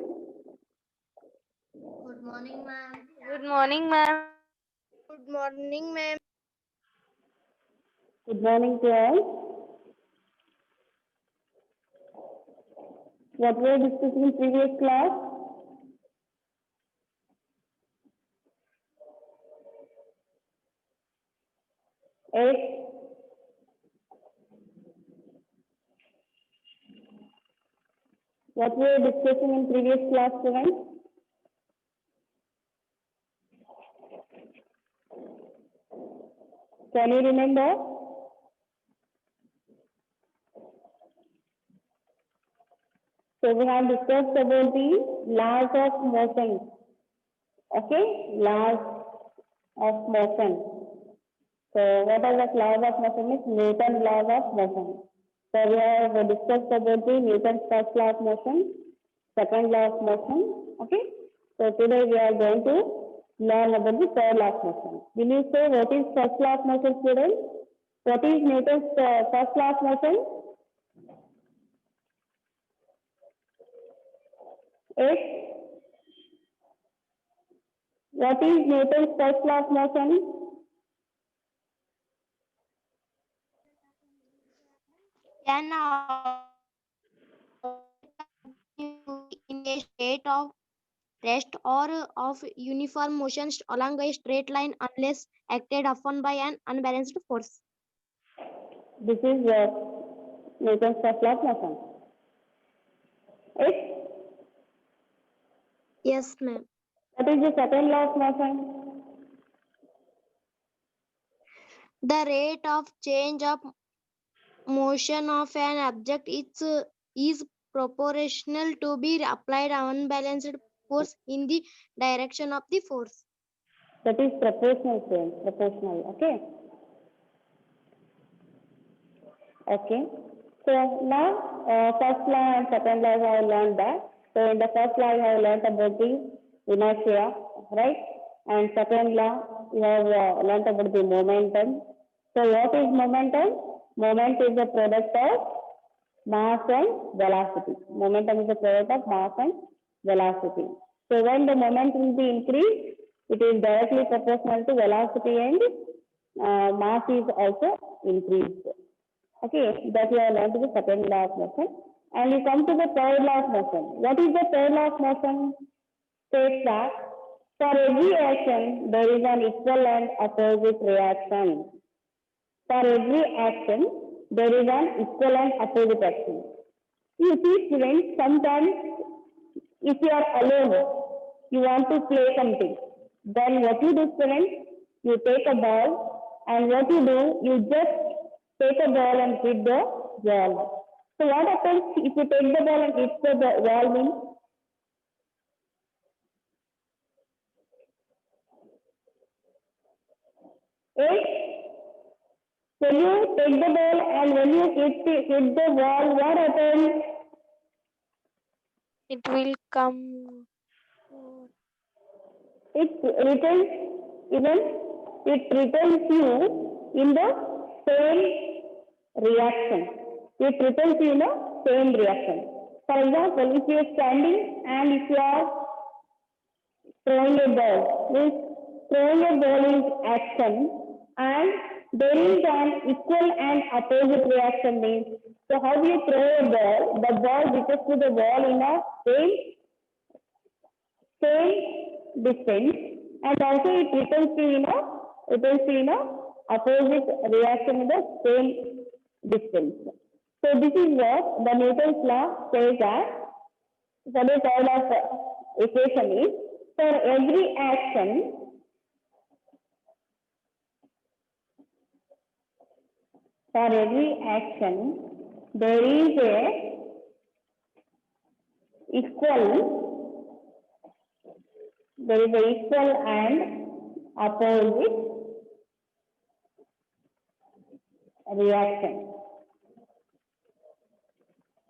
Good morning, ma'am. Good morning, ma'am. Good morning, ma'am. Good morning to all. What we discussed in previous class? Eight. What we were discussing in previous class, students? Can you remember? So we have discussed about the laws of motion. Okay, laws of motion. So what are the laws of motion? Is Newton's laws of motion. So we have discussed about the Newton's first law of motion, second law of motion. Okay. So today we are going to learn about the third law of motion. Will you say what is first law of motion, students? What is Newton's first law of motion? Yes. What is Newton's first law of motion? An in a state of rest or of uniform motion along a straight line unless acted upon by an unbalanced force. This is Newton's first law of motion. Yes. Yes, ma'am. What is the second law of motion? The rate of change of motion of an object is proportional to be applied unbalanced force in the direction of the force. That is proportional, students. Proportional. Okay. Okay. So now first law and second law I have learned that. So in the first law I have learned about the inertia, right? And second law we have learned about the momentum. So what is momentum? Moment is the product of mass and velocity. Momentum is the product of mass and velocity. So when the moment will be increased, it is directly proportional to velocity and mass is also increased. Okay, that we have learned the second law of motion. And we come to the third law of motion. What is the third law of motion? States that for every action, there is an equal and opposite reaction. For every action, there is an equal and opposite action. You see, students, sometimes if you are alone, you want to play something. Then what you do, students, you take a ball, and what you do, you just take a ball and hit the wall. So what happens if you take the ball and hit the wall means? If when you take the ball and when you hit the wall, what happens? It will come. to- It returns even it returns you in the same reaction. It returns you in the same reaction. For example, if you are standing and if you are throwing a ball, means throwing a ball is action and there is an equal and opposite reaction means so how you throw a ball, the ball reaches to the wall in a same distance and also it returns to opposite reaction in the same distance. So this is what the Newton's law says that for the kind of equation is for every action there is a equal and opposite reaction.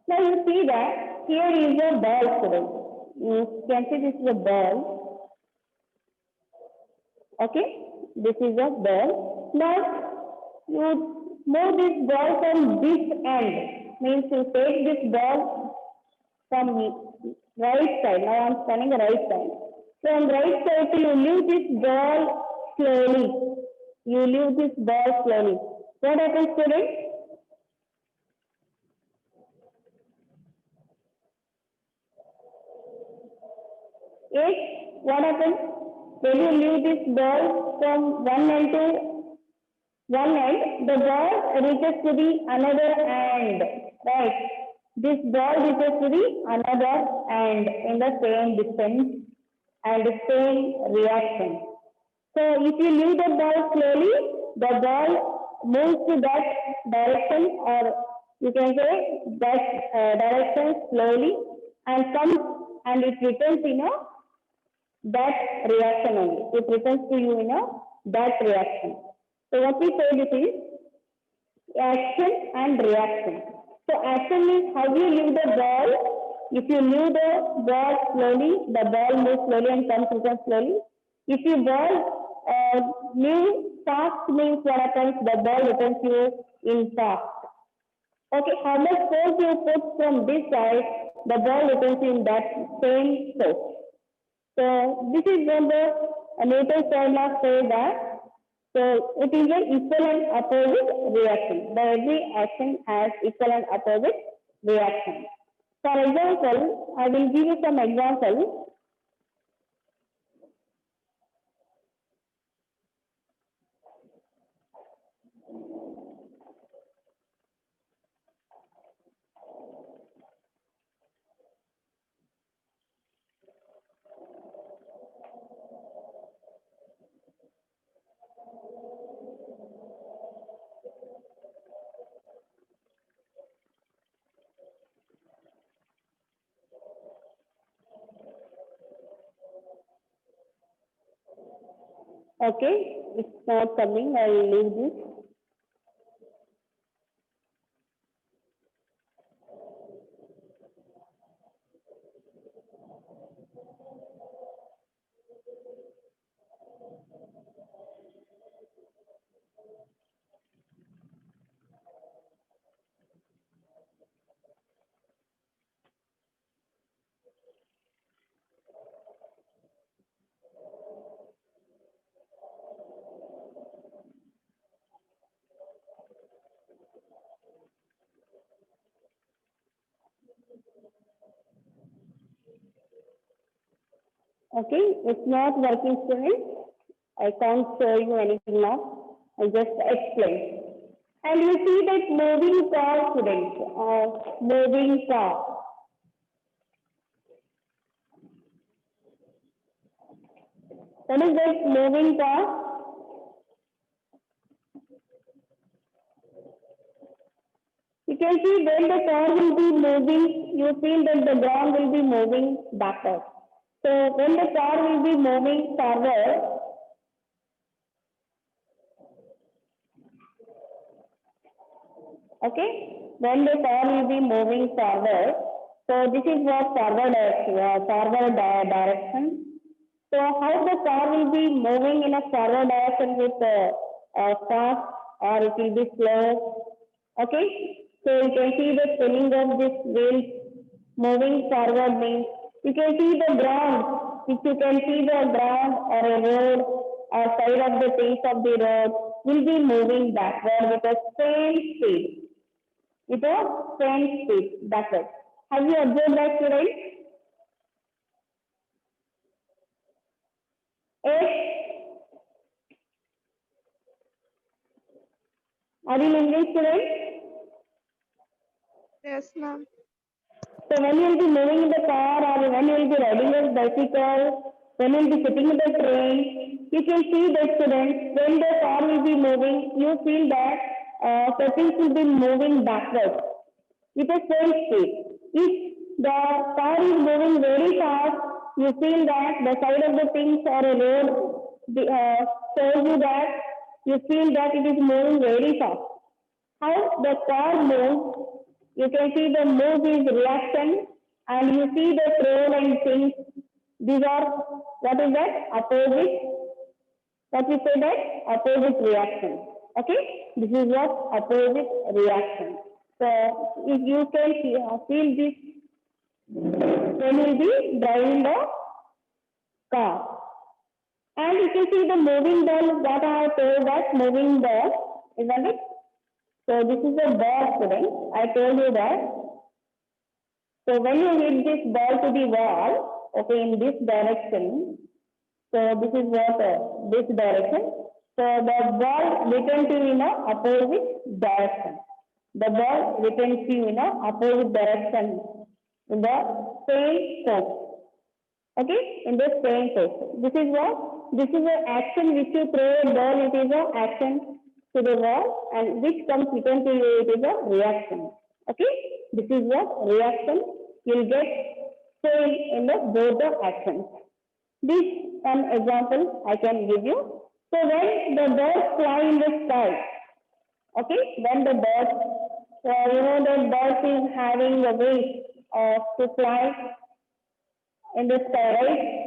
Now you see that here is a ball student. You can see this is a ball. Okay, this is a ball. Now you move this ball from this end. Means you take this ball from right side. Now I am standing the right side. From right side you leave this ball slowly. You leave this ball slowly. What happens, students? Yes, what happens? When you leave this ball from one end to one end, the ball reaches to the another end, right? This ball reaches to the another end in the same distance and the same reaction. So if you leave the ball slowly, the ball moves to that direction or you can say that direction slowly and comes and it returns that reaction only. It returns to you that reaction. So what we say this is action and reaction. So action means how you leave the ball. If you leave the ball slowly, the ball moves slowly and comes returns slowly. If you move fast means what happens? The ball returns you in fast. Okay, how much force you put from this side, the ball returns in that same force. So this is when the Newton's law says that so it is an equal and opposite reaction. The every action has equal and opposite reaction. For example, I will give you some examples. Okay, it's not coming. I will leave this. Okay, it's not working, students. I can't show you anything now. I just explain. And you see that moving car, students, moving car. What is that moving car? You can see when the car will be moving, you feel that the ground will be moving backward. So when the car will be moving forward, okay, when the car will be moving forward, So this is what direction. So how the car will be moving in a forward direction with fast or it will be slow. Okay. So you can see the spinning of this wheel moving forward means you can see the ground. If you can see the ground or a road or side of the face of the road will be moving backward with a same speed. With a same speed backward. Have you observed that, students? Yes. Are you listening, students? Yes, ma'am. So when you will be moving in the car or when you will be riding a bicycle, when you will be sitting in the train, you can see the students, when the car will be moving, you feel that things will be moving backwards with a same speed. If the car is moving very fast, you feel that the side of the things or a road shows you that you feel that it is moving very fast. How the car moves, you can see the move is reaction and you see the trail and things. These are, what is that? Opposite. What we say that? Opposite reaction. Okay? This is what opposite reaction. So if you can feel this when you will be driving the car. And you can see the moving ball, what I have told that moving ball, isn't it? So this is a ball, student. I told you that. So when you hit this ball to the wall, okay, in this direction, so this is what this direction. So the ball returns to you in a opposite direction. The ball returns to you in a opposite direction in the same force. Okay, in the same force. This is what? This is an action which you throw a ball, it is an action to the wall and which comes return to you, it is a reaction. Okay, this is what reaction you'll get same in the both the actions. This an example I can give you. So when the birds fly in the sky, okay, when the birds, the bird is having a wings to fly in the sky, right?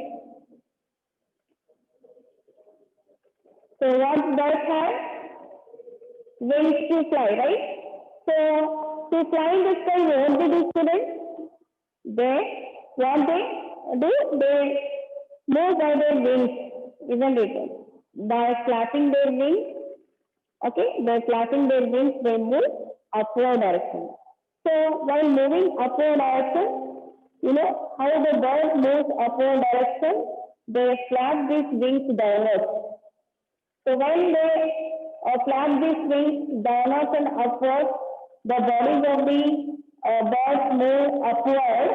So what birds have? Wings to fly, right? So to fly in the sky, what they do, students? What they do? They move by their wings, isn't it? By flapping their wings, okay, by flapping their wings, they move upward direction. So while moving upward direction, you know how the bird moves upward direction? They flap these wings downwards. So when they flap these wings downwards and upwards, the bodies of the birds move upward.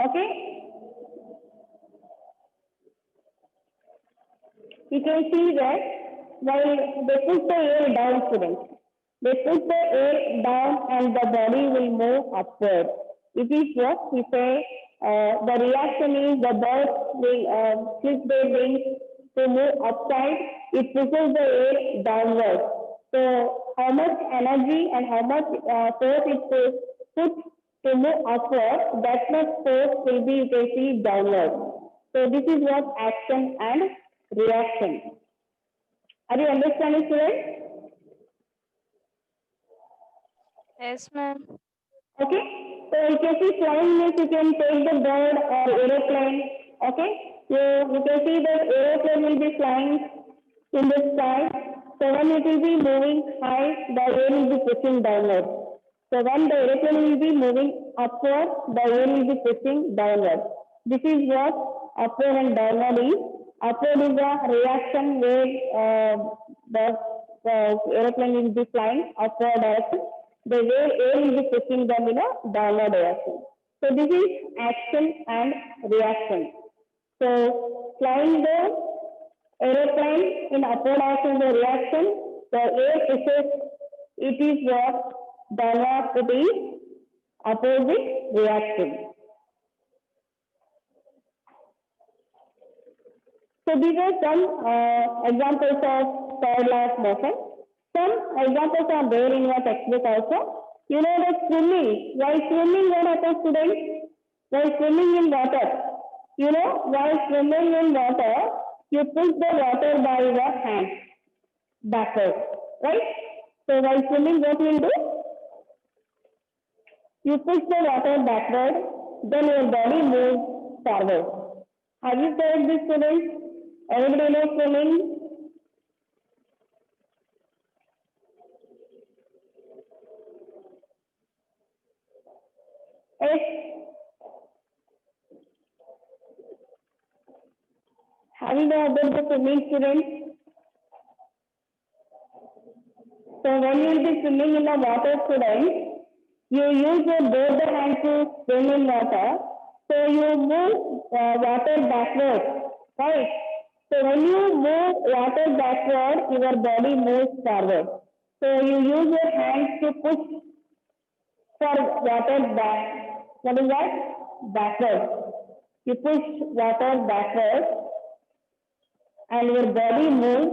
Okay, you can see that while they put the air down, students, they put the air down and the body will move upward. It is what we say. The reaction is the birds will flip their wings to move upside. It pushes the air downward. So how much energy and how much force it puts to move upward, that much force will be, you can see, downward. So this is what action and reaction. Are you understanding, students? Yes, ma'am. Okay. So you can see flying means you can take the bird or aeroplane. Okay. So you can see that aeroplane will be flying in the sky. So when it will be moving high, the air will be pushing downward. So when the aeroplane will be moving upward, the air will be pushing downward. This is what upward and downward is. Upward is a reaction where the aeroplane will be flying upward direction. The way air will be pushing them in a downward direction. So this is action and reaction. So flying the aeroplane in upward direction is a reaction. The air pushes, it is what downward, it is opposite reaction. So these are some examples of third law of motion. Some examples are there in your textbook also. You know the swimming. While swimming, what happens, students? While swimming in water, while swimming in water, you push the water by your hand backward, right? So while swimming, what will do? You push the water backward, then your body moves forward. Have you tried this, students? Everybody knows swimming? Yes. Have you know about the swimming, students? So when you will be swimming in the water, students, you use your both the hands to swim in water. So you move water backward, right? So when you move water backward, your body moves forward. So you use your hands to push for water back. What is that? Backward. You push water backward and your body moves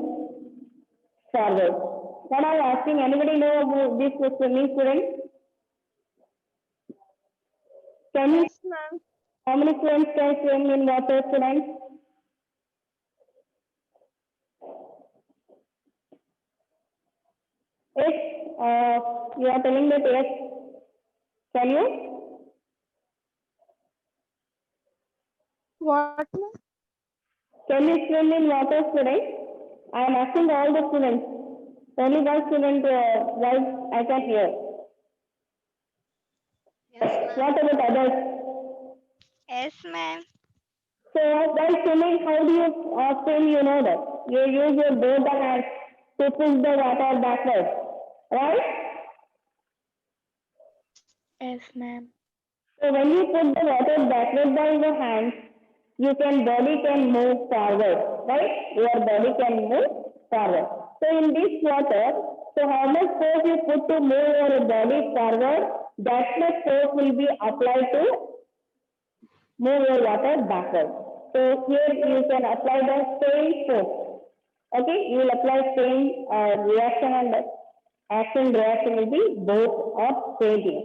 forward. What I am asking, anybody know about this swimming, students? Can you, Yes, ma'am. how many students can swim in water, students? Yes, you are telling that yes. Can you? What, ma'am? Can you swim in water, students? I am asking all the students. Only one student voice I can hear. Yes, ma'am. What about others? Yes, ma'am. So while swimming, how do you swim? You know that you use your both the hands to push the water backward, right? Yes, ma'am. So when you put the water backward by your hands, body can move forward, right? Your body can move forward. So in this water, so how much force you put to move your body forward, that much force will be applied to move your water backward. So here you can apply the same force. Okay, you will apply same reaction and action reaction will be both of same here.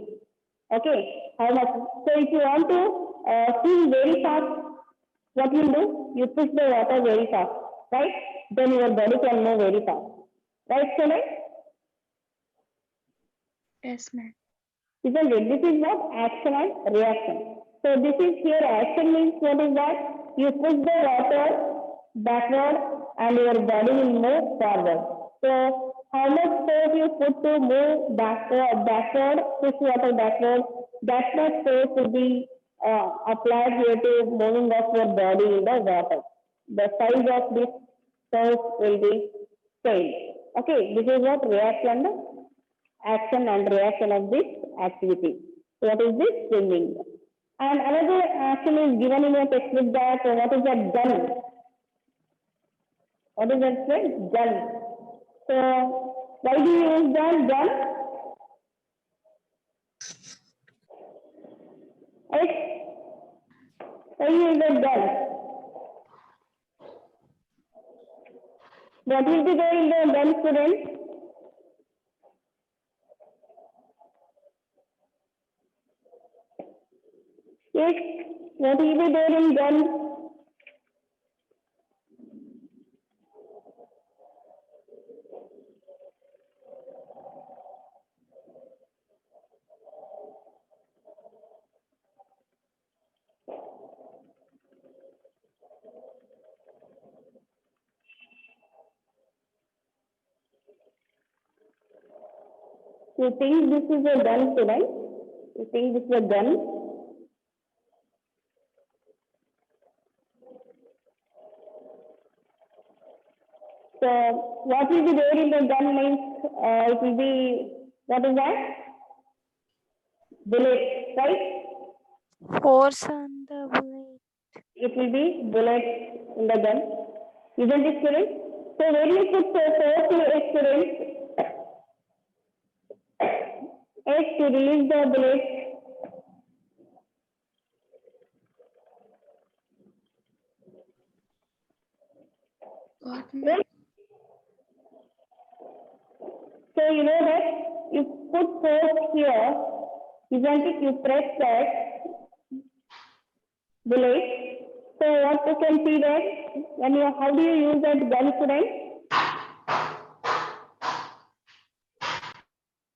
Okay, how much? So if you want to swim very fast, what you do? You push the water very fast, right? Then your body can move very fast, right, students? Yes, ma'am. Isn't it? This is what action and reaction. So this is here action means what is that? You push the water backward and your body will move forward. So how much force you put to move backward, push water backward, that much force will be applied here to moving of your body in the water. The size of this force will be same. Okay, this is what reaction action and reaction of this activity. So what is this? Swimming. And another action is given in your textbook that what is that? Gun. What is that friend? Gun. So why do you use that gun? Yes. Why you use that gun? What will be there in the gun, students? Yes. What will be there in gun? You think this is a gun, student? You think this is a gun? So what will be there in the gun means it will be, what is that? Bullet, right? Force on the bullet. It will be bullet in the gun. Isn't it, student? So when you put force to a student, S to release the bullet, What, yes. ma'am? So you know that if put force here, isn't it? You press that bullet. So what you can see that when you, how do you use that gun, student?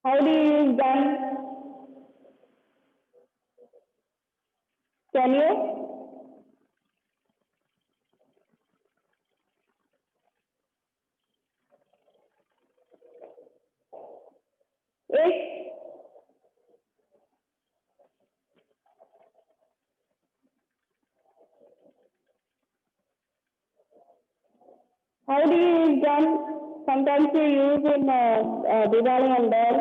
How do you use gun? Can you? Yes. How do you use gun? Sometimes you use in Diwali and all,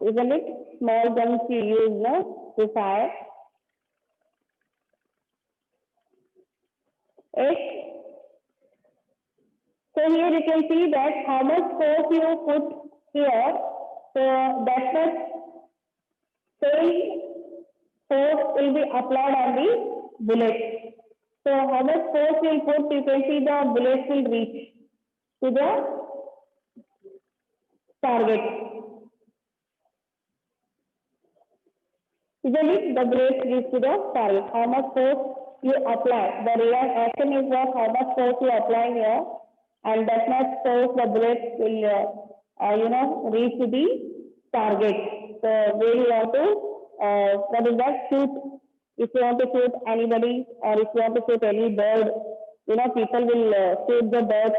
isn't it? Small guns you use, no, to fire. Yes. So here you can see that how much force you put here. So that much same force will be applied on the bullet. So how much force you put, you can see the bullet will reach to the target. Isn't it? The bullet reach to the target. How much force you apply. The real action is what how much force you apply here, and that much force the bullet will reach to the target. So where you want to what is that, shoot. If you want to shoot anybody or if you want to shoot any bird, people will shoot the bird,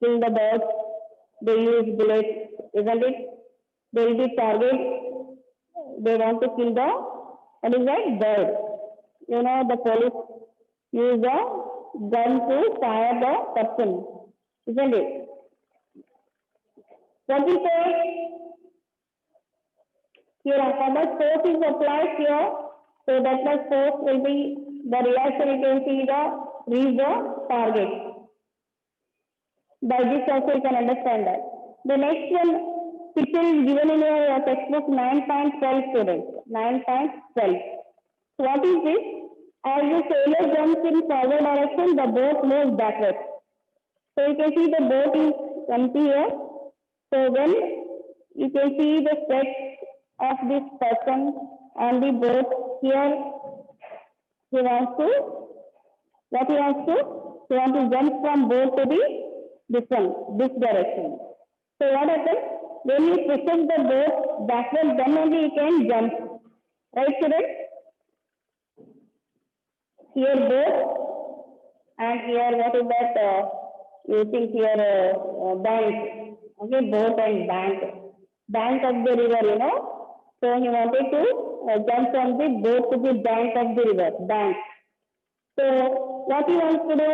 kill the bird. They use bullets, isn't it? They will be target. They want to kill the, what is that, bird. The police use a gun to fire the person, isn't it? What we say here, how much force is applied here, so that much force will be the reaction. You can see the reach the target. By this also you can understand that. The next one picture is given in your textbook 9.12 students. 9.12. So what is this? As the sailor jumps in forward direction, the boat moves backwards. So you can see the boat is empty here. So when you can see the steps of this person on the boat here, he wants to, what he wants to? He wants to jump from boat to this direction. So what happens? When you push the boat backward, then only you can jump. Right, students? Here boat, and here what is that? You think here bank. Okay, boat and bank. Bank of the river, So he wanted to jump from the boat to the bank of the river. Bank. So what he wants to do?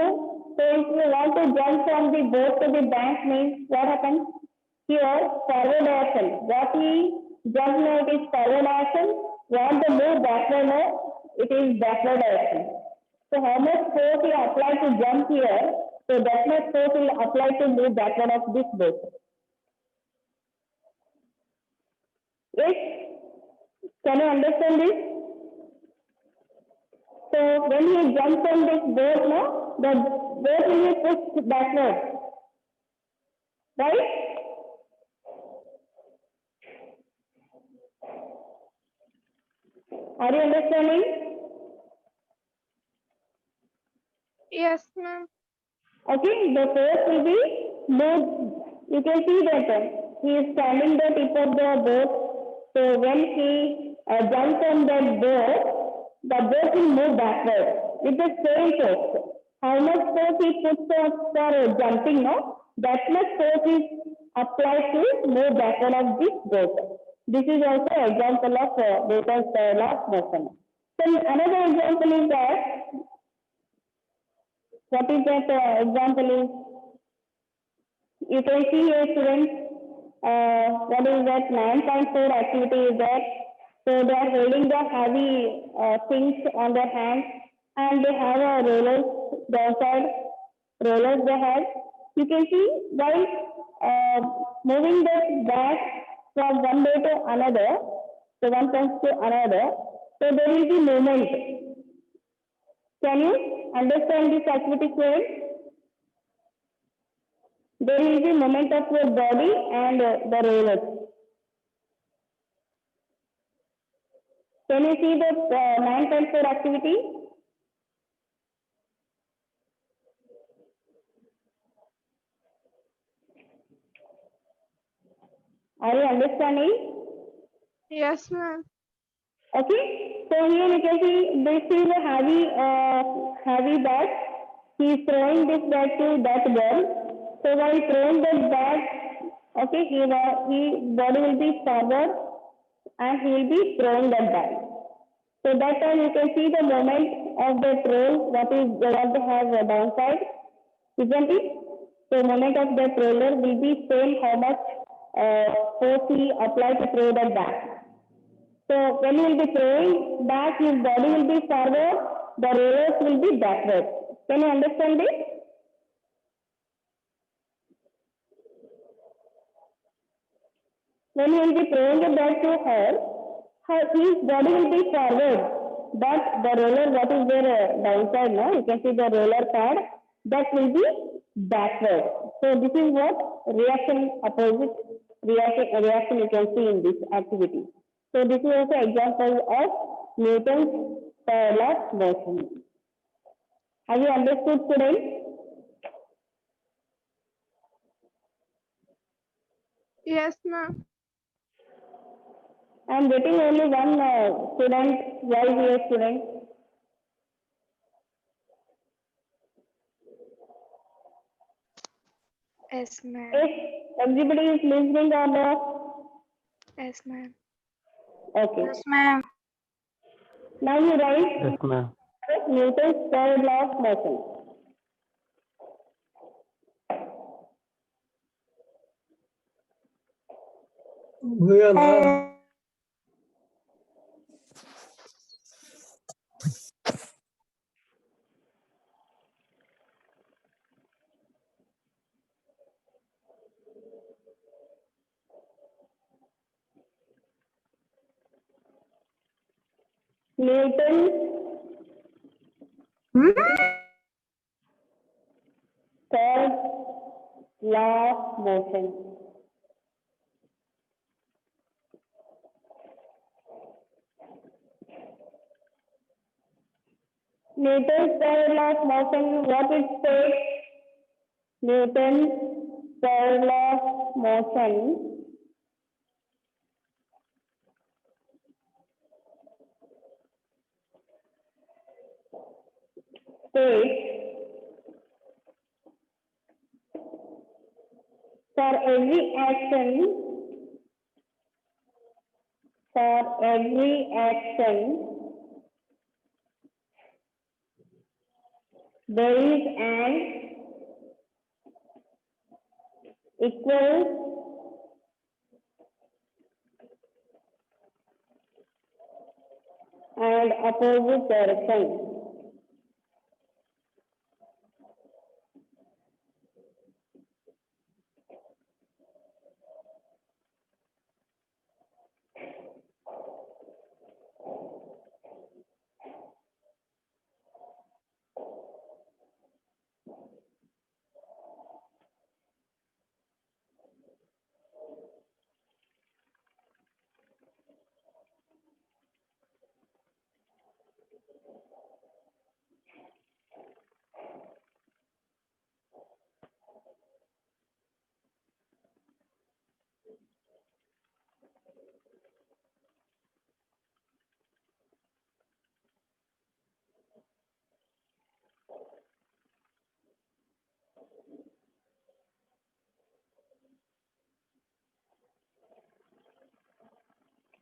So if you want to jump from the boat to the bank means what happens? Here forward action. What he jump now, it is forward action. Want to move backward now, it is backward action. So how much force you apply to jump here? So that much force will apply to move backward of this boat. Yes? Can you understand this? So when you jump from this boat, no, the boat will be pushed backward. Right? Are you understanding? Yes, ma'am. Okay, the force will be moved. You can see that he is standing the tip of the boat. So when he jumps on that boat, the boat will move backward with the same force. How much force he puts for jumping, no? That much force is applied to move backward of this boat. This is also an example of Newton's law of motion. So another example is that, what is that example is? You can see here, students, what is that 9.4 activity is that. So they are holding the heavy things on their hands, and they have a rollers, downside rollers they have. You can see while moving the bag from one way to another, so one comes to another, so there will be movement. Can you understand this activity, students? There will be movement of your body and the rollers. Can you see the 9.4 activity? Are you understanding? Yes, ma'am. Okay. So here you can see this is a heavy bag. He is throwing this bag to that girl. So while throwing that bag, okay, he body will be forward and he will be throwing that bag. So that time you can see the moment of the roll, what they have downside, isn't it? So moment of the roller will be same how much force he apply to throw that back. So when he will be throwing back, his body will be forward, the rollers will be backward. Can you understand this? When he will be throwing it back to his body will be forward, but the roller, what is their downside now? You can see the roller pad, that will be backward. So this is what opposite reaction you can see in this activity. So this is also example of Newton's parallel motion. Have you understood today? Yes, ma'am. I am getting only one student, YVA student. Yes, ma'am. If everybody is listening or not? Yes, ma'am. Okay. Yes, ma'am. Now you write Yes, ma'am. Newton's third law of motion. Newton's third law of motion. Newton's third law of motion, what it says? Newton's third law of motion states for every action, there is an equal and opposite direction.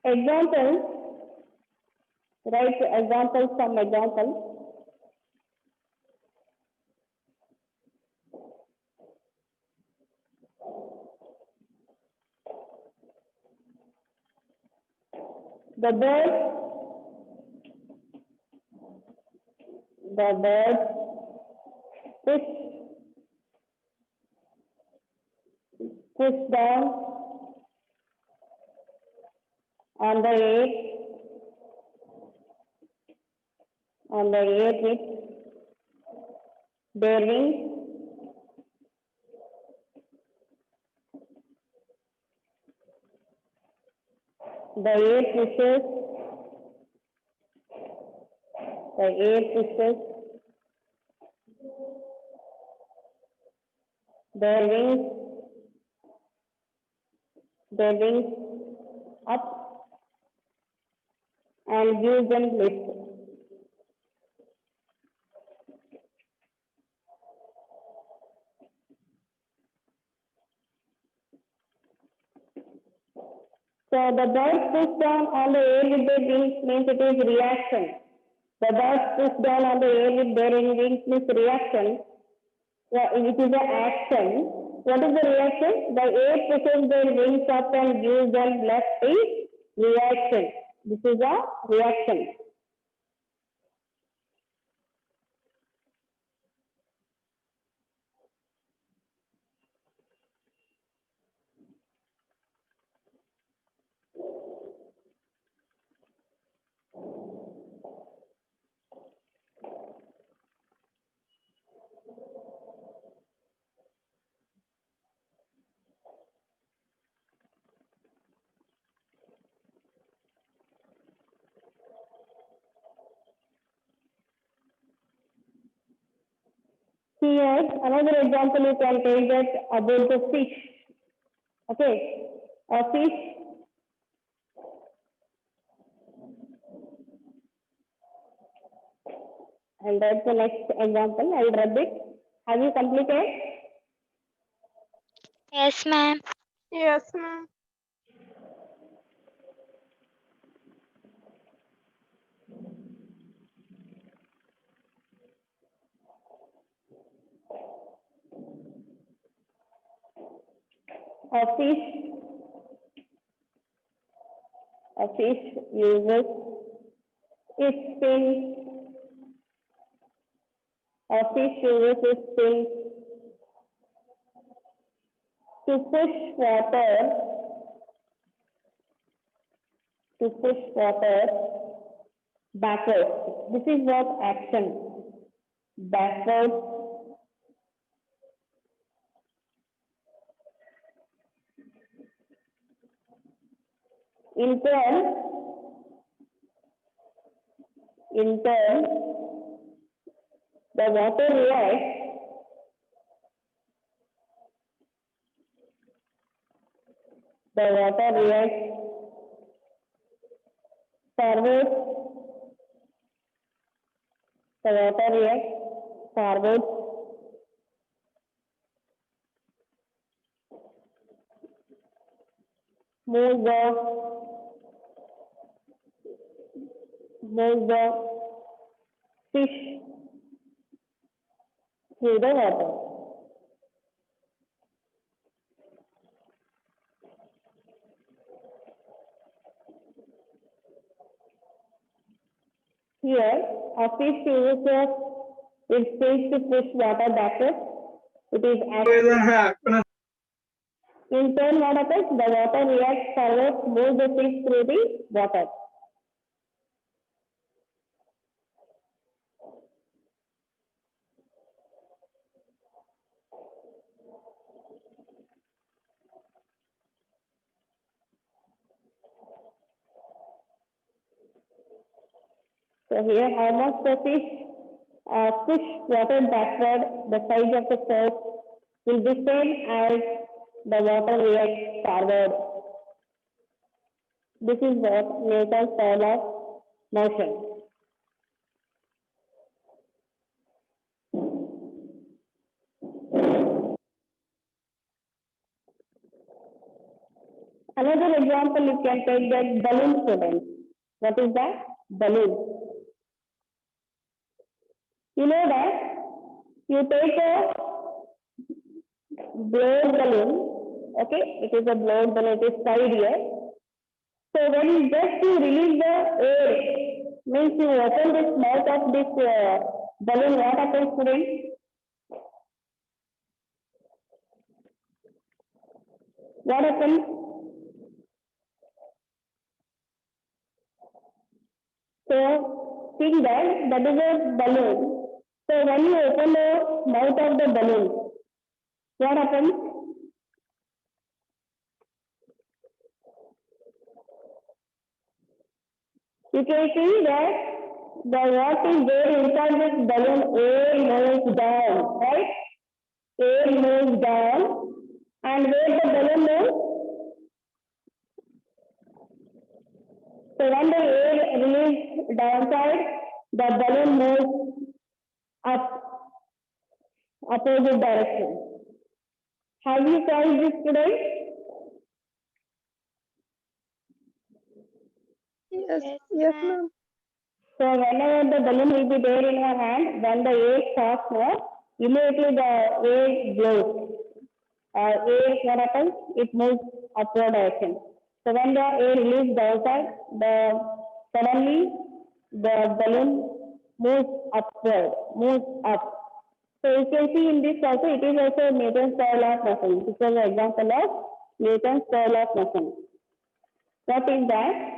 Examples, write examples, some examples. The bird push down on the air with their wings. The air pushes the air pushes their wings up and gives them lift. So the birds push down on the air with their wings means it is reaction. The birds push down on the air with their wings means reaction. Yeah, it is an action. What is the reaction? The air pushes their wings up and gives them left is reaction. This is a reaction. Here, another example you can take that about the fish. Okay, a fish and that's the next example. I will rub it. Have you completed? Yes, ma'am. Yes, ma'am. A fish uses its fin. A fish uses its fin to push water backwards. This is what action. Backwards. In turn, the water reacts forward. The water reacts forward. Move the fish through the water. Here, a fish uses its fins to push water backwards. It is action. In turn, what happens? The water reacts forward, moves the fish through the water. So here, how much the fish push water backward, the size of the force will be same as the water reacts forward. This is what Newton's law of motion. Another example you can take that balloon student. What is that? Balloon. You know that you take a blow balloon, okay? It is a blow balloon, it is tied here. So when just you release the air, means you open this mouth of this balloon, what happens, student? What happens? So think that is a balloon. So when you open the mouth of the balloon, what happens? You can see that the what is there inside this balloon, air moves down, right? Air moves down, and where the balloon moves. So when the air releases downside, the balloon moves up opposite direction. Have you solved this today? Yes. Yes, Yes, ma'am. ma'am. So whenever the balloon will be there in your hand, when the air starts more, immediately the air blows. Air, what happens? It moves upward direction. So when the air releases downside, suddenly the balloon moves upward, moves up. So you can see in this also, it is also Newton's third law of motion. This is an example of Newton's third law of motion. What is that?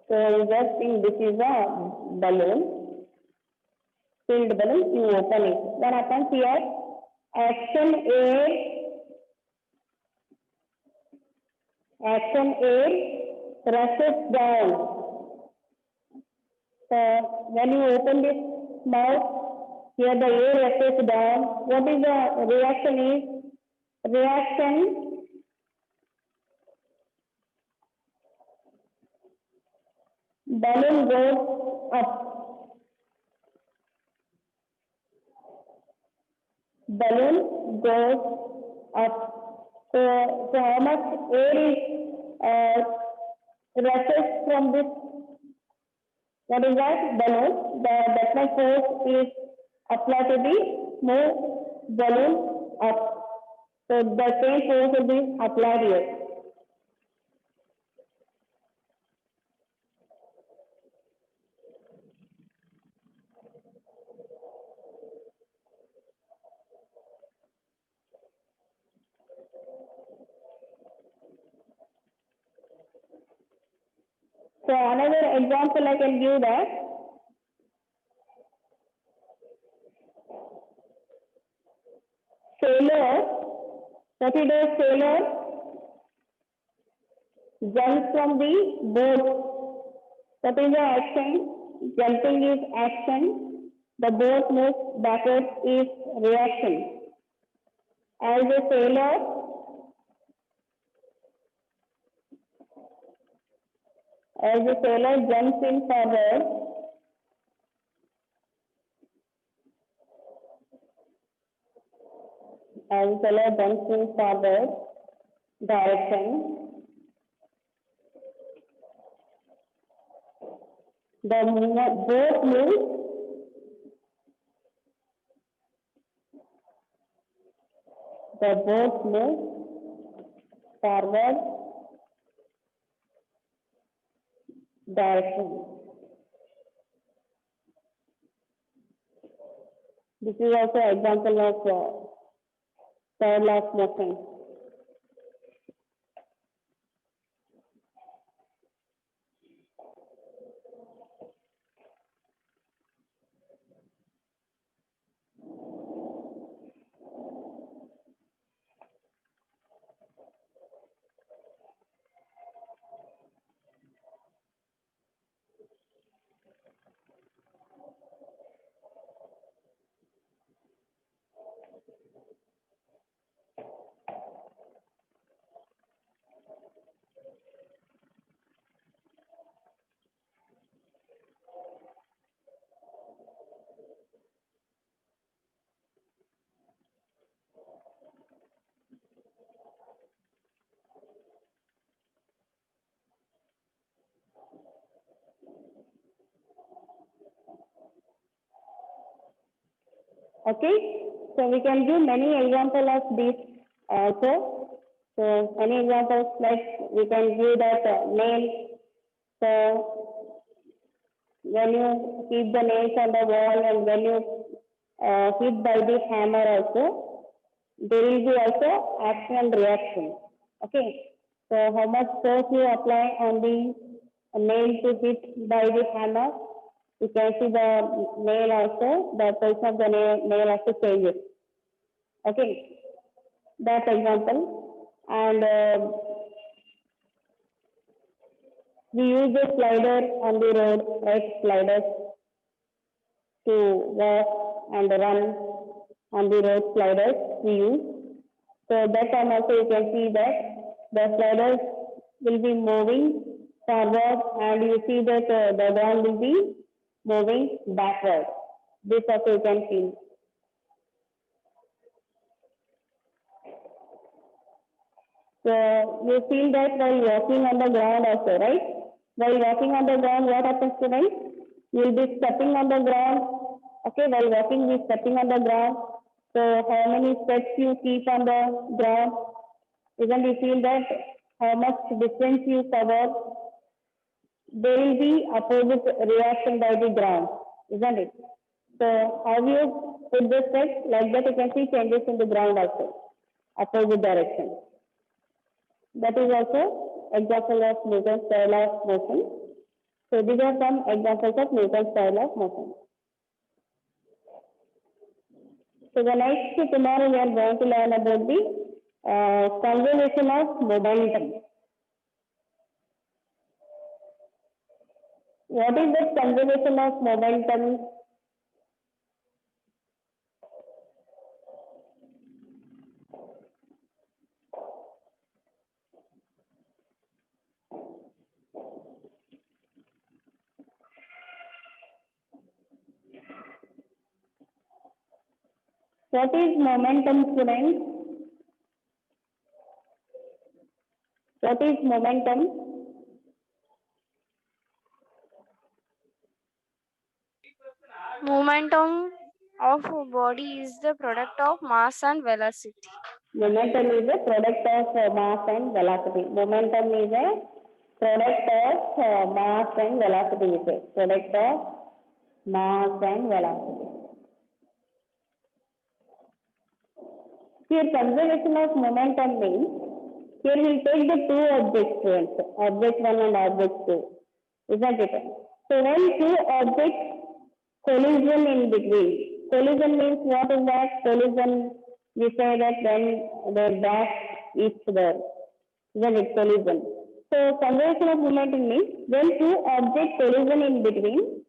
So you just think this is a balloon, filled balloon, you open it. What happens here? Action air rushes down. So when you open this mouth, here the air rushes down. What is the reaction is? Reaction, balloon goes up. Balloon goes up. So how much air is rushes from this? What is that? Balloon. The definite force is applied to the move balloon up. So the same force will be applied here. So another example I can give that. Sailor, what he does, sailor jumps from the boat. What is the action? Jumping is action. The boat moves backwards is reaction. As a sailor, jumps in forward, direction. The boat moves forward direction. This is also an example of third law of motion. Okay, so we can give many examples of this also. So any examples, like we can give that nail. So when you keep the nails on the wall and when you hit by the hammer also, there will be also action and reaction. Okay, so how much force you apply on the nail to hit by the hammer, You can see the nail also, the position of the nail also changes. Okay, that example. And we use the slider on the road, right? Sliders to walk and run on the road, sliders we use. So that time also you can see that the sliders will be moving forward, and you see that the ground will be moving backward. This also you can see. So you feel that while walking on the ground also, right? While walking on the ground, what happens to them? You will be stepping on the ground. Okay, while walking, you stepping on the ground. So how many steps you keep on the ground? Even you feel that how much distance you cover, there will be opposite reaction by the ground, isn't it? So how you put the steps, like that you can see changes in the ground also, opposite direction. That is also example of Newton's style of motion. So these are some examples of Newton's style of motion. So the next tomorrow we are going to learn about the conservation of momentum. What is the conservation of momentum? What is momentum, students? What is momentum? Momentum of a body is the product of mass and velocity. Momentum is a product of mass and velocity. Momentum is a product of mass and velocity. Product of mass and velocity. Here conservation of momentum means, here we will take the two objects, friends, object 1 and object 2, isn't it? So when two objects collision in between, collision means what is that? Collision, we say that when the back is there, isn't it? Collision. So conservation of momentum means when two objects collision in between,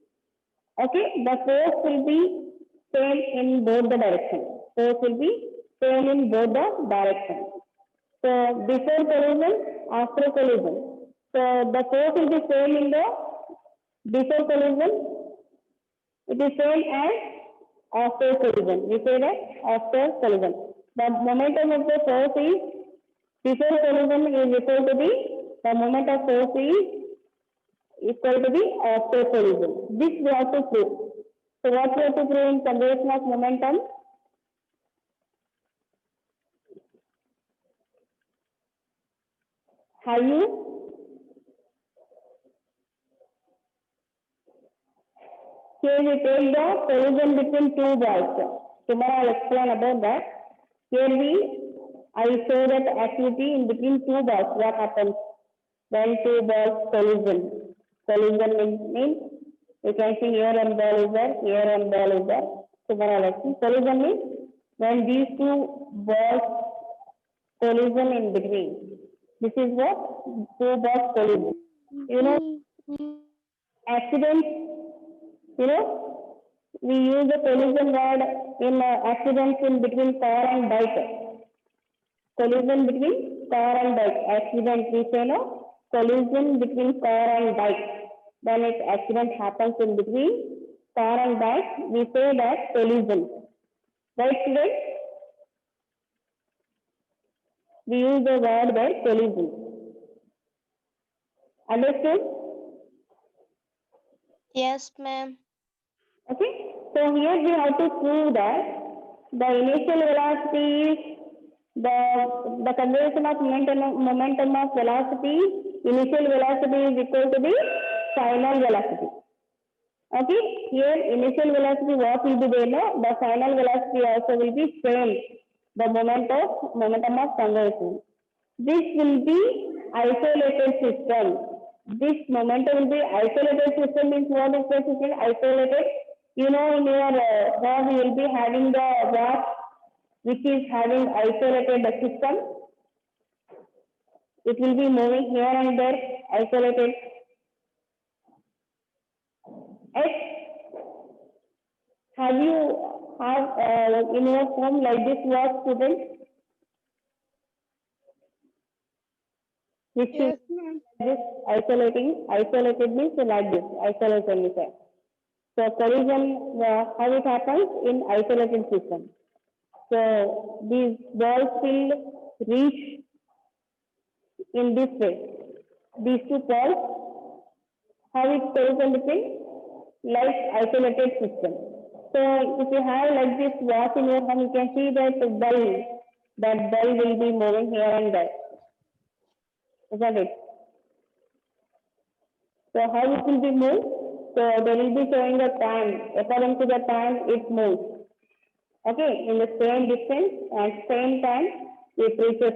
okay, the force will be same in both the directions. Force will be same in both the directions. So before collision, after collision. So the force will be same in the before collision. It is same as after collision. We say that after collision. The momentum of the force is before collision is equal to the moment of force is equal to the after collision. This we have to prove. So what we have to prove in conservation of momentum? How you? Here we take the collision between two balls. Tomorrow I will explain about that. Here I will show that activity in between two balls. What happens when two balls collision? Collision means you can see here one ball is there, here one ball is there. Tomorrow I will explain. Collision means when these two balls collision in between. This is what two balls collision. You know, accidents. You know, we use the collision word in accidents in between car and bike. Collision between car and bike. Accident, we say no. Collision between car and bike. When an accident happens in between car and bike, we say that collision. Right, students? We use the word there, collision. Understood? Yes, ma'am. Okay, so here we have to prove that the initial velocity is the conservation of momentum of velocity, initial velocity is equal to the final velocity. Okay, here initial velocity what will be there? No, the final velocity also will be same, the momentum of conservation. This will be isolated system. this momentum will be isolated system means what is the system isolated? You know, in your home you will be having the watch which is having isolated system. It will be moving here and there, isolated. Yes. Have you have in your home like this watch, students? Which is Yes, ma'am. this isolated means like this, isolation is there. So collision, how it happens in isolated system. So these balls will reach in this way. These two balls, how it collision between like isolated system. So if you have like this watch in your home, you can see that bell will be moving here and there. Isn't it? So how it will be moved? So they will be showing the time. According to the time, it moves. Okay, in the same distance and same time, it reaches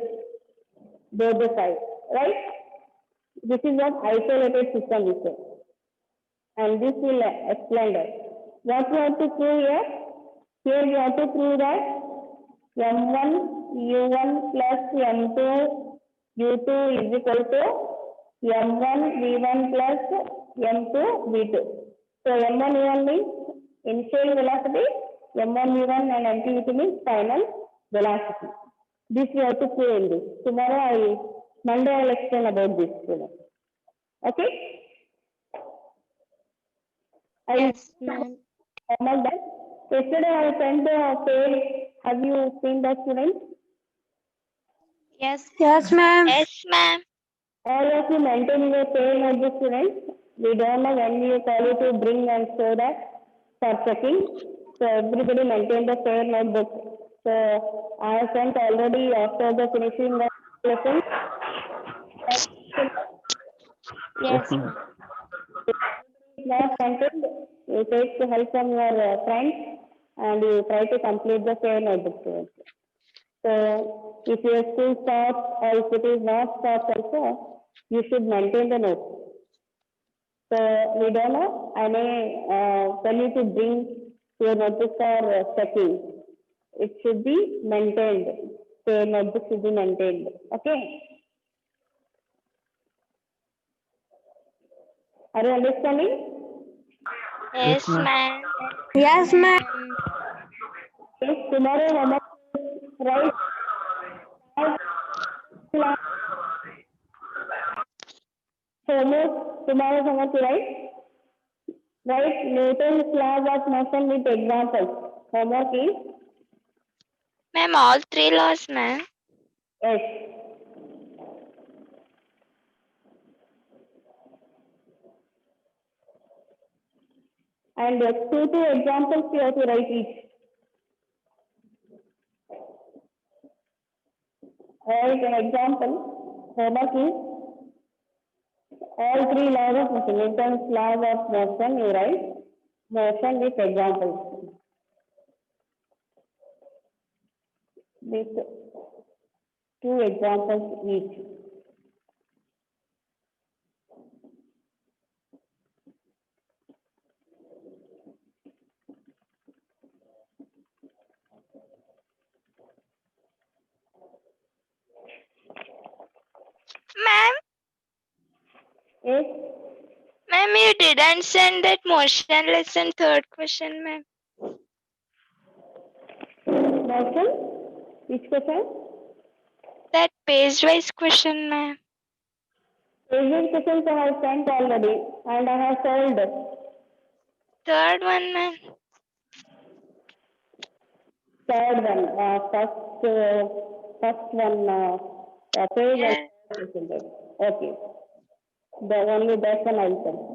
both the sides. Right? This is what isolated system is. And this will explain that. What we have to prove here? Here we have to prove that M1 U1 plus M2 U2 is equal to M1 V1 plus M2 V2. So M1 U1 means initial velocity, M1 V1 and M2 V2 means final velocity. This we have to prove in this. Monday I will explain about this. Okay? Yes, ma'am. Almost done. Yesterday I sent the page. Have you seen that, students? Yes. Yes, ma'am. Yes, ma'am. All of you maintain your page notebook, students. We don't know when we call you to bring and show that for checking. So everybody maintain the fair notebook. So I have sent already after the finishing the lesson. Yes. Not content, you take the help from your friends and you try to complete the fair notebook, students. So if your school starts or if it is not stopped also, you should maintain the notes. So we don't know, I may tell you to bring your notebook for checking. It should be maintained. Your notebook should be maintained. Okay. Are you understanding? Yes, ma'am. Yes, ma'am. Yes, tomorrow homework right? Homework, tomorrow homework, right? Right, Newton's laws of motion with examples. Homework is Ma'am, all three laws, ma'am. yes. And two examples you have to write each. As an example, homework is all three laws of motion. Newton's laws of motion, you write motion with examples. With two examples each. Ma'am, Yes, ma'am, you didn't send that motion lesson third question, ma'am. motion. Which question? That page-wise question, ma'am. Previous questions I have sent already and I have solved. Third one, ma'am. Third one, first one, page Yeah. and okay. The only that one I will send.